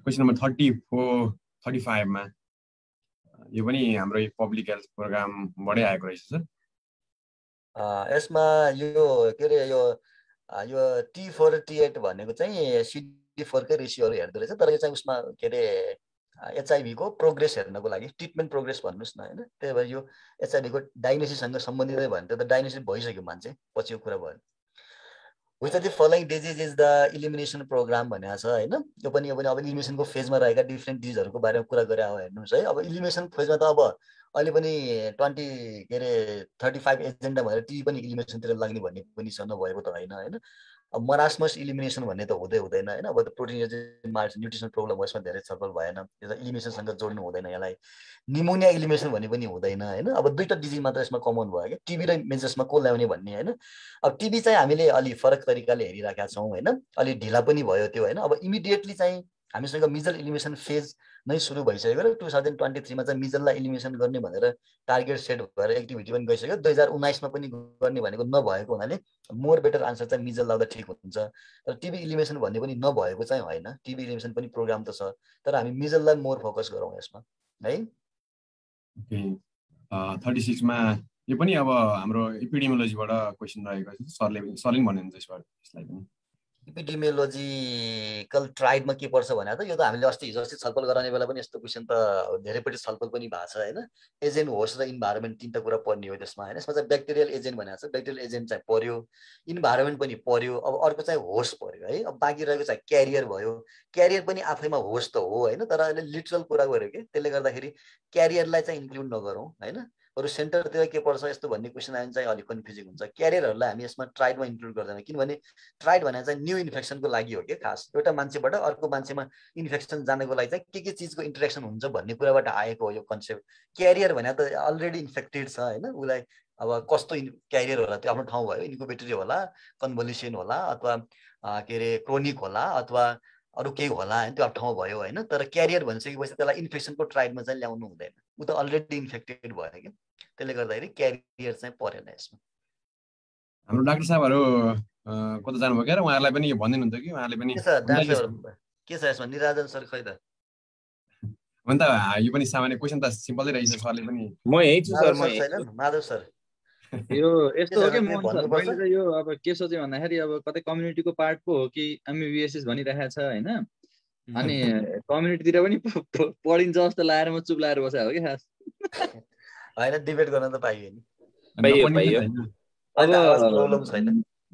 क्वेसन नम्बर 34 35मा यो पनि हाम्रो पब्लिक हेल्थ प्रोग्रामबाटै आएको रहेछ सर। यसमा यो के अरे यो T4 T8 भनेको चाहिँ CD4 कै रेसियोहरू हेर्दो रहेछ, तर यो चाहिँ उसमा के अरे एचआइभी को प्रोग्रेस हेर्नको लागि, ट्रिटमेन्ट प्रोग्रेस भन्नुहोस् न होइन। त्यही भएर यो एचआइभी को डायग्नोसिससँग सम्बन्धितै भयो भने त्यो त डायग्नोसिस भइसक्यो मान्छे, पछि यो कुरा भयो। Which of the following disease is the elimination programme भनेको छ होइन। यो पनि अब इलिमिनेसनको फेजमा रहेका डिफ्रेन्ट डिजिजहरूको बारेमा कुरा गरे हो हेर्नुहोस् है। अब इलिमिनेसन फेजमा त अब अहिले पनि 35 एजेन्डा भनेर टी पनि इलिमिनेसनतिर लाग्ने भन्ने पनि छ, नभएको त होइन होइन। अब मरास्मस इलिमिनेसन भन्ने त हुँदैन होइन। अब त प्रोटिन मार्च न्युट्रिसन प्रोब्लम हो, यसमा धेरै छलफल भएन, यो त इलिमिनेसनसँग जोड्नु हुँदैन यसलाई। निमोनिया इलिमिनेसन भन्ने पनि हुँदैन होइन। अब दुईवटा डिजिज मात्र यसमा कमन भयो क्या, टिबी र मेजर्समा को ल्याउने भन्ने होइन। अब टिबी चाहिँ हामीले अलि फरक तरिकाले हेरिराखेका छौँ होइन, अलि ढिला पनि भयो त्यो होइन। अब इमिडिएटली चाहिँ हामीसँग मिजल इलिमिनेसन फेज नै सुरु भइसक्यो र 2023मा चाहिँ मिजललाई इलिमिनेसन गर्ने भनेर टार्गेट सेट भएर एक्टिभिटी पनि गइसक्यो। 2019मा पनि गर्ने भनेको नभएको हुनाले मोर बेटर आन्सर चाहिँ मिजल लाउँदा ठिक हुन्छ। तर टिबी इलिमिनेसन भन्ने पनि नभएको चाहिँ होइन, टिबी इलिमिनेसन पनि प्रोग्राम त छ, तर हामी मिजललाई मोर फोकस गरौँ यसमा है। 36मा यो पनि अब हाम्रो एपिडेमियोलोजीबाट क्वेसन रहेको छ, सरले भन्नुहुन्छ यसलाई पनि। एपिडेमियोलोजिकल ट्राइडमा के पर्छ भने त यो त हामीले अस्ति छलफल गराउने बेला पनि यस्तो क्वेसन त धेरैपट्टि छलफल पनि भएको छ होइन। एजेन्ट, होस्ट र इन्भाइरोमेन्ट तीनटा कुरा पर्ने हो त्यसमा होइन। यसमा चाहिँ ब्याक्टेरियल एजेन्ट भनेको छ, ब्याक्टेरियल एजेन्ट चाहिँ पर्यो, इन्भाइरोमेन्ट पनि पर्यो, अब अर्को चाहिँ होस्ट पर्यो है। अब बाँकी रहेको चाहिँ क्यारियर भयो। क्यारियर पनि आफैमा होस्ट त हो होइन, तर अहिले लिटरल कुरा गर्यो कि त्यसले गर्दाखेरि क्यारियरलाई चाहिँ इन्क्लुड नगरौँ होइन। अरू सेन्टरतिर के पर्छ यस्तो भन्ने क्वेसन आयो भने चाहिँ अलिक कन्फ्युजिङ हुन्छ। क्यारियरहरूलाई हामी यसमा ट्राइडमा इन्क्लुड गर्दैन, किनभने ट्राइड भनेर चाहिँ न्यू इन्फेक्सनको लागि हो कि खास, एउटा मान्छेबाट अर्को मान्छेमा इन्फेक्सन जानको लागि चाहिँ के चिजको इन्टरेक्सन हुन्छ भन्ने कुराबाट आएको हो यो कन्सेप्ट। क्यारियर भने त अलरेडी इन्फेक्टेड छ होइन, उसलाई अब कस्तो क्यारियर होला त्यो आफ्नो ठाउँ भयो, इन्क्युबेटरी होला, कन्भोल्युसन होला, अथवा के अरे क्रोनिक होला, अथवा अरू केही होला होइन, त्यो ठाउँ भयो होइन। तर क्यारियर भनिसकेपछि त्यसलाई इन्फेक्सनको ट्राइडमा चाहिँ ल्याउनु हुँदैन, ऊ त अलरेडी इन्फेक्टेड भयो कि, त्यसले गर्दाखेरि क्यारियर चाहिँ परेन यसमा। हाम्रो डाक्टर साहबहरू कता जानुभयो क्या, उहाँहरूलाई पनि भनिदिनुहुन्छ कि उहाँहरूले पनि के छ यसमा निराजन सर खै त? अन्त यो पनि सामान्य क्वेसन त सिम्पलै रहेछ, सरले पनि म यही छु सर। माधव सर यो यस्तो हो कि मैले त यो अब के सोचेँ भन्दाखेरि अब कतै कम्युनिटीको पार्ट पो हो कि एमबिबिएस भनिरहेको छ होइन, अनि कम्युनिटीतिर पनि पढिन्छ जस्तो लागेर म चुप लागेर बसेको हो कि खास होइन। डिबेट गर्न त पाइयो नि, अब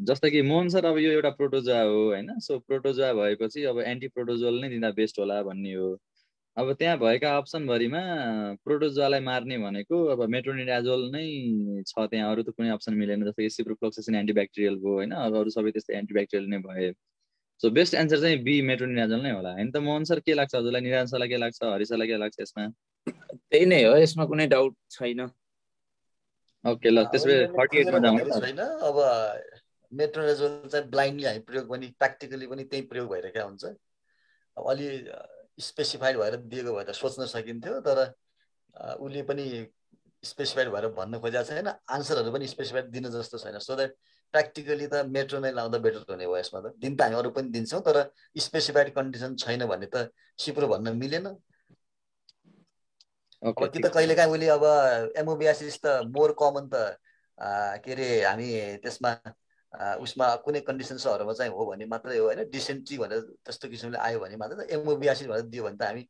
जस्तो कि मोहन सर अब यो एउटा प्रोटोजोआ हो होइन, सो प्रोटोजोआ भएपछि अब एन्टी प्रोटोजोल नै दिँदा बेस्ट होला भन्ने हो। अब त्यहाँ भएका अप्सन भरिमा प्रोटोजोआलाई मार्ने भनेको अब मेट्रोनिडाजोल नै छ, त्यहाँ अरू त कुनै अप्सन मिलेन, जस्तै कि सिप्रोफ्लोक्सासिन एन्टिब्याक्टेरियल भयो होइन, अरू सबै त्यस्तै एन्टिब्याक्टेरियल नै भए। सो बेस्ट एन्सर चाहिँ बी मेट्रोनिडाजोल नै होला होइन त। मोहन सर के लाग्छ हजुरलाई, निरञ्जन सरलाई के लाग्छ, हरि सरलाई के लाग्छ यसमा? त्यही नै हो, यसमा कुनै डाउट छैन। ओके ल त्यसो भए 38 मा जाउँ भनेको छैन। अब मेट्रोनिडाजोल चाहिँ ब्लाइन्डली हामी प्रयोग पनि प्र्याक्टिकली पनि त्यही प्रयोग भइरहेको हुन्छ। अब अलि स्पेसिफाइड भएर दिएको भए त सोच्न सकिन्थ्यो, तर उसले पनि स्पेसिफाइड भएर भन्न खोजेको छैन, आन्सरहरू पनि स्पेसिफाइड दिन जस्तो छैन। सो द्याट प्र्याक्टिकली त मेट्रो नै लाउँदा बेटर हुने भयो यसमा त। दिन त हामी अरू पनि दिन्छौँ, तर स्पेसिफाइड कन्डिसन छैन भने त सिप्रो भन्न मिलेन। अब कि त कहिलेकाहीँ उसले अब एमोबियासिस त मोर कमन त के अरे हामी त्यसमा उसमा कुनै कन्डिसन्सहरूमा चाहिँ हो भने मात्रै हो होइन, डिसेन्ट्री भनेर त्यस्तो किसिमले आयो भने मात्रै त एमोबियासिस भनेर दियो भने त हामी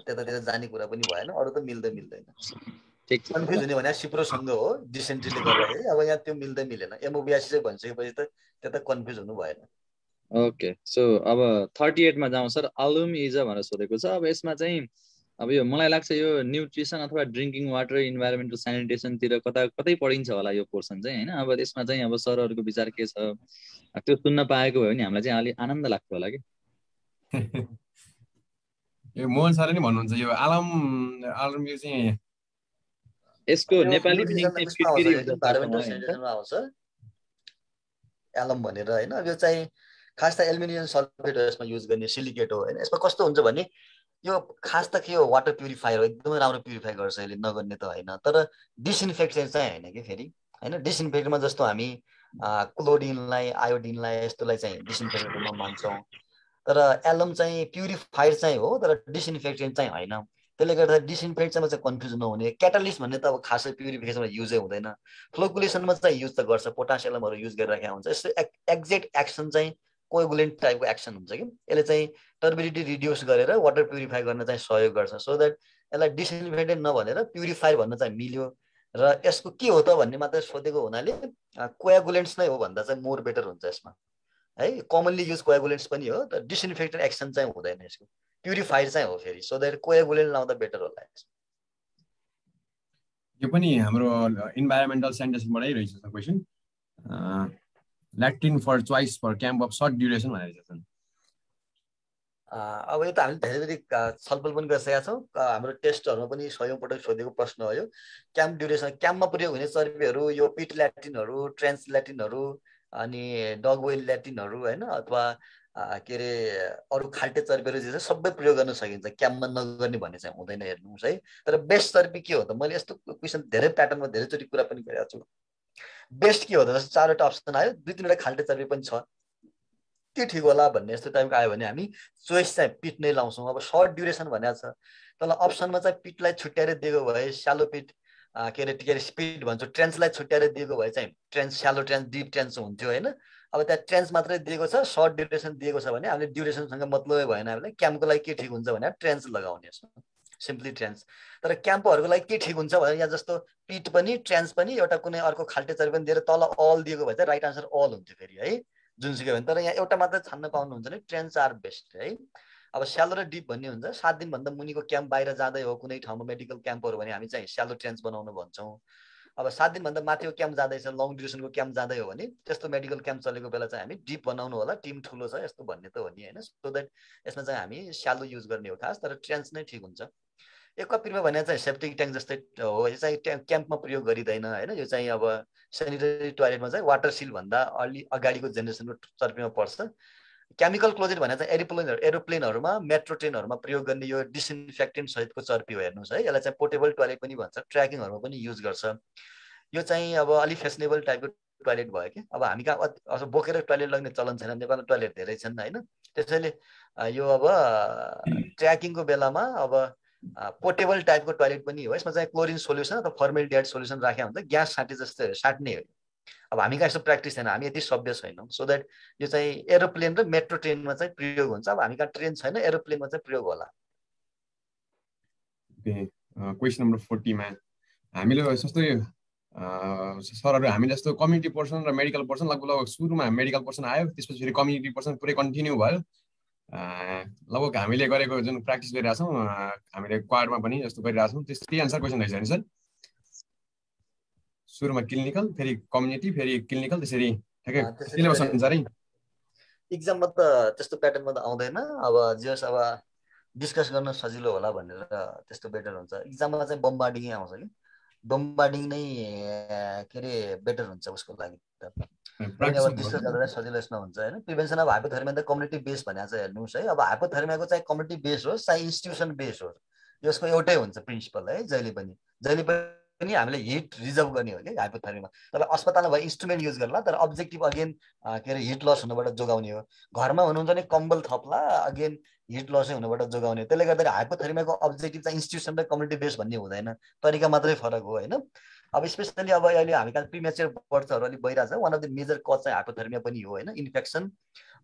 त्यतातिर जाने कुरा पनि भएन, अरू त मिल्दैन। कन्फ्युज हुने भने सिप्रोसँग हो डिसेन्ट्रीले गर्दाखेरि, अब यहाँ त्यो मिलेन, एमोबियासिसै भनिसकेपछि त त्यता कन्फ्युज हुनु भएन। ओके सो अब 38 मा जाउँ सर। अलुम इज भनेर सोधेको छ। अब यसमा चाहिँ अब यो मलाई लाग्छ यो न्युट्रिसन अथवा ड्रिङ्किङ वाटर इन्भाइरोमेन्टल सेनिटेसनतिर कतै पढिन्छ होला यो पोर्सन चाहिँ होइन। अब त्यसमा चाहिँ अब सरहरूको विचार के छ त्यो सुन्न पाएको भयो भने हामीलाई चाहिँ अलि आनन्द लाग्थ्यो होला कि। यो मोहन सरले नि भन्नुहुन्छ यो आलम यो चाहिँ यसको नेपाली मिनिङ चाहिँ फिटकिरी हुन्छ इन्भाइरोमेन्टल सेनिटेसनमा आउँछ एलम भनेर होइन। यो चाहिँ खास त एल्युमिनियम सल्फेट हो यसमा युज गर्ने, सिलिकेट हो होइन। यसमा कस्तो हुन्छ भने यो खास त के हो, वाटर प्युरिफायर हो, एकदमै राम्रो प्युरिफाई गर्छ यसले, नगर्ने त होइन। तर डिसइन्फेक्ट चाहिँ होइन कि फेरि होइन। डिसइन्फेक्टमा जस्तो हामी क्लोरिनलाई आयोडिनलाई यस्तोलाई चाहिँ डिसइन्फेक्टेन्टमा मान्छौँ, तर एलम चाहिँ प्युरिफायर चाहिँ हो तर डिसइन्फेक्टेन्ट चाहिँ होइन। त्यसले गर्दा डिसइन्फेक्टमा चाहिँ कन्फ्युज नहुने। क्याटालिस्ट भन्ने त अब खासै प्युरिफिकेसनमा युजै हुँदैन, फ्लोकुलेसनमा चाहिँ युज त गर्छ, पोटासियमहरू युज गरिराखेको हुन्छ। यस्तो एक्जेक्ट एक्सन चाहिँ कोएगुलेन्ट टाइपको एक्सन हुन्छ कि यसले चाहिँ टर्बिडिटी रिड्युस गरेर वाटर प्युरिफाई गर्न चाहिँ सहयोग गर्छ। सो द्याट यसलाई डिसइन्फेक्टेन्ट नभनेर प्युरिफायर भन्न चाहिँ मिल्यो। र यसको के हो त भन्ने मात्रै सोधेको हुनाले कोएगुलेन्ट्स नै हो भन्दा चाहिँ मोर बेटर हुन्छ यसमा है। कमनली युज कोएगुलेन्ट्स पनि हो तर डिसइन्फेक्टेन्ट एक्सन चाहिँ हुँदैन यसको, प्युरिफायर चाहिँ हो फेरि। सो द्याट कोएगुलेन्ट लाउँदा बेटर होला। यो पनि हाम्रो इन्भाइरोमेन्टल सेनिटेसनबाटै रहेछ question. Latrine for choice for camp of short duration भनेर छ। अब यो त हामीले धेरै छलफल पनि गरिसकेका छौँ। हाम्रो टेस्टहरूमा पनि 100औं पटक सोधेको प्रश्न हो यो। क्याम्प ड्युरेसन, क्याम्पमा प्रयोग हुने चर्बीहरू यो पिट ल्याटिनहरू, ट्रान्स ल्याटिनहरू, अनि डग वेल ल्याटिनहरू होइन, अथवा के अरे अरू खाल्टे चर्बीहरू जे छ सबै प्रयोग गर्न सकिन्छ, क्याम्पमा नगर्ने भन्ने चाहिँ हुँदैन हेर्नुहोस् है। तर बेस्ट चर्बी के हो त, मैले यस्तो क्वेसन धेरै प्याटर्नमा धेरैचोटि कुरा पनि गरेको छु। बेस्ट के हो त, जस्तो 4वटा अप्सन आयो, 2-3वटा खाल्टे चर्बी पनि छ, के ठिक होला भन्ने यस्तो टाइपको आयो भने हामी चोइस चाहिँ पिट नै लाउँछौँ। अब सर्ट ड्युरेसन भनेको छ, तर अप्सनमा चाहिँ पिटलाई छुट्याएर दिएको भए स्यालो पिट के अरे स्पिड भन्छौँ, ट्रेन्सलाई छुट्याएर दिएको भए चाहिँ trench, shallow trench, deep trench हुन्थ्यो होइन। अब त्यहाँ ट्रेन्स मात्रै दिएको छ, सर्ट ड्युरेसन दिएको छ भने हामीले ड्युरेसनसँग मतलबै भएन। हामीलाई क्याम्पको लागि के ठिक हुन्छ भने ट्रेन्स लगाउने, यसमा सिम्पली ट्रेन्स। तर क्याम्पहरूको लागि के ठिक हुन्छ भने यहाँ जस्तो पिट पनि ट्रेन्स पनि एउटा कुनै अर्को खाल्टे चर्बी पनि दिएर तल अल दिएको भए चाहिँ राइट आन्सर अल हुन्थ्यो फेरि है, जुनसुकै भने। तर यहाँ एउटा मात्रै छान्न पाउनुहुन्छ भने ट्रेन्स आर बेस्ट है। अब स्यालो र डिप भन्ने हुन्छ, 7 दिनभन्दा मुनिको क्याम्प बाहिर जाँदै हो कुनै ठाउँमा मेडिकल क्याम्पहरू भने हामी चाहिँ स्यालो ट्रेन्स बनाउनु भन्छौँ। अब 7 दिनभन्दा माथिको क्याम्प जाँदैछ, लङ ड्युरेसनको क्याम्प जाँदै हो भने त्यस्तो मेडिकल क्याम्प चलेको बेला चाहिँ हामी डिप बनाउनु होला, टिम ठुलो छ यस्तो भन्ने त हो नि होइन। सो द्याट यसमा चाहिँ हामी स्यालो युज गर्ने हो खास, तर ट्रेन्स नै ठिक हुन्छ। एक कपिरमा भने चाहिँ सेप्टिक ट्याङ्क जस्तै हो, यो चाहिँ क्याम्पमा प्रयोग गरिँदैन होइन। यो चाहिँ अब सेनिटरी टोयलेटमा चाहिँ वाटर सिल भन्दा अलि अगाडिको जेनेरेसनको चर्पीमा पर्छ। केमिकल क्लोजेट भने चाहिँ एरोप्लेनहरूमा, मेट्रो ट्रेनहरूमा प्रयोग गर्ने यो डिसइन्फेक्टेन्ट सहितको चर्पी हो हेर्नुहोस् है। यसलाई चाहिँ पोर्टेबल टोयलेट पनि भन्छ, ट्र्याकिङहरूमा पनि युज गर्छ। यो चाहिँ अब अलिक फेसनेबल टाइपको टोयलेट भयो कि, अब हामी कहाँ बोकेर टोयलेट लग्ने चलन छैन, नेपालमा टोयलेट धेरै छन् होइन। त्यसैले यो अब ट्र्याकिङको बेलामा अब पोर्टेबल टाइपको टोयलेट पनि हो। यसमा चाहिँ क्लोरिन सोल्युसन अथवा फर्मेल्डिहाइड सोल्युसन राखेको हुन्छ, ग्यास छाटे जस्तै साट्ने हो। अब हामी कहाँ यस्तो प्र्याक्टिस छैन, हामी यति सभ्य छैनौँ। सो द्याट यो चाहिँ एरोप्लेन र मेट्रो ट्रेनमा चाहिँ प्रयोग हुन्छ। अब हामी कहाँ ट्रेन छैन, एरोप्लेनमा चाहिँ प्रयोग होला। क्वेसन नम्बर 40 मा हामीले जस्तो सरहरू हामी जस्तो कम्युनिटी पर्सन र मेडिकल पर्सन लगभग सुरुमा मेडिकल पर्सन आयो, त्यसपछि फेरि कम्युनिटी पर्सन पुरै कन्टिन्यू भयो, लगभग हामीले गरेको जुन प्र्याक्टिस गरिरहेको छौँ हामीले क्वाडमा पनि जस्तो गरिरहेको छौँ त्यही एन्सर क्वेसन रहेछ नि सर सुरुमा क्लिनिकल फेरि कम्युनिटी फेरि क्लिनिकल त्यसरी ठ्याक्कै सिलेबस अनुसारै इक्जाममा त त्यस्तो प्याटर्नमा त आउँदैन अब जस अब डिस्कस गर्न सजिलो होला भनेर त्यस्तो बेटर हुन्छ इक्जाममा चाहिँ बम्बार्डिङै आउँछ कि बम्बार्डिङ नै के अरे बेटर हुन्छ उसको लागि त अब डिस्कस गर्दा सजिलो यसमा हुन्छ होइन प्रिभेन्सन अफ हाइपोथर्मिया त कम्युनिटी बेस भनेको चाहिँ हेर्नुहोस् है अब हाइपोथर्मियाको चाहिँ कम्युनिटी बेस होस् चाहे इन्स्टिट्युसन बेस होस् यसको एउटै हुन्छ प्रिन्सिपल है जहिले पनि हामीले हिट रिजर्भ गर्ने हो कि हाइपोथर्मियामा तर अस्पतालमा भयो इन्स्ट्रुमेन्ट युज गर्ला तर अब्जेक्टिभ अगेन के अरे हिट लस हुनबाट जोगाउने हो घरमा हुनुहुन्छ भने कम्बल थप्ला अगेन हिट लसै हुनबाट जोगाउने त्यसले गर्दाखेरि हाइपोथर्मियाको अब्जेक्टिभ चाहिँ इन्स्टिट्युसन र कम्युनिटी बेस भन्ने हुँदैन तरिका मात्रै फरक हो होइन अब स्पेसली अब अहिले हामी कहाँ प्रिमेच्योर बर्थहरू अलिक भइरहेछ one of the major cause चाहिँ हाइपोथर्मिया पनि हो होइन इन्फेक्सन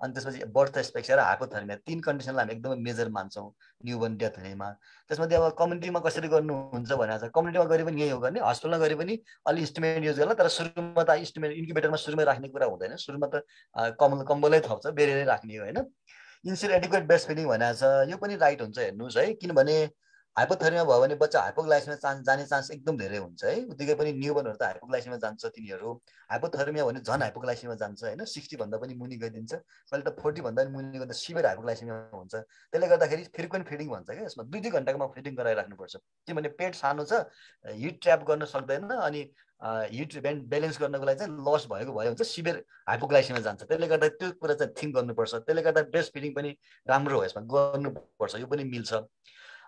अनि त्यसपछि बर्थ एस्पेक्सिया र हाइपोथर्मिया 3 कन्डिसनलाई हामी एकदमै मेजर मान्छौँ न्युबर्न डेथ हुनेमा त्यसमध्ये अब कम्युनिटीमा कसरी गर्नुहुन्छ भनेर छ कम्युनिटीमा गरे पनि यही हो गर्ने हस्पिटलमा गरे पनि अलि इन्स्ट्रुमेन्ट युज गर्ला तर सुरुमा त इन्स्ट्रुमेन्ट इन्क्युबेटरमा सुरुमै राख्ने कुरा हुँदैन सुरुमा त कम्बलै थप्छ बेरेरै राख्ने हो होइन इन्स्योर एडिक्वेट ब्रेस्ट फिडिङ भनेको छ यो पनि राइट हुन्छ हेर्नुहोस् है किनभने हाइपोथर्मिया भयो भने बच्चा हाइपोग्लाइसिमिया जाने चान्स एकदम धेरै हुन्छ है उत्तिकै पनि न्युबर्नहरू त हाइपोग्लाइसिमिया जान्छ तिनीहरू हाइपोथर्मिया भने झन् हाइपोग्लाइसिमिया जान्छ होइन 60 भन्दा पनि मुनि गइदिन्छ कहिले त 40 भन्दा पनि मुनि गइदिन्छ सिभियर हाइपोग्लाइसिमिया हुन्छ त्यसले गर्दाखेरि फ्रिक्वेन्ट फिडिङ भन्छ क्या यसमा 2-2 घन्टामा फिडिङ गराइराख्नुपर्छ किनभने पेट सानो छ हिट ट्र्याप गर्न सक्दैन अनि हिट ब्यालेन्स गर्नको लागि चाहिँ लस भएको भयो हुन्छ सिभियर हाइपोग्लाइसिमिया जान्छ त्यसले गर्दा त्यो कुरा चाहिँ थिङ्क गर्नुपर्छ त्यसले गर्दा ब्रेस्ट फिडिङ पनि राम्रो हो यसमा गर्नुपर्छ यो पनि मिल्छ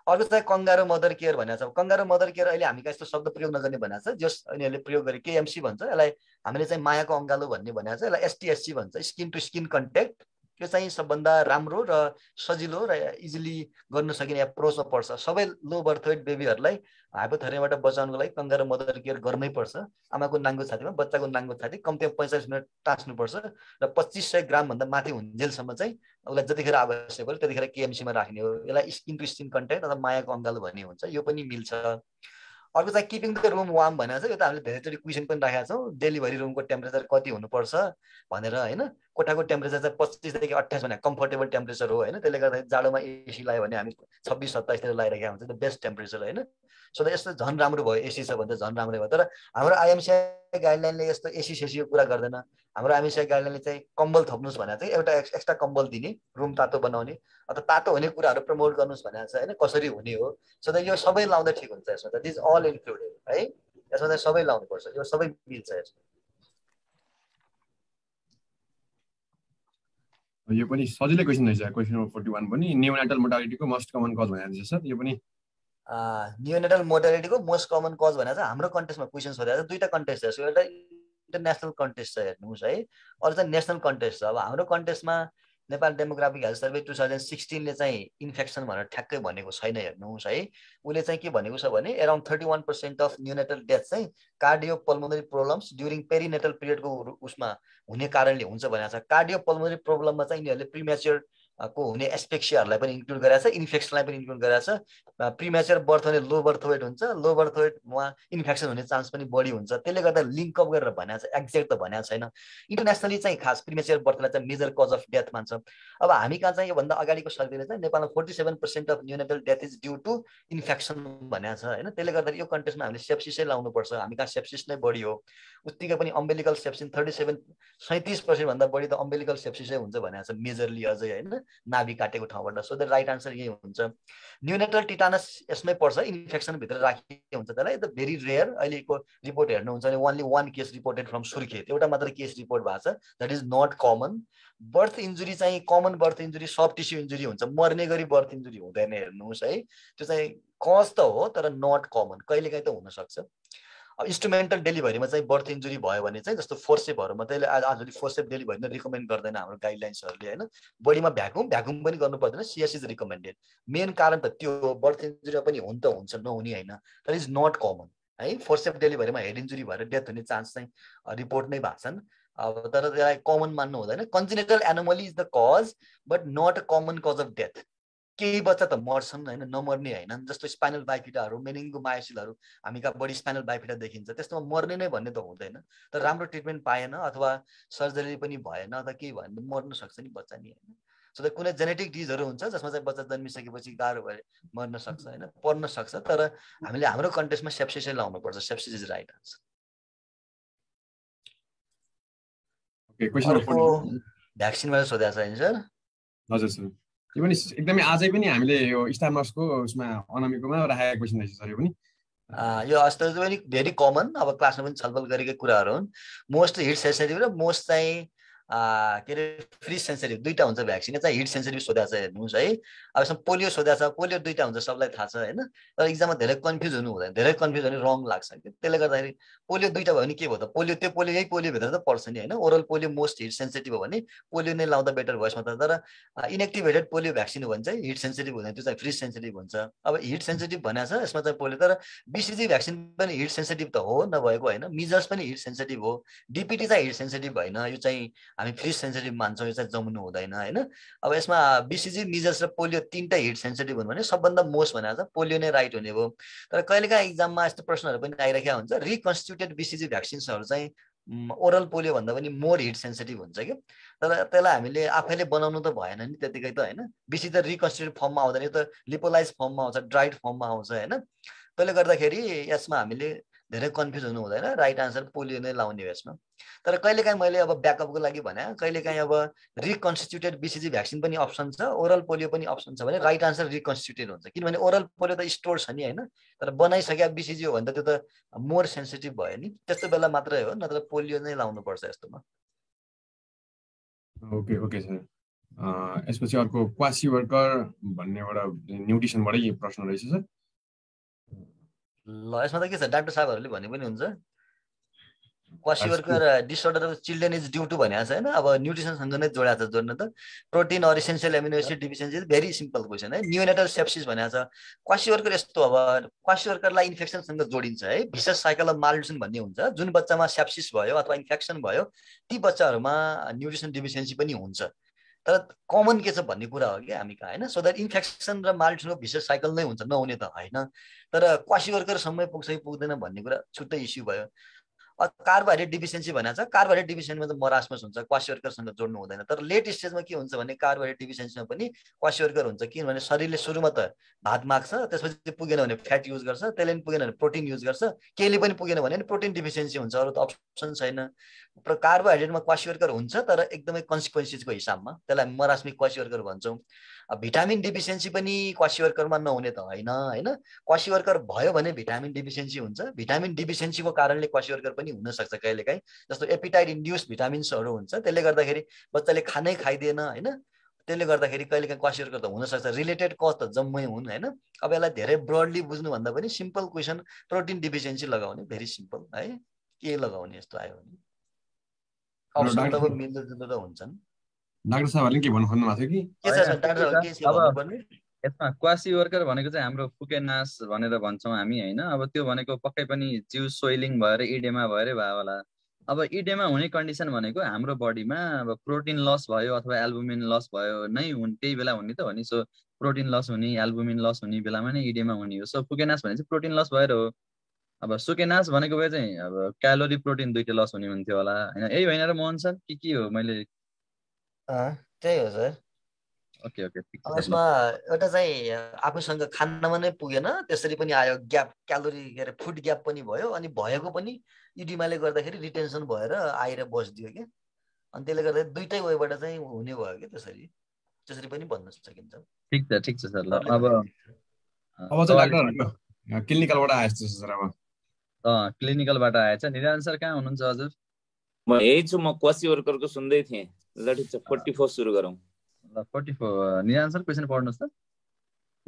अर्को चाहिँ कंगारो मदर केयर भनेको छ कंगारो मदर केयर अहिले हामी यस्तो शब्द प्रयोग नगर्ने भनेको छ जस यिनीहरूले प्रयोग गरे केएमसी भन्छ यसलाई हामीले चाहिँ मायाको अङ्गालो भन्ने भनेको छ यसलाई एसटीएससी भन्छ स्किन टु स्किन कन्ट्याक्ट त्यो चाहिँ सबभन्दा राम्रो र सजिलो र इजिली गर्न सकिने एप्रोचमा पर्छ सबै लो बर्थ वेट बेबीहरूलाई हाइपोथर्मियाबाट बचाउनको लागि कंगारो मदर केयर गर्नै पर्छ आमाको नाङ्गो छातीमा बच्चाको नाङ्गो छाती कम्तीमा 45 मिनट टाँस्नुपर्छ र 2500 ग्रामभन्दा माथि हुन्जेलसम्म चाहिँ उसलाई जतिखेर आवश्यक पर्यो त्यतिखेर केएमसीमा राख्ने हो यसलाई स्किन टु स्किन कन्ट्याक्ट अथवा मायाको अङ्गालो भन्ने हुन्छ यो पनि मिल्छ अर्को चाहिँ किपिङ द रुम वार्म भनेको छ यो त हामीले धेरैचोटि क्वेसन पनि राखेका छौँ डेलिभरी रुमको टेम्परेचर कति हुनुपर्छ भनेर होइन कोठाको टेम्परेचर चाहिँ 25 देखि 28 भने कम्फर्टेबल टेम्परेचर हो होइन त्यसले गर्दा जाडोमा एसी लगायो भने हामी 26-27 तिर लगाइरहेका हुन्छ द बेस्ट टेम्परेचर होइन सो यस्तो झन् राम्रो भयो एसी छ भने त झन् राम्रो भयो तर हाम्रो आइएमसीआई गाइडलाइनले यस्तो एसी सेसीको कुरा गर्दैन हाम्रो आइएमसीआई गाइडलाइनले चाहिँ कम्बल थप्नुहोस् भनेर चाहिँ एउटा एक्स्ट्रा कम्बल दिने रुम तातो बनाउने अथवा तातो हुने कुराहरू प्रमोट गर्नुहोस् भनेर चाहिँ होइन कसरी हुने हो सो यो सबै लाउँदा ठिक हुन्छ यसमा त दिस अल इन्क्लुडेड है यसमा चाहिँ सबै लाउनुपर्छ यो सबै मिल्छ यसमा यो पनि सजिलै क्वेसन रहेछ क्वेसन नम्बर 41 पनि नियोनेटल मोर्टालिटीको मोस्ट कमन कज भनेको छ सर यो पनि नियोनेटल मोर्टालिटीको मोस्ट कमन कज भनेर चाहिँ हाम्रो कन्टेस्टमा क्वेसन सोधेको छ दुईटा कन्टेस्ट छ एउटा इन्टरनेसनल कन्टेस्ट छ हेर्नुहोस् है अरू चाहिँ नेसनल कन्टेस्ट छ अब हाम्रो कन्टेस्टमा नेपाल डेमोग्राफिक हेल्थ सर्वे 2016 ले चाहिँ इन्फेक्सन भनेर ठ्याक्कै भनेको छैन हेर्नुहोस् है उसले चाहिँ के भनेको छ भने अराउन्ड 31% अफ न्युनेटल डेथ चाहिँ कार्डियोपल्मोनरी प्रब्लम्स ड्युरिङ पेरिनेटल पिरियडको उसमा हुने कारणले हुन्छ भनेको छ कार्डियोपल्मोनरी प्रब्लममा चाहिँ यिनीहरूले प्रिमेच्योर को हुने एस्पेक्सियाहरूलाई पनि इन्क्लुड गरेको छ इन्फेक्सनलाई पनि इन्क्लुड गरेको छ प्रिमेच्योर बर्थ भने लो बर्थ वेट हुन्छ लो बर्थ वेटमा इन्फेक्सन हुने चान्स पनि बढी हुन्छ त्यसले गर्दा लिङ्क अप गरेर भनेको छ एक्ज्याक्ट त भनेको छैन इन्टरनेसनली चाहिँ खास प्रिमेच्योर बर्थलाई चाहिँ मेजर कज अफ डेथ मान्छ अब हामी कहाँ चाहिँ योभन्दा अगाडिको सर्वेले चाहिँ नेपालमा 47% of neonatal death is due to infection भनेको छ होइन त्यसले गर्दा यो कन्टेस्टमा हामीले सेप्सिसै लाउनुपर्छ हामी कहाँ सेप्सिस नै बढी हो उत्तिकै पनि अम्बेलिकल सेप्सिस 37% भन्दा बढी त अम्बेलिकल सेप्सिसै हुन्छ भनेको छ मेजरली अझै होइन नाभि काटेको ठाउँबाट सो द राइट आन्सर यही हुन्छ न्युनेटल टिटानस यसमै पर्छ इन्फेक्सनभित्र राखिएको हुन्छ त्यसलाई द भेरी रेयर अहिलेको रिपोर्ट हेर्नुहुन्छ भने only 1 case reported from Surkhet एउटा मात्र केस रिपोर्ट भएको छ that is not common birth injury चाहिँ common birth injury soft tissue injury हुन्छ मर्ने गरी बर्थ इन्जुरी हुँदैन हेर्नुहोस् है त्यो चाहिँ कज त हो तर नट कमन कहिलेकाहीँ त हुनसक्छ अब इन्स्ट्रुमेन्टल डेलिभरीमा चाहिँ बर्थ इन्जुरी भयो भने चाहिँ जस्तो फोर्सेपहरू मात्रै आजभोलि फोर्सेप डेलिभरी नै रिकमेन्ड गर्दैन हाम्रो गाइडलाइन्सहरूले होइन बडीमा भ्याकुम पनि गर्नु पर्दैन सिएस इज रिकमेन्डेड मेन कारण त त्यो हो बर्थ इन्जुरी पनि हुन त हुन्छ नहुने होइन तर इज नट कमन है फोर्सेप डेलिभरीमा हेड इन्जुरी भएर डेथ हुने चान्स चाहिँ रिपोर्ट नै भएको छन् अब तर त्यसलाई कमन मान्नु हुँदैन congenital anomaly is the cause but not a common cause of death केही बच्चा त मर्छन् होइन नमर्ने होइन जस्तो स्पाइनल बाइफिटाहरू मेनिङ्गोमायोसिलहरू हामी कहाँ बढी स्पाइनल बाइफिटा देखिन्छ त्यस्तोमा मर्ने नै भन्ने त हुँदैन तर राम्रो ट्रिटमेन्ट पाएन अथवा सर्जरी पनि भएन अथवा केही भयो भने मर्न सक्छ नि बच्चा नि होइन सो द्याट कुनै जेनेटिक डिजहरू हुन्छ जसमा चाहिँ बच्चा जन्मिसकेपछि गाह्रो भएर मर्न सक्छ होइन, पर्न सक्छ। तर हामीले हाम्रो कन्टेक्स्टमा सेप्सिसै लाउनुपर्छ, सेप्सिस इज राइट आन्सर। अर्को भ्याक्सिनबाट सोधेको छ सर। हजुर सर, यो पनि एकदमै आजै पनि हामीले यो स्टार नर्सको उसमा अनामिकोमा राखेको क्वेसन रहेछ सर। यो पनि यो अस्ति पनि भेरी कमन, अब क्लासमा पनि छलफल गरेकै कुराहरू हुन्। मोस्ट हिट सेन्सिटिभ र मोस्ट चाहिँ के अरे फ्रिज सेन्सिटिभ दुईटा हुन्छ भ्याक्सिन। चाहिँ हिट सेन्सिटिभ सोधेको छ हेर्नुहोस् है। अब यसमा पोलियो सोधेको छ, पोलियो दुईटा हुन्छ सबलाई थाहा छ होइन, तर इक्जाममा धेरै कन्फ्युज हुनु हुँदैन, धेरै कन्फ्युज भने रङ लाग्छ कि। त्यसले गर्दाखेरि पोलियो दुईटा भयो भने के भयो त, पोलियो त्यो पोलियो यही पोलियोभित्र त पर्छ नि होइन। Oral polio most hit sensitive हो भने पोलियो नै लाउँदा बेटर भयो यसमा त। तर इनएक्टिभेटेड पोलियो भ्याक्सिन हो भने चाहिँ हिट सेन्सिटिभ हुँदैन, त्यो चाहिँ फ्रिज सेन्सिटिभ हुन्छ। अब हिट सेन्सिटिभ भनेको छ यसमा चाहिँ पोलियो, तर BCG भ्याक्सिन पनि हिट सेन्सिटिभ त हो नभएको होइन, मिजल्स पनि हिट सेन्सिटिभ हो, DPT चाहिँ हिट सेन्सिटिभ होइन, यो चाहिँ हामी फ्रिज सेन्सिटिभ मान्छौँ, यो चाहिँ जम्नु हुँदैन होइन। अब यसमा BCG, मिजल्स र पोलियो तीनटै हिट सेन्सिटिभ हुनु भने सबभन्दा मोस्ट भनेको छ पोलियो नै राइट हुने भयो। तर कहिलेकाहीँ इक्जाममा यस्तो प्रश्नहरू पनि आइरहेको हुन्छ, रिकन्स्टिट्युटेड BCG भ्याक्सिन्सहरू चाहिँ ओरल पोलियो भन्दा पनि मोर हिट सेन्सिटिभ हुन्छ कि। तर त्यसलाई हामीले आफैले बनाउनु त भएन नि त्यतिकै त होइन। BCG त रिकन्स्टिट्युटेड फर्ममा आउँदैन, यो त लिपोलाइज फर्ममा आउँछ, ड्राइड फर्ममा आउँछ होइन। त्यसले गर्दाखेरि यसमा हामीले धेरै कन्फ्युज हुनु हुँदैन, राइट आन्सर पोलियो नै लाउने हो यसमा। तर कहिलेकाहीँ मैले अब ब्याकअपको लागि भने कहिलेकाहीँ अब रिकन्स्टिट्युटेड BCG भ्याक्सिन पनि अप्सन छ, ओरल पोलियो पनि अप्सन छ भने राइट आन्सर रिकन्स्टिट्युटेड हुन्छ, किनभने ओरल पोलियो त स्टोर छ नि होइन। तर बनाइसकेका BCG हो भने त त्यो त मोर सेन्सिटिभ भयो नि, त्यस्तो बेला मात्रै हो, नत्र पोलियो नै लाउनुपर्छ यस्तोमा। Okay okay sir. यसपछि अर्को क्वासी वर्कर भन्ने एउटा न्युट्रिसनबाटै प्रश्न रहेछ सर। ल यसमा त के छ, डाक्टर साहबहरूले भने पनि हुन्छ। Kwashiorkor disorder of children is due to भनेको छ होइन। अब न्युट्रिसनसँग नै जोडेको छ, जोड्न त protein or essential amino acid deficiency, very simple question है। नियोनेटल सेप्सिस भनेको छ। क्वासी वर्कर यस्तो, अब क्वासी वर्करलाई इन्फेक्सनसँग जोडिन्छ है। भिसस साइकल अफ मालन्युट्रिसन भन्ने हुन्छ, जुन बच्चामा सेप्सिस भयो अथवा इन्फेक्सन भयो ती बच्चाहरूमा न्युट्रिसन डिफिसियन्सी पनि हुन्छ। तर कमन के छ भन्ने कुरा हो कि हामी कहाँ होइन। सो द्याट इन्फेक्सन र मालन्युट्रिसनको भिसस साइकल नै हुन्छ, नहुने त होइन। तर क्वासी वर्करसम्म पुग्छ कि पुग्दैन भन्ने कुरा छुट्टै इस्यु भयो। कार्बोहाइड्रेट डिफिसियन्सी भनेको छ, कार्बोहाइड्रेट डिफिसियन्सीमा त मरासमस हुन्छ, क्वासी वर्करसँग जोड्नु हुँदैन। तर लेट स्टेजमा के हुन्छ भने कार्बोहाइड्रेट डिफिसियन्सीमा पनि क्वासी वर्कर हुन्छ, किनभने शरीरले सुरुमा त भात माग्छ, त्यसपछि पुगेन भने फ्याट युज गर्छ, त्यसले पनि पुगेन भने प्रोटिन युज गर्छ, केले पनि पुगेन भने प्रोटिन डिफिसियन्सी हुन्छ, अरू त अप्सन छैन। कार्बोहाइड्रेटमा क्वासी वर्कर हुन्छ तर एकदमै कन्सिक्वेन्सेसको हिसाबमा, त्यसलाई मरासमिक क्वासी वर्कर भन्छौँ। भिटामिन डिफिसियन्सी पनि क्वासी वर्करमा नहुने त होइन होइन। क्वासी वर्कर भयो भने भिटामिन डिफिसियन्सी हुन्छ, भिटामिन डिफिसियन्सीको कारणले क्वासी वर्कर पनि हुनसक्छ कहिलेकाहीँ। जस्तो एपिटाइट इन्ड्युस भिटामिन्सहरू हुन्छ, त्यसले गर्दाखेरि बच्चाले खानै खाइदिएन होइन, त्यसले गर्दाखेरि कहिलेकाहीँ क्वासी वर्कर त हुनसक्छ। रिलेटेड कज त जम्मै हुन् होइन। अब यसलाई धेरै ब्रोडली बुझ्नुभन्दा पनि सिम्पल क्वेसन प्रोटिन डिफिसियन्सी लगाउने, भेरी सिम्पल है। के लगाउने यस्तो आयो भने अप्सन त अब मिल्दोजुल्दो त हुन्छन्। डाक्टर साहबहरूले के भन्नु खोज्नु भएको थियो कि के छ डाक्टर साहब, के छ भन्नुपर्ने? यसमा क्वासी वर्कर भनेको चाहिँ हाम्रो फुकेनास भनेर भन्छौँ हामी होइन। अब त्यो भनेको पक्कै पनि जिउ सोइलिङ भएर इडेमा भएरै भयो होला। अब इडेमा हुने कन्डिसन भनेको हाम्रो बडीमा अब प्रोटिन लस भयो अथवा एल्बुमिन लस भयो नै त्यही बेला हुने त हो नि। सो प्रोटिन लस हुने, एल्बुमिन लस हुने बेलामा नै इडेमा हुने हो। सो फुकेनास भने चाहिँ प्रोटिन लस भएर हो। अब सुकेनास भनेको भए चाहिँ अब क्यालोरी प्रोटिन दुइटै लस हुने हुन्थ्यो होला होइन। यही होइन र मोहन सर, के हो मैले त्यही हो सर। ओके ओके यसमा एउटा चाहिँ आफूसँग खानमा नै पुगेन, त्यसरी पनि आयो ग्याप, क्यालोरी के अरे फुड ग्याप पनि भयो, अनि भएको पनि इडिमाले गर्दाखेरि रिटेन्सन भएर आएर बसिदियो क्या। अनि त्यसले गर्दा दुइटै वेबाट चाहिँ हुने भयो कि, त्यसरी पनि भन्न सकिन्छ। ठिक छ सर। ल अब चाहिँ डाक्टर क्लिनिकलबाट आएछ सर। अब क्लिनिकलबाट आएछ। निरञ्जन सर कहाँ हुनुहुन्छ हजुर? म यही छु, म क्वासी वर्करको सुन्दै थिएँ। ल ठिक छ, 44 सुरु गरौँ। ल 44 निरञ्जन सर क्वेसन पढ्नुहोस् त।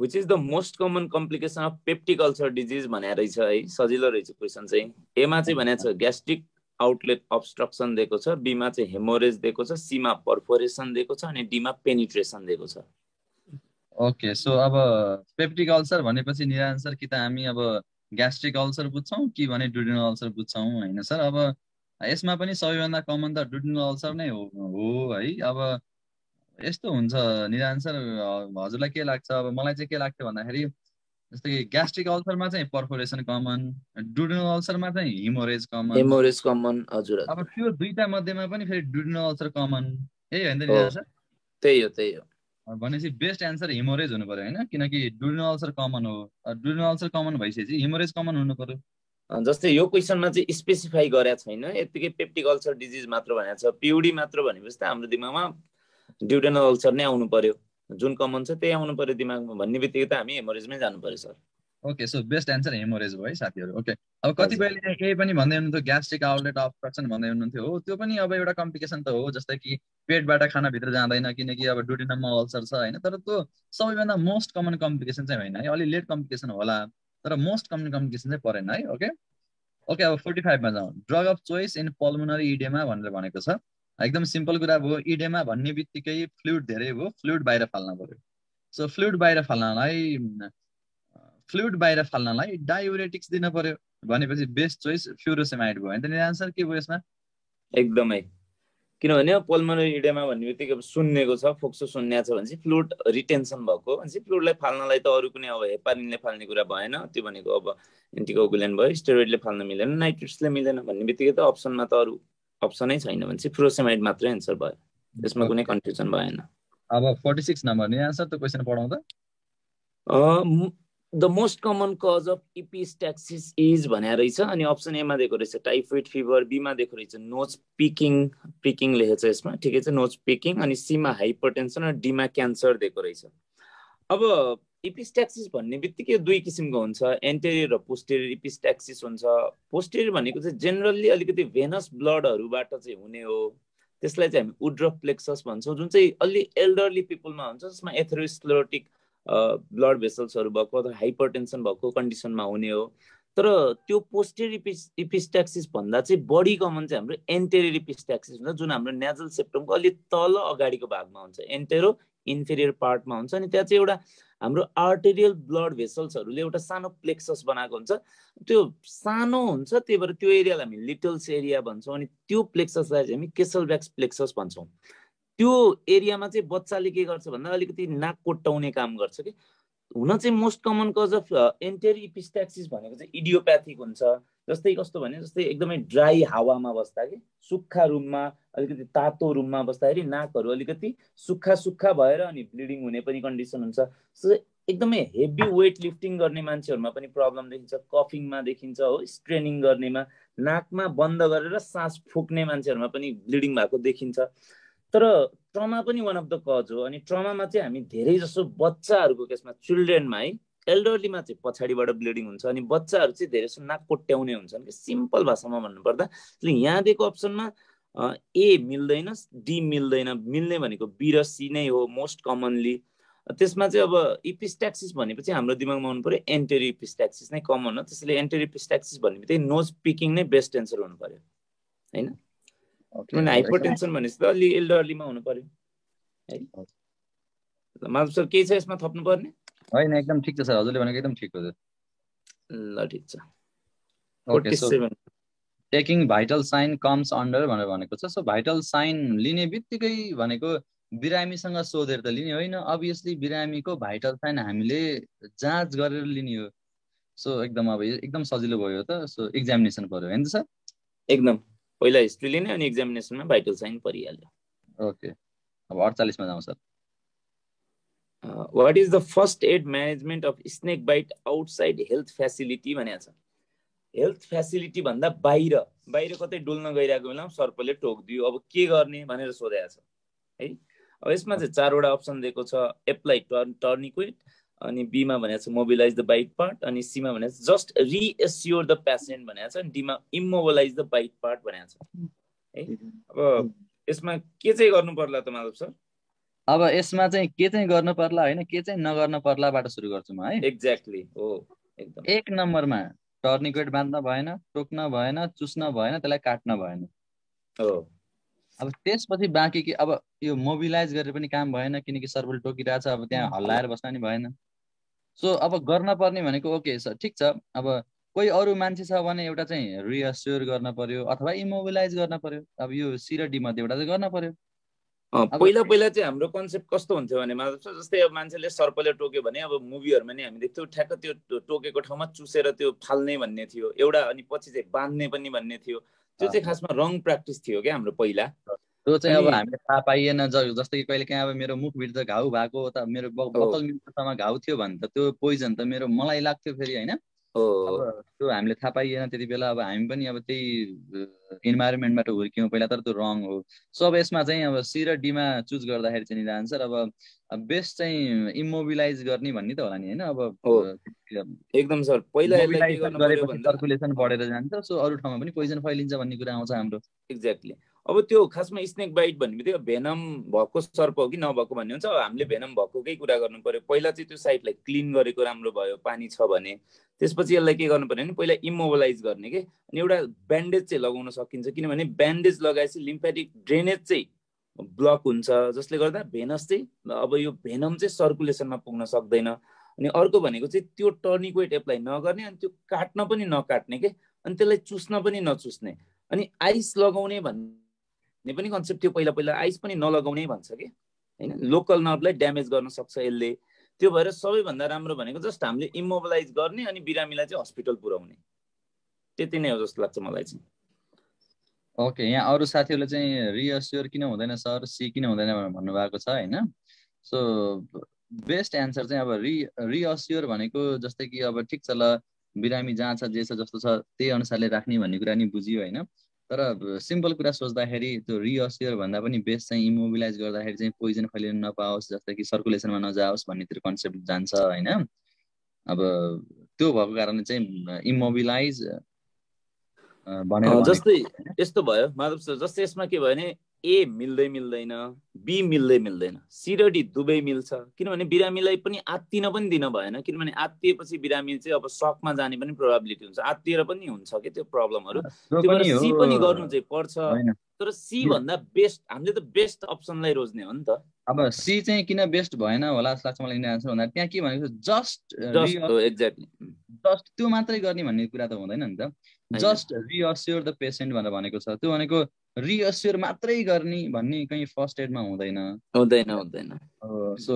Which is the most common complication of peptic ulcer disease भनेर रहेछ है। सजिलो रहेछ क्वेसन चाहिँ। ए मा चाहिँ भनेको छ ग्यास्ट्रिक आउटलेट अब्स्ट्रक्सन दिएको छ, बी मा चाहिँ हेमोरेज दिएको छ, सी मा पर्फोरेसन दिएको छ, अनि डी मा पेनिट्रेसन दिएको छ। ओके, सो अब पेप्टिक अल्सर भनेपछि निरञ्जन सर कि त हामी अब ग्यास्ट्रिक अल्सर बुझ्छौँ कि भने डुडेनल अल्सर बुझ्छौँ होइन सर? अब यसमा पनि सबैभन्दा कमन त डुडेनल अल्सर नै हो है। अब यस्तो हुन्छ निरञ्जन सर, हजुरलाई के लाग्छ? अब मलाई चाहिँ के लाग्थ्यो भन्दाखेरि जस्तै कि ग्यास्ट्रिक अल्सरमा चाहिँ पर्फोरेसन कमन, डुडेनल अल्सरमा चाहिँ हिमोरेज कमन। हजुर। अब त्यो दुईटा मध्येमा पनि फेरि डुडेनल अल्सर कमन, यही होइन त निरञ्जन सर? त्यही हो। भनेपछि बेस्ट एन्सर हेमोरेज हुनु पर्यो हैन, किनकि डुरिनल अल्सर कमन हो। डुरिनल अल्सर कमन भइसकेपछि हेमोरेज कमन हुनु पर्यो। जस्तै यो क्वेसनमा चाहिँ स्पेसिफाई गरेको छैन, यतिकै पेप्टिक अल्सर डिजिज मात्र भनेको छ। पियुडी मात्र भनेपछि त हाम्रो दिमागमा ड्युडेनल अल्सर नै आउनु पर्यो, जुन कमन छ त्यही आउनु पर्यो दिमागमा भन्ने बित्तिकै त हामी हेमोरेजमै जानु पर्यो sir. Okay, so best answer haemorrhage भयो है साथीहरू। ओके, अब कतिपयले केही पनि भन्दै हुनुहुन्थ्यो ग्यास्ट्रिक आउटलेट अब्स्ट्रक्सन भन्दै हुनुहुन्थ्यो। हो, त्यो पनि अब एउटा कम्प्लिकेसन त हो, जस्तै कि पेटबाट खाना भित्र जाँदैन किनकि अब डुडेनममा अल्सर छ हैन। तर त्यो सबैभन्दा मोस्ट कमन कम्प्लिकेसन चाहिँ होइन है, अलि लेट कम्प्लिकेसन होला तर मोस्ट कमन कम्प्लिकेसन चाहिँ परेन है। ओके ओके, अब 45 मा जाउँ। Drug of choice in pulmonary oedema भनेर भनेको छ। एकदम सिम्पल कुरा भयो, इडेमा भन्ने बित्तिकै फ्लुइड धेरै भयो, फ्लुइड बाहिर फाल्न पर्यो। सो फ्लुइड बाहिर फाल्नलाई डायुरेटिक्स दिन पर्यो भनेपछि बेस्ट चोइस फ्युरोसेमाइड भयो। अनि आन्सर के भयो यसमा? एकदमै, किनभने पल्मोनरी इडेमा भन्ने बित्तिकै सुन्नेको छ, फोक्सो सुन्ने छ भनेपछि फ्लुइड रिटेन्सन भएको भनेपछि फ्लुइडलाई फाल्नलाई त अरू कुनै अब हेपारिनले फाल्ने कुरा भएन, त्यो भनेको अब एन्टिकोगुलेन्ट भयो, स्टेरोइडले फाल्न मिलेन, नाइट्रेट्सले मिलेन भन्ने बित्तिकै त अप्सनमा त अरू अप्सनै छैन भनेपछि फ्युरोसेमाइड मात्रै एन्सर भयो, यसमा कुनै कन्फ्युजन भएन। अब 46 नम्बर नि आन्सर त क्वेशन पढाउँदा the most common cause of epistaxis is भनेर रहेछ। अनि अप्सन ए मा दिएको रहेछ टाइफोइड फिभर, बी मा दिएको रहेछ नोज पिकिङ लेखेको छ यसमा, ठिकै छ, नोज पिकिङ। अनि सी मा हाइपरटेन्सन र डी मा क्यान्सर दिएको रहेछ। अब इपिस्ट्याक्सिस भन्ने बित्तिकै दुई किसिमको हुन्छ, एन्टेरियर र पोस्टेरियर इपिस्ट्याक्सिस हुन्छ। पोस्टेरियर भनेको चाहिँ जेनरली अलिकति भेनस ब्लडहरूबाट चाहिँ हुने हो, त्यसलाई चाहिँ हामी वुड्रफ प्लेक्सस भन्छौँ, जुन चाहिँ अलि एल्डरली पिपलमा हुन्छ, जसमा एथेरोस्क्लेरोटिक ब्लड भेसल्सहरू भएको अथवा हाइपरटेन्सन भएको कन्डिसनमा हुने हो। तर त्यो पोस्टेरियर इपिस्ट्याक्सिस भन्दा चाहिँ बढी कमन चाहिँ हाम्रो एन्टेरियर इपिस्ट्याक्सिस हुन्छ, जुन हाम्रो नेजल सेप्टमको अलि तल अगाडिको भागमा हुन्छ, एन्टेरो इन्फेरियर पार्टमा हुन्छ। अनि त्यहाँ चाहिँ एउटा हाम्रो आर्टेरियल ब्लड भेसल्सहरूले एउटा सानो प्लेक्सस बनाएको हुन्छ, त्यो सानो हुन्छ, त्यही भएर त्यो एरियालाई हामी लिटल्स एरिया भन्छौँ। अनि त्यो प्लेक्ससलाई चाहिँ हामी केसलब्याक्स प्लेक्सस भन्छौँ। त्यो एरियामा चाहिँ बच्चाले के गर्छ भन्दा अलिकति नाक कोट्टाउने काम गर्छ कि। हुन चाहिँ most common cause of anterior epistaxis भनेको चाहिँ इडियोप्याथिक हुन्छ। जस्तै कस्तो भने जस्तै एकदमै ड्राई हावामा बस्दा कि सुक्खा रुममा, अलिकति तातो रुममा बस्दाखेरि नाकहरू अलिकति सुक्खा भएर अनि ब्लिडिङ हुने पनि कन्डिसन हुन्छ। सो एकदमै हेभी वेट लिफ्टिङ गर्ने मान्छेहरूमा पनि प्रब्लम देखिन्छ, कफिङमा देखिन्छ हो, स्ट्रेनिङ गर्नेमा, नाकमा बन्द गरेर सास फुक्ने मान्छेहरूमा पनि ब्लिडिङ भएको देखिन्छ। तर ट्रमा पनि वान अफ द कज हो। अनि ट्रमामा चाहिँ हामी धेरै जसो बच्चाहरूको केसमा, चिल्ड्रेनमा है, एल्डरलीमा चाहिँ पछाडिबाट ब्लिडिङ हुन्छ, अनि बच्चाहरू चाहिँ धेरै जसो नाक कोट्याउने हुन्छन् कि। सिम्पल भाषामा भन्नुपर्दा यहाँ दिएको अप्सनमा ए मिल्दैन, डी मिल्दैन, मिल्ने भनेको बी र सी नै हो मोस्ट कमनली। त्यसमा चाहिँ अब इपिस्ट्याक्सिस भनेपछि हाम्रो दिमागमा आउनु पर्यो एन्टेरियर इपिस्ट्याक्सिस नै कमन हो, त्यसैले एन्टेरियर इपिस्ट्याक्सिस भन्ने बित्तिकै नोज पिकिङ नै बेस्ट एन्सर हुनु पर्यो हैन। किनभने हाइपरटेन्सन भनेपछि त अलि एल्डरलीमा हुनु पर्यो है। माधव सर केही छ यसमा थप्नु पर्ने? होइन, एकदम ठिक छ सर, हजुरले भनेको एकदम ठिक हो। ल ठिक छ। Okay, so taking vital sign comes under भनेर भनेको छ। सो भाइटल साइन लिने बित्तिकै भनेको बिरामीसँग सोधेर त लिने होइन, अभियसली बिरामीको भाइटल साइन हामीले जाँच गरेर लिने हो। सो एकदम अब एकदम सजिलो भयो त। सो एक्जामिनेसन पर्यो हैन सर? एकदम, पहिला हिस्ट्री लिने अनि एक्जामिनेसनमा भाइटल साइन परिहाल्यो। ओके, अब 48 मा जाउँ sir. What is the first aid management of snake bite outside health facility भनेको छ। हेल्थ फेसिलिटी भन्दा बाहिर कतै डुल्न गइरहेको बेलामा सर्पले टोकिदियो, अब के गर्ने भनेर सोधेको छ है। अब यसमा चाहिँ 4वटा अप्सन दिएको छ, एप्लाई टर्निक्विट, अनि बी मा भनेको छ मोबिलाइज द बाइट पार्ट, अनि सी मा भनेको छ जस्ट रिएस्योर द पेशेन्ट भनेको छ, अनि डी मा इमोबिलाइज द बाइट पार्ट भनेको छ है। अब यसमा के चाहिँ गर्नु पर्ला त माधव सर? अब यसमा चाहिँ के चाहिँ गर्नु पर्ला हैन, के चाहिँ नगर्नु पर्लाबाट सुरु गर्छु म है। एक्ज्याक्टली हो, एकदम। 1 नम्बरमा टर्निक्वेट बाँध्न भएन, टोक्न भएन, चुस्न भएन, त्यसलाई काट्न भएन हो। अब त्यसपछि बाँकी के, अब यो मोबिलाइज गरेर पनि काम भएन किनकि सर्पले टोकिरहेछ, अब त्यहाँ हल्लाएर बस्न नि भएन। सो अब गर्न पर्ने भनेको ओके सर ठिक छ, अब कोही अरू मान्छे छ भने एउटा चाहिँ रिएस्योर गर्न पर्यो अथवा इमोबिलाइज गर्न पर्यो। अब यो सी र डी मध्ये एउटा चाहिँ गर्न पर्यो। पहिला चाहिँ हाम्रो कन्सेप्ट कस्तो हुन्थ्यो भने माधव सर, जस्तै अब मान्छेले सर्पले टोक्यो भने अब मुभीहरुमा नि हामी देख्थ्यौं ठ्याक्क त्यो टोकेको ठाउँमा चुसेर त्यो फाल्ने भन्ने थियो एउटा, अनि पछि चाहिँ बाँध्ने पनि भन्ने थियो। त्यो चाहिँ खासमा रङ प्र्याक्टिस थियो क्या हाम्रो पहिला। त्यो चाहिँ अब अनि हामीले थाहा पाइएन। जस्तै कि कहिले काहीँ अब मेरो मुखभित्र घाउ भएको त मेरो बक्कल मिल्टोसम्म घाउ थियो भने त त्यो पोइजन त मेरो मलाई लाग्थ्यो फेरि होइन। अब त्यो हामीले थाहा पाइएन त्यति बेला। अब हामी पनि अब त्यही इन्भाइरोमेन्टबाट हुर्क्यौँ पहिला, तर त्यो रङ हो। सो अब यसमा चाहिँ अब सी र डीमा चुज गर्दाखेरि चाहिँ आन्सर अब बेस्ट चाहिँ इमोबिलाइज गर्ने भन्ने त होला नि होइन। अब एकदम सर, पहिला यसलाई के गर्नु पर्यो गरेपछि सर्कुलेसन बढेर जान्छ, सो अरू ठाउँमा पनि पोइजन फैलिन्छ भन्ने कुरा आउँछ हाम्रो। एक्ज्याक्टली। अब त्यो खासमा स्नेक बाइट भन्ने बित्तिकै भेनम भएको सर्प हो कि नभएको भन्ने हुन्छ। अब हामीले भेनम भएकोकै कुरा गर्नु पर्यो। पहिला चाहिँ त्यो साइटलाई क्लिन गरेको राम्रो भयो पानी छ भने। त्यसपछि यसलाई के गर्नु पर्यो भने पहिला इमोबलाइज गर्ने के। अनि एउटा ब्यान्डेज चाहिँ लगाउन सकिन्छ, किनभने ब्यान्डेज लगाएपछि लिम्फेटिक ड्रेनेज चाहिँ ब्लक हुन्छ, जसले गर्दा भेनस चाहिँ अब यो भेनम चाहिँ सर्कुलेसनमा पुग्न सक्दैन। अनि अर्को भनेको चाहिँ त्यो टर्निक्वेट एप्लाई नगर्ने, अनि त्यो काट्न पनि नकाट्ने के, अनि त्यसलाई चुस्न पनि नचुस्ने। अनि आइस लगाउने भन्ने पनि कन्सेप्ट थियो पहिला पहिला, आइस पनि नलगाउने भन्छ कि होइन, लोकल नर्भलाई ड्यामेज गर्न सक्छ यसले। त्यो भएर सबैभन्दा राम्रो भनेको जस्ट हामीले इमोबलाइज गर्ने अनि बिरामीलाई चाहिँ हस्पिटल पुर्याउने, त्यति नै हो जस्तो लाग्छ मलाई चाहिँ। ओके, यहाँ अरू साथीहरूले चाहिँ रिएस्योर किन हुँदैन सर, सी किन हुँदैन भन्नुभएको छ होइन। सो बेस्ट एन्सर चाहिँ अब रिएस्योर भनेको जस्तै कि अब ठिक छ ल बिरामी जहाँ छ जे छ जस्तो छ त्यही अनुसारले राख्ने भन्ने कुरा नि बुझियो होइन। तर सिम्पल कुरा सोच्दाखेरि त्यो रिएस्योर भन्दा पनि बेस्ट चाहिँ इमोबिलाइज गर्दाखेरि चाहिँ पोइजन फैलिन नपाओस्, जस्तै कि सर्कुलेसनमा नजाओस् भन्नेतिर कन्सेप्ट जान्छ होइन। अब त्यो भएको कारणले चाहिँ इमोबिलाइज जस्तै यस्तो भयो माधव सर, जस्तै यसमा के भयो भने ए मिल्दैन, बी मिल्दैन, सी र डी दुवै मिल्छ। किनभने बिरामीलाई पनि आत्तिन पनि दिन भएन, किनभने आत्तिएपछि बिरामी चाहिँ अब सकमा जाने पनि प्रोबाबिलिटी हुन्छ, आत्तिएर पनि हुन्छ कि त्यो प्रब्लमहरू। त्यो भएर सी पनि गर्नु चाहिँ पर्छ, तर सी भन्दा बेस्ट हामीले त बेस्ट अप्सनलाई रोज्ने हो नि त। अब सी चाहिँ किन बेस्ट भएन होला जस्तो लाग्छ मलाई आन्सर भन्दा त्यहाँ के भनेको एक्ज्याक्टली जस्ट त्यो मात्रै गर्ने भन्ने कुरा त हुँदैन नि त। जस्ट रिअस्योर द पेसेन्ट भनेर भनेको छ, त्यो भनेको रिअस्योर मात्रै गर्ने भन्ने कहीँ फर्स्ट एडमा हुँदैन। सो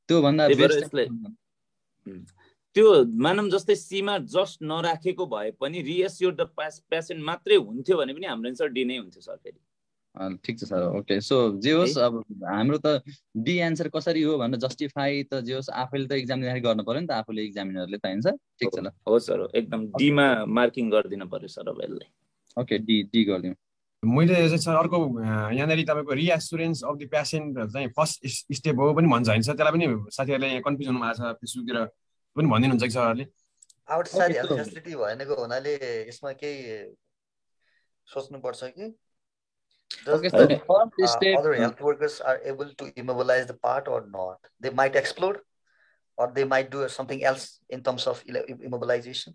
त्यो भन्दा त्यो मानम जस्तै सीमा जस्ट नराखेको भए पनि रिअस्योर द पेसेन्ट मात्रै हुन्थ्यो भने पनि हाम्रो एन्सर डी नै हुन्थ्यो सर फेरि। ठिक छ सर, ओके। सो जे होस् अब हाम्रो त डी एन्सर कसरी हो भनेर जस्टिफाई त जे होस् आफैले त एक्जाम दिँदाखेरि गर्नु पर्यो नि त, आफूले एक्जामिनरले त एन्सर। ठिक छ ल, हो सर, एकदम डीमा मार्किङ गरिदिनु पर्यो सर अब यसलाई। ओके, डी गरिदिउँ। मैले चाहिँ सर अर्को यहाँनिर तपाईँको रिएस्युरेन्स अफ द पेसेन्ट चाहिँ फर्स्ट स्टेप हो पनि भन्छ होइन सर, त्यसलाई पनि साथीहरूले यहाँ कन्फ्युज हुनु भएको छ, फेसबुकतिर पनि भनिदिनुहुन्छ कि सरहरूले आउटसाइड हेल्थ फेसिलिटी भनेको हुनाले यसमा केही सोच्नुपर्छ कि other health workers are able to immobilize the part or not? They might explode or they might do something else in terms of immobilization.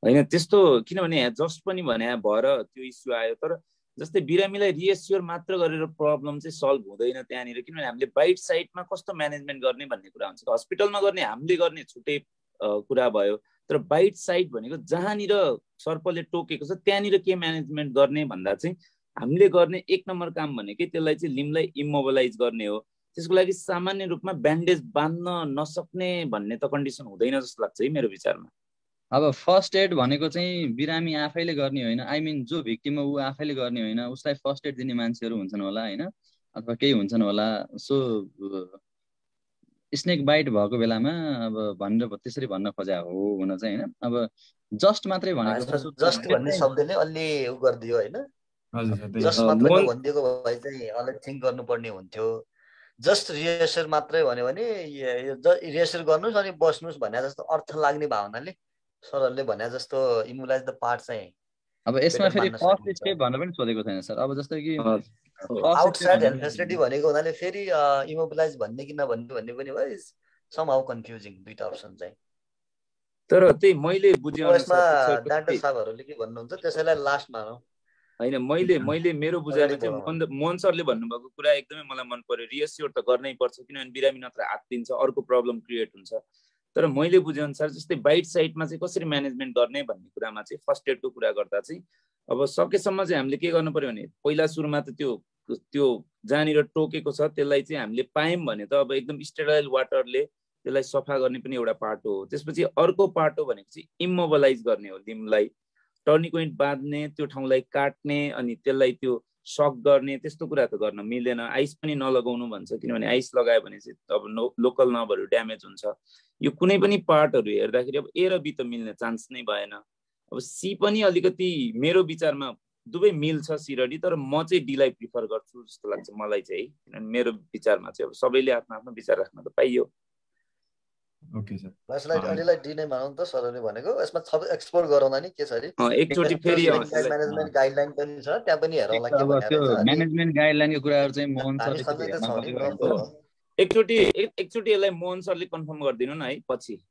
होइन त्यस्तो, किनभने जस्ट पनि भने भएर त्यो इस्यु आयो, तर जस्तै बिरामीलाई रिएस्योर मात्र गरेर प्रब्लम चाहिँ सल्भ हुँदैन त्यहाँनिर, किनभने हामीले बाइट साइडमा कस्तो म्यानेजमेन्ट गर्ने भन्ने कुरा हुन्छ। हस्पिटलमा गर्ने हामीले गर्ने छुट्टै कुरा भयो, तर बाइट साइड भनेको जहाँनिर सर्पले टोकेको छ त्यहाँनिर के म्यानेजमेन्ट गर्ने भन्दा चाहिँ हामीले गर्ने एक नम्बर काम भनेकै त्यसलाई चाहिँ लिम्बलाई इमोबलाइज गर्ने हो। त्यसको लागि सामान्य रूपमा ब्यान्डेज बाँध्न नसक्ने भन्ने त कन्डिसन हुँदैन जस्तो लाग्छ है मेरो विचारमा। अब फर्स्ट एड भनेको चाहिँ बिरामी आफैले गर्ने होइन, आई मिन जो भिक्टिम हो ऊ आफैले गर्ने होइन, उसलाई फर्स्ट एड दिने मान्छेहरू हुन्छन् होला होइन, अथवा केही हुन्छन् होला। सो स्नेक बाइट भएको बेलामा अब भनेर त्यसरी भन्न खोजा हो हुन चाहिँ होइन। अब जस्ट मात्रै भनेको जस्ट भन्ने शब्दले अलि उ गरिदियो होइन, जस्ट मात्रै भनिदिएको भए चाहिँ अलि थिङ्क गर्नुपर्ने हुन्थ्यो। जस्ट रिएसर मात्रै भन्यो भने रिएसर गर्नुहोस् अनि बस्नुहोस् भने जस्तो अर्थ लाग्ने भावनाले सरहरूले भने जस्तो इमोबलाइज द पार्ट चाहिँ अब यसमा फेरि फर्स्ट स्टेप भनेर पनि सोधेको छैन सर। अब जस्तै कि आउटसाइड हेल्थ फेसिलिटी भनेको हुनाले फेरि इमोबलाइज भन्ने कि नभन्ने भन्ने पनि भयो, समहाउ कन्फ्युजिङ दुईटा अप्सन चाहिँ। तर त्यही मैले बुझे अनुसार डाक्टर साहबहरूले के भन्नुहुन्छ त्यसैलाई लास्टमा होइन, मैले मेरो बुझाइमा चाहिँ मोहन सरले भन्नुभएको कुरा एकदमै मलाई मन पर्यो। रिएस्योर त गर्नै पर्छ किनभने बिरामी नत्र आत्तिन्छ, अर्को प्रब्लम क्रिएट हुन्छ। तर मैले बुझे अनुसार जस्तै बाइट साइडमा चाहिँ कसरी म्यानेजमेन्ट गर्ने भन्ने कुरामा चाहिँ फर्स्ट एडको कुरा गर्दा चाहिँ अब सकेसम्म चाहिँ हामीले के गर्नु पर्यो भने पहिला सुरुमा त त्यो जहाँनिर टोकेको छ त्यसलाई चाहिँ हामीले पायौँ भने त अब एकदम स्टेराइल वाटरले त्यसलाई सफा गर्ने पनि एउटा पाटो हो। त्यसपछि अर्को पाटो भनेको चाहिँ इमोबलाइज गर्ने हो लिम्बलाई। टर्निङ पोइन्ट बाँध्ने, त्यो ठाउँलाई काट्ने अनि त्यसलाई त्यो सक गर्ने त्यस्तो कुरा त गर्न मिल्दैन। आइस पनि नलगाउनु भन्छ, किनभने आइस लगायो भने चाहिँ अब लोकल नर्भहरू ड्यामेज हुन्छ। यो कुनै पनि पार्टहरू हेर्दाखेरि अब ए र बी त मिल्ने चान्स नै भएन। अब सी पनि अलिकति मेरो विचारमा दुवै मिल्छ सी र डी, तर म चाहिँ डीलाई प्रिफर गर्छु जस्तो लाग्छ मलाई चाहिँ, किनभने मेरो विचारमा चाहिँ अब सबैले आफ्नो आफ्नो विचार राख्न त पाइयो। ओके सर, यसलाई अलिलाई डी नै मानौँ त सरले भनेको। यसमा सब एक्सप्लोर गरौँला नि के छ अरे, एकचोटि फेरि म्यानेजमेन्ट गाइडलाइन पनि छ, त्यहाँ पनि हेरौँला के अब त्यो म्यानेजमेन्ट गाइडलाइनको कुराहरू चाहिँ मोहन सरले हामी सबै त छौँ नि, एकचोटि यसलाई मोहन सरले कन्फर्म गरिदिनु न है पछि।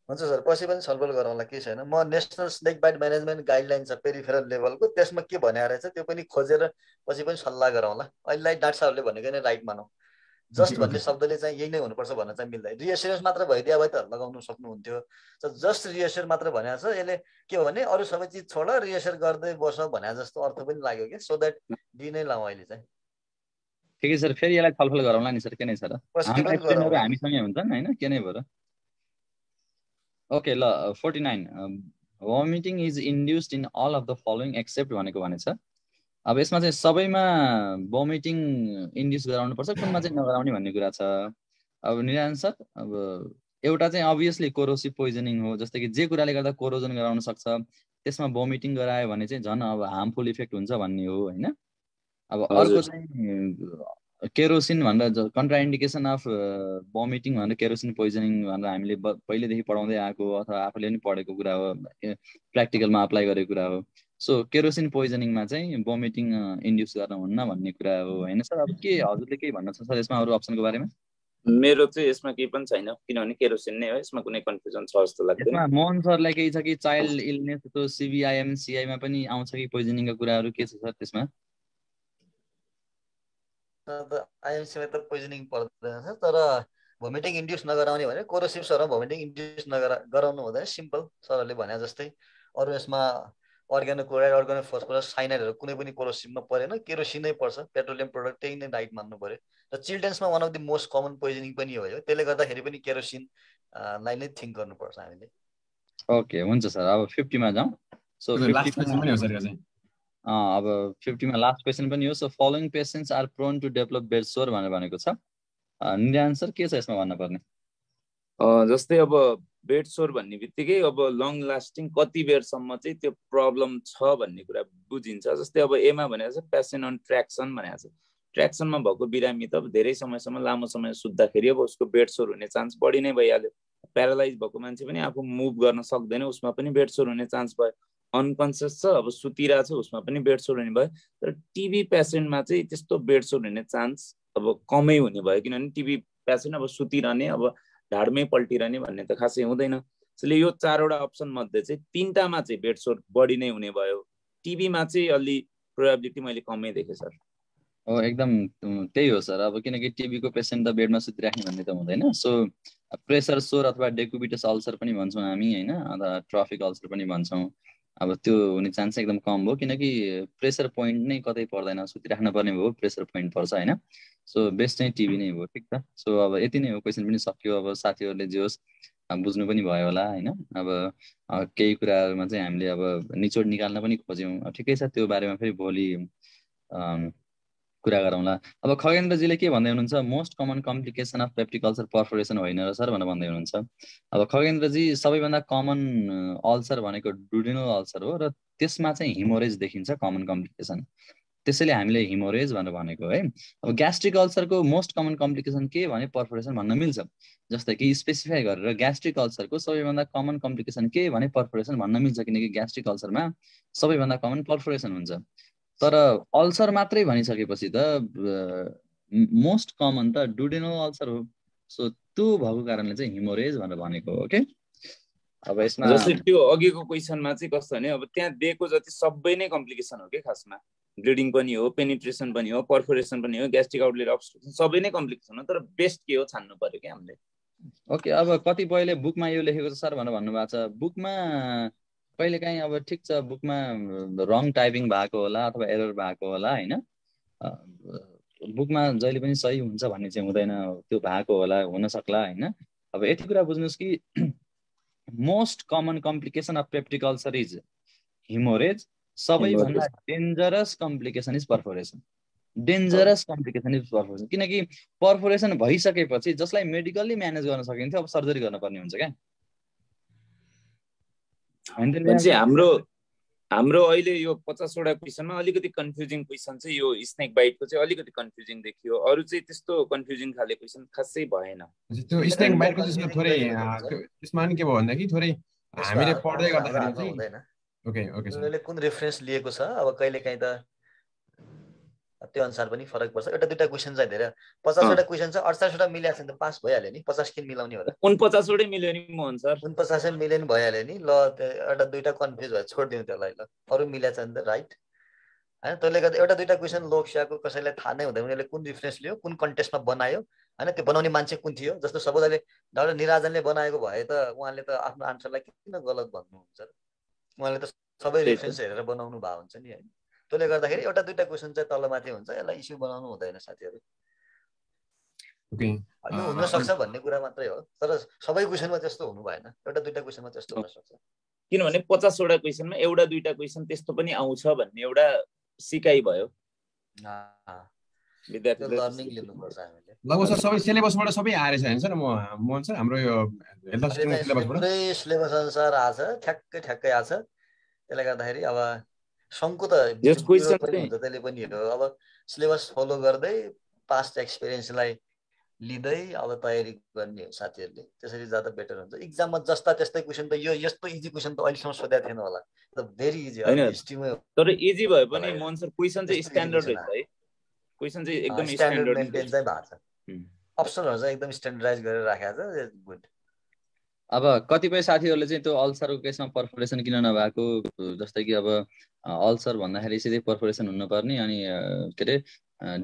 हुन्छ सर, पछि पनि छलफल गरौँला, के छैन। म national snake bite management guideline छ पेरिफेरल लेभलको, त्यसमा के भने रहेछ त्यो पनि खोजेर पछि पनि सल्लाह गरौँला। अहिलेलाई डाक्टर साहबले भनेको नै राइट मानौँ। जस्ट भन्ने शब्दले चाहिँ यही नै हुनुपर्छ भन्न चाहिँ मिल्दैन। रिएस्योरेन्स मात्र भइदियो भए त लगाउनु सक्नुहुन्थ्यो। जस्ट रिएस्योर मात्र भनेको छ, यसले के हो भने अरू सबै चिज छोड रिएस्योर गर्दै बस भने जस्तो अर्थ पनि लाग्यो कि, सो द्याट डी नै लाउँ अहिले चाहिँ। ठिकै सर, फेरि यसलाई छलफल गरौँला नि सर, के नै छ र, हामीसँगै हुन्छन् होइन, के नै भयो र। ओके ल 49 vomiting is induced in all of the following except भनेको भने छ। अब यसमा चाहिँ सबैमा vomiting इन्ड्युस गराउनुपर्छ, कुनमा चाहिँ नगराउने भन्ने कुरा छ। अब निरञ्जन सर, अब एउटा चाहिँ अभियसली कोरोसिभ पोइजनिङ हो, जस्तै कि जे कुराले गर्दा कोरोजन गराउन सक्छ त्यसमा vomiting गरायो भने चाहिँ झन् अब हार्मफुल इफेक्ट हुन्छ भन्ने हो होइन। अब अर्को चाहिँ केरोसिन भनेर कन्ट्राइन्डिकेसन अफ vomiting भनेर केरोसिन पोइजनिङ भनेर हामीले पहिलेदेखि पढाउँदै आएको अथवा आफूले पनि पढेको कुरा हो, प्र्याक्टिकलमा अप्लाई गरेको कुरा हो। सो केरोसिन पोइजनिङमा चाहिँ vomiting इन्ड्युस गर्न हुन्न भन्ने कुरा हो होइन सर। अब के हजुरले केही भन्न छ सर यसमा अरू अप्सनको बारेमा? मेरो चाहिँ यसमा केही पनि छैन, किनभने केरोसिन नै हो, यसमा कुनै कन्फ्युजन छ जस्तो लाग्दैन। यसमा मोहन सरलाई केही छ कि चाइल्ड इलनेस त्यो सिबिआइएम सिआईमा पनि आउँछ कि पोइजनिङको कुराहरू के छ सर त्यसमा? आइएमसीमा त पोइजनिङ पर्दैन, तर भोमिटिङ इन्ड्युस नगराउने भने कोरोसिभ सर भोमिटिङ इन्ड्युस गराउनु हुँदैन, सिम्पल सरले भने जस्तै। अरू यसमा अर्ग्यानोक्लोराइड, अर्ग्यानोफस्फोरस, साइनाइडहरू कुनै पनि कोरोसिभमा परेन, केरोसिनै पर्छ, पेट्रोलियम प्रोडक्ट त्यही नै राइट मान्नु पर्यो। र चिल्ड्रेन्समा one of the most common poisoning पनि हो यो, त्यसले गर्दाखेरि पनि केरोसिन लाई नै थिङ्क गर्नुपर्छ हामीले। ओके हुन्छ सर, अब 50 मा जाउँ। सो लास्ट क्वेशन पनि हो सर यो चाहिँ। अब 50 मा लास्ट क्वेसन पनि हो। So following patients are prone to develop bed sore भनेर भनेको छ। निरञ्जन सर के छ यसमा भन्न पर्ने? जस्तै अब बेड सोर भन्ने बित्तिकै अब लङ लास्टिङ कति बेरसम्म चाहिँ त्यो प्रब्लम छ भन्ने कुरा बुझिन्छ। जस्तै अब एमा भनेको छ पेसेन्ट अन ट्र्याक्सन भनेको छ। ट्र्याक्सनमा भएको बिरामी त अब धेरै समयसम्म लामो समय सुत्दाखेरि अब उसको बेड सोर हुने चान्स बढी नै भइहाल्यो। प्यारालाइज भएको मान्छे पनि आफू मुभ गर्न सक्दैन, उसमा पनि बेड सोर हुने चान्स भयो। अनकन्सियस छ, अब सुतिरहेको छ, उसमा पनि बेड सोर हुने भयो। तर टिबी पेसेन्टमा चाहिँ त्यस्तो बेड सोर हुने चान्स अब कमै हुने भयो, किनभने टिबी पेसेन्ट अब सुतिरहने, अब ढाडमै पल्टिरहने भन्ने त खासै हुँदैन। त्यसैले यो चारवटा अप्सन मध्ये चाहिँ तीनटामा चाहिँ बेड सोर बढी नै हुने भयो। टिबीमा चाहिँ अलि प्रोबेबिलिटी मैले कमै देखेँ सर। हो एकदम त्यही हो सर। अब किनकि टिबीको पेसेन्ट त बेडमा सुतिराख्ने भन्ने त हुँदैन। सो प्रेसर सोर अथवा डेकुबिटस अल्सर पनि भन्छौँ हामी होइन, अथवा ट्रफिक अल्सर पनि भन्छौँ। अब त्यो हुने चान्स एकदम कम हो, किनकि प्रेसर पोइन्ट नै कतै पर्दैन, सुतिराख्न पर्ने भयो प्रेसर पोइन्ट पर्छ होइन। सो बेस्ट चाहिँ टिबी नै हो। ठिक छ, सो अब यति नै हो, क्वेसन पनि सक्यो। अब साथीहरूले जे होस् बुझ्नु पनि भयो होला होइन। अब केही कुराहरूमा चाहिँ हामीले अब निचोड निकाल्न पनि खोज्यौँ। ठिकै छ, त्यो बारेमा फेरि भोलि कुरा गरौँला। अब खगेन्द्रजीले के भन्दै हुनुहुन्छ, most common complication of peptic ulcer perforation होइन र सर भनेर भन्दै हुनुहुन्छ। अब खगेन्द्रजी सबैभन्दा कमन अल्सर भनेको डुडेनल अल्सर हो र त्यसमा चाहिँ हिमोरेज देखिन्छ कमन कम्प्लिकेसन, त्यसैले हामीले हिमोरेज भनेर भनेको है। अब ग्यास्ट्रिक अल्सरको मोस्ट कमन कम्प्लिकेसन के भने पर्फोरेसन भन्न मिल्छ, जस्तै कि स्पेसिफाई गरेर ग्यास्ट्रिक अल्सरको सबैभन्दा कमन कम्प्लिकेसन के भने पर्फोरेसन भन्न मिल्छ, किनकि ग्यास्ट्रिक अल्सरमा सबैभन्दा कमन पर्फोरेसन हुन्छ। तर अल्सर मात्रै भनिसकेपछि त मोस्ट कमन त डुडेनल अल्सर हो। सो त्यो भएको कारणले चाहिँ हिमोरेज भनेर भनेको हो। ओके, अब यसमा जस्तै त्यो अघिको क्वेसनमा चाहिँ कस्तो भने अब त्यहाँ दिएको जति सबै नै कम्प्लिकेसन हो कि, खासमा ब्लिडिङ पनि हो, पेनिट्रेसन पनि हो, पर्फोरेसन पनि हो, ग्यास्ट्रिक आउटलेट अब्स्ट्रक्सन सबै नै कम्प्लिकेसन हो। तर बेस्ट के हो छान्नु पर्यो कि हामीले। ओके, अब कतिपयले बुकमा यो लेखेको छ सर भनेर भन्नुभएको छ। बुकमा कहिलेकाहीँ अब ठिक छ, बुकमा रङ टाइपिङ भएको होला अथवा एरर भएको होला होइन। बुकमा जहिले पनि सही हुन्छ भन्ने चाहिँ हुँदैन, त्यो भएको होला, हुन सक्ला होइन। अब यति कुरा बुझ्नुहोस् कि most common complication of peptic ulcer is haemorrhage, सबैभन्दा dangerous complication is perforation. Dangerous complication is perforation, किनकि पर्फोरेसन भइसकेपछि जसलाई मेडिकल्ली म्यानेज गर्न सकिन्थ्यो अब सर्जरी गर्नुपर्ने हुन्छ क्या। हाम्रो अहिले यो 50वटा क्वेसनमा अलिकति कन्फ्युजिङ क्वेसन चाहिँ यो स्नेक बाइटको चाहिँ अलिकति कन्फ्युजिङ देखियो, अरू चाहिँ त्यस्तो कन्फ्युजिङ खाले क्वेसन खासै भएन। त्यो स्नेक बाइटको चाहिँ थोरै त्यसमा नि के भयो भन्दाखेरि थोरै हामीले पढ्दै गर्दाखेरि चाहिँ ओके उनीहरूले कुन रेफरेन्स लिएको छ अब कहिलेकाहीँ त त्यो अनुसार पनि फरक पर्छ। एउटा दुईटा क्वेसन चाहिँ धेरै 50वटा क्वेसन छ 48वटा मिलाएको छ नि त पास भइहाल्यो नि। 50 किन मिलाउने होला? कुन 50वटै मिल्यो नि मोहन सर? कुन 50 मिल्यो नि भइहाल्यो नि। ल एउटा दुईटा कन्फ्युज भयो छोडिदिउँ त्यसलाई। ल अरू मिलाएको छ नि त राइट हैन। त्यसले गर्दा एउटा दुईटा क्वेसन लोकसेवाको कसैलाई थाहा नै हुँदैन उनीहरूले कुन रेफरेन्स लियो कुन कन्टेस्टमा बनायो हैन, त्यो बनाउने मान्छे कुन थियो। जस्तो सबैले डाक्टर निराजनले बनाएको भए त उहाँले त आफ्नो आन्सरलाई किन गलत भन्नुहुन्छ? उहाँले त सबै रेफरेन्स हेरेर बनाउनु भएको हुन्छ नि हैन। त्यसले गर्दाखेरि एउटा दुईटा क्वेसन चाहिँ तलमाथि हुन्छ, यसलाई इस्यु बनाउनु हुँदैन साथीहरू। यो हुन सक्छ भन्ने कुरा मात्रै हो, तर सबै क्वेसनमा त्यस्तो हुनु भएन, एउटा दुईटा क्वेसनमा त्यस्तो हुन सक्छ। किनभने 50वटा क्वेसनमा एउटा दुईटा क्वेसन त्यस्तो पनि आउँछ भन्ने एउटा सिकाइ भयो विद्यार्थीले। लर्निङ लिनुपर्छ हामीले। लगभग सर सबै सिलेबसबाट सबै आएछ हैन सर? मोहन सर हाम्रो यो हेल्थ असिस्टेन्ट सिलेबसबाट पुरै सिलेबस अनुसार आछ, ठ्याक्कै आछ। त्यसले गर्दाखेरि अब शङ्कु त त्यसले पनि हो। अब सिलेबस फलो गर्दै पास्ट एक्सपिरियन्सलाई लिँदै अब तयारी गर्ने हो साथीहरूले, त्यसरी जाँदा बेटर हुन्छ। इक्जाममा जस्ता त्यस्तै क्वेसन त यो यस्तो इजी क्वेसन त अहिलेसम्म सोधेको थिएन होला, त भेरी इजी हो हिस्ट्रीमा। तर इजी भए पनि मोहन सर क्वेसन चाहिँ स्ट्यान्डर्ड रहेछ है, क्वेसन चाहिँ एकदम स्ट्यान्डर्ड मेन्टेन चाहिँ भएको छ। अप्सनहरु चाहिँ एकदम स्ट्यान्डर्डाइज गरेर राखेको छ, गुड। अब कतिपय साथीहरूले चाहिँ त्यो अल्सरको केसमा पर्फोरेसन किन नभएको, जस्तै कि अब अल्सर भन्दाखेरि सिधै पर्फोरेसन हुनुपर्ने अनि के अरे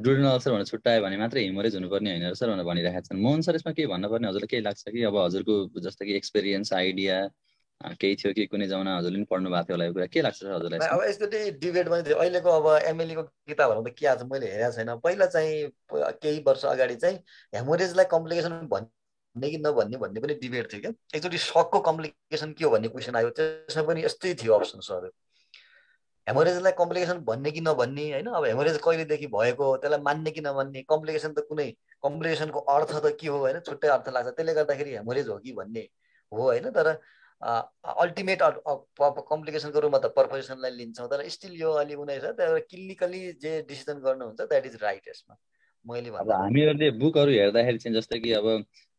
ड्युडेनल अल्सर भनेर छुट्यायो भने मात्रै हेमोरेज हुनुपर्ने होइन र सर भनेर भनिरहेका छन्। मोहन सर यसमा के भन्नुपर्ने हजुरलाई केही लाग्छ कि? अब हजुरको जस्तै कि एक्सपिरियन्स आइडिया केही थियो कि कुनै जमाना हजुरले पनि पढ्नु भएको थियो होला, यो कुरा के लाग्छ सर हजुरलाई? अब यस्तो डिबेट पनि थियो अहिलेको। अब एमएलए को किताबहरू त के आछ मैले हेरेको छैन। पहिला चाहिँ केही वर्ष अगाडि चाहिँ हेमोरेजलाई कम्प्लिकेसन भन्ने कि नभन्ने भन्ने पनि डिबेट थियो क्या। एकचोटि सकको कम्प्लिकेसन के हो भन्ने क्वेसन आयो, त्यसमा पनि यस्तै थियो अप्सन्सहरू। हेमोरेजलाई कम्प्लिकेसन भन्ने कि नभन्ने होइन, अब हेमोरेज कहिलेदेखि भएको त्यसलाई मान्ने कि नमान्ने, कम्प्लिकेसन त कुनै कम्प्लिकेसनको अर्थ त के हो होइन, छुट्टै अर्थ लाग्छ। त्यसले गर्दाखेरि हेमोरेज हो कि भन्ने हो होइन। तर अल्टिमेट कम्प्लिकेसनको रूपमा त पर्फोरेसनलाई लिन्छौँ, तर स्टिल यो अलि उनीहरू छ त्यहाँबाट क्लिनिकली जे डिसिजन गर्नुहुन्छ द्याट इज राइट। यसमा मैले भन्दा हामीहरूले बुकहरू हेर्दाखेरि चाहिँ जस्तै कि अब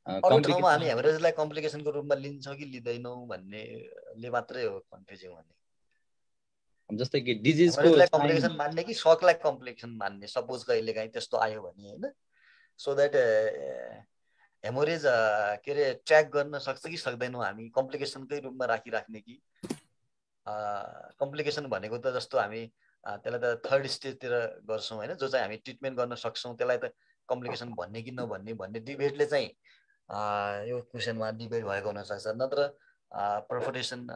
अरू ठाउँमा हामी हेमोरेजलाई कम्प्लिकेसनको रूपमा लिन्छौँ कि लिँदैनौँ भन्नेले मात्रै हो कन्फ्युजिङ भन्ने। जस्तै कि डिजिजको कम्प्लिकेसन मान्ने कि सकलाई कम्प्लिकेसन मान्ने, सपोज कहिलेकाहीँ त्यस्तो आयो भने होइन, सो द्याट हेमोरेज के अरे ट्र्याक गर्न सक्छ कि सक्दैनौँ हामी, कम्प्लिकेसनकै रूपमा राखिराख्ने कि कम्प्लिकेसन भनेको त जस्तो हामी त्यसलाई त थर्ड स्टेजतिर गर्छौँ होइन, जो चाहिँ हामी ट्रिटमेन्ट गर्न सक्छौँ त्यसलाई त कम्प्लिकेसन भन्ने कि नभन्ने भन्ने डिबेटले चाहिँ यो क्वेसनमा डिबेट भएको हुनसक्छ। नत्र पर्फोरेसन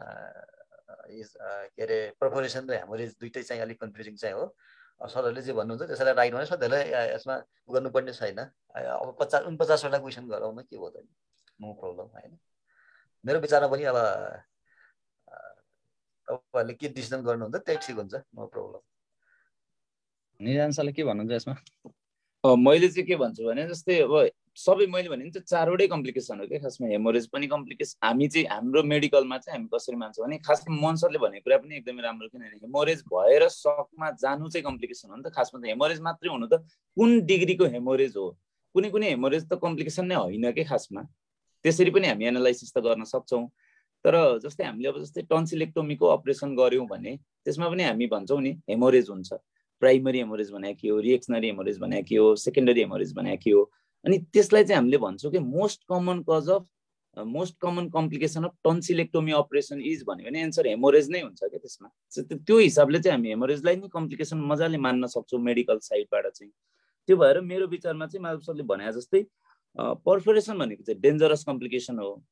के अरे पर्फोरेसन र हेमोरेज दुइटै चाहिँ अलिक कन्फ्युजिङ चाहिँ हो। सरहरूले जे भन्नुहुन्छ त्यसैलाई राइट भने धेरै यसमा गर्नुपर्ने छैन। अब 49वटा क्वेसन गराउन के भयो त, नो प्रब्लम होइन। मेरो विचारमा पनि अब तपाईँहरूले के डिसिजन गर्नुहुन्छ त्यही ठिक हुन्छ, नो प्रब्लम। निरान सरले के भन्नुहुन्छ यसमा? मैले चाहिँ के भन्छु भने जस्तै अब सबै मैले भने चाहिँ 4वटै कम्प्लिकेसन हो क्या खासमा। हेमोरेज पनि कम्प्लिकेसन, हामी चाहिँ हाम्रो मेडिकलमा चाहिँ हामी कसरी मान्छौँ भने खासमा मोहन सरले भनेको कुरा पनि एकदमै राम्रो, किनभने हेमोरेज भएर सकमा जानु चाहिँ कम्प्लिकेसन हो नि त। खासमा त हेमोरेज मात्रै हुनु त कुन डिग्रीको हेमोरेज हो, कुनै कुनै हेमोरेज त कम्प्लिकेसन नै होइन कि खासमा। त्यसरी पनि हामी एनालाइसिस त गर्न सक्छौँ। तर जस्तै हामीले अब जस्तै टन्सिलेक्टोमीको अपरेसन गऱ्यौँ भने त्यसमा पनि हामी भन्छौँ नि हेमोरेज हुन्छ, प्राइमरी हेमोरेज भनेको के हो, रिएक्सनरी हेमोरेज भनेको के हो, सेकेन्डरी हेमोरेज भनेको के हो। अनि त्यसलाई चाहिँ हामीले भन्छौँ कि most common complication of tonsillectomy operation is भन्यो भने एन्सर हेमोरेज नै हुन्छ क्या त्यसमा। त्यो हिसाबले चाहिँ हामी हेमोरेजलाई नै कम्प्लिकेसन मजाले मान्न सक्छौँ मेडिकल साइडबाट चाहिँ। त्यो भएर मेरो विचारमा चाहिँ माधव सरले भने जस्तै पर्फोरेसन भनेको चाहिँ डेन्जरस कम्प्लिकेसन हो,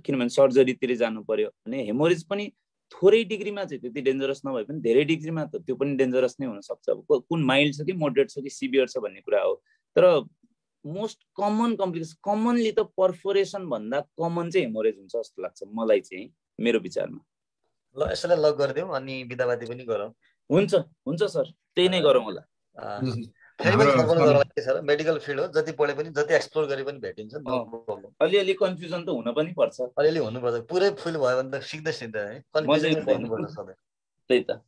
किनभने सर्जरीतिर जानु पर्यो भने हेमोरेज पनि थोरै डिग्रीमा चाहिँ त्यति डेन्जरस नभए पनि धेरै डिग्रीमा त त्यो पनि डेन्जरस नै हुनसक्छ। अब कुन माइल्ड छ कि मोडरेट छ कि सिभियर छ भन्ने कुरा हो। तर मोस्ट कमन कम्प्लिकेसन, कमनली त पर्फोरेसन भन्दा कमन चाहिँ हेमोरेज हुन्छ जस्तो लाग्छ मलाई चाहिँ, मेरो विचारमा। ल यसैलाई लक गरिदिउँ अनि बिदाबादी पनि गरौँ। हुन्छ हुन्छ सर, त्यही नै गरौँ होला। फेरि पनि छलफल गरौँ के छ र, मेडिकल फिल्ड हो, जति पढे पनि जति एक्सप्लोर गरे पनि भेटिन्छ। अलिअलि कन्फ्युजन त हुन पनि पर्छ, अलिअलि हुनुपर्छ, पुरै फुल भयो भने त सिक्दै है कन्फ्युजन हुनुपर्छ सधैँ। त्यही त।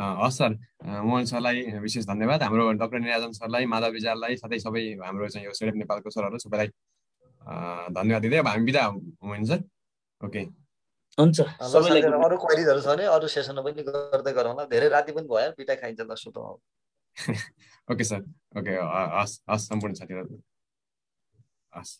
हस् सर, मोहन सरलाई विशेष धन्यवाद, हाम्रो डाक्टर निराजन सरलाई, माधव विचारलाई, साथै सबै हाम्रो चाहिँ यो सेडेप नेपालको सरहरू सबैलाई धन्यवाद दिँदै अब हामी बिदा हुनुहुन्छ। ओके हुन्छ, सबैलाई अरू क्वेरिजहरू छ भने अरू सेसनमा पनि गर्दै गरौँला, धेरै राति पनि भयो, पिटा खाइन्छ ल, सुतौँ। ओके सर, ओके, हस् हस् सम्पूर्ण साथीहरू, हस्।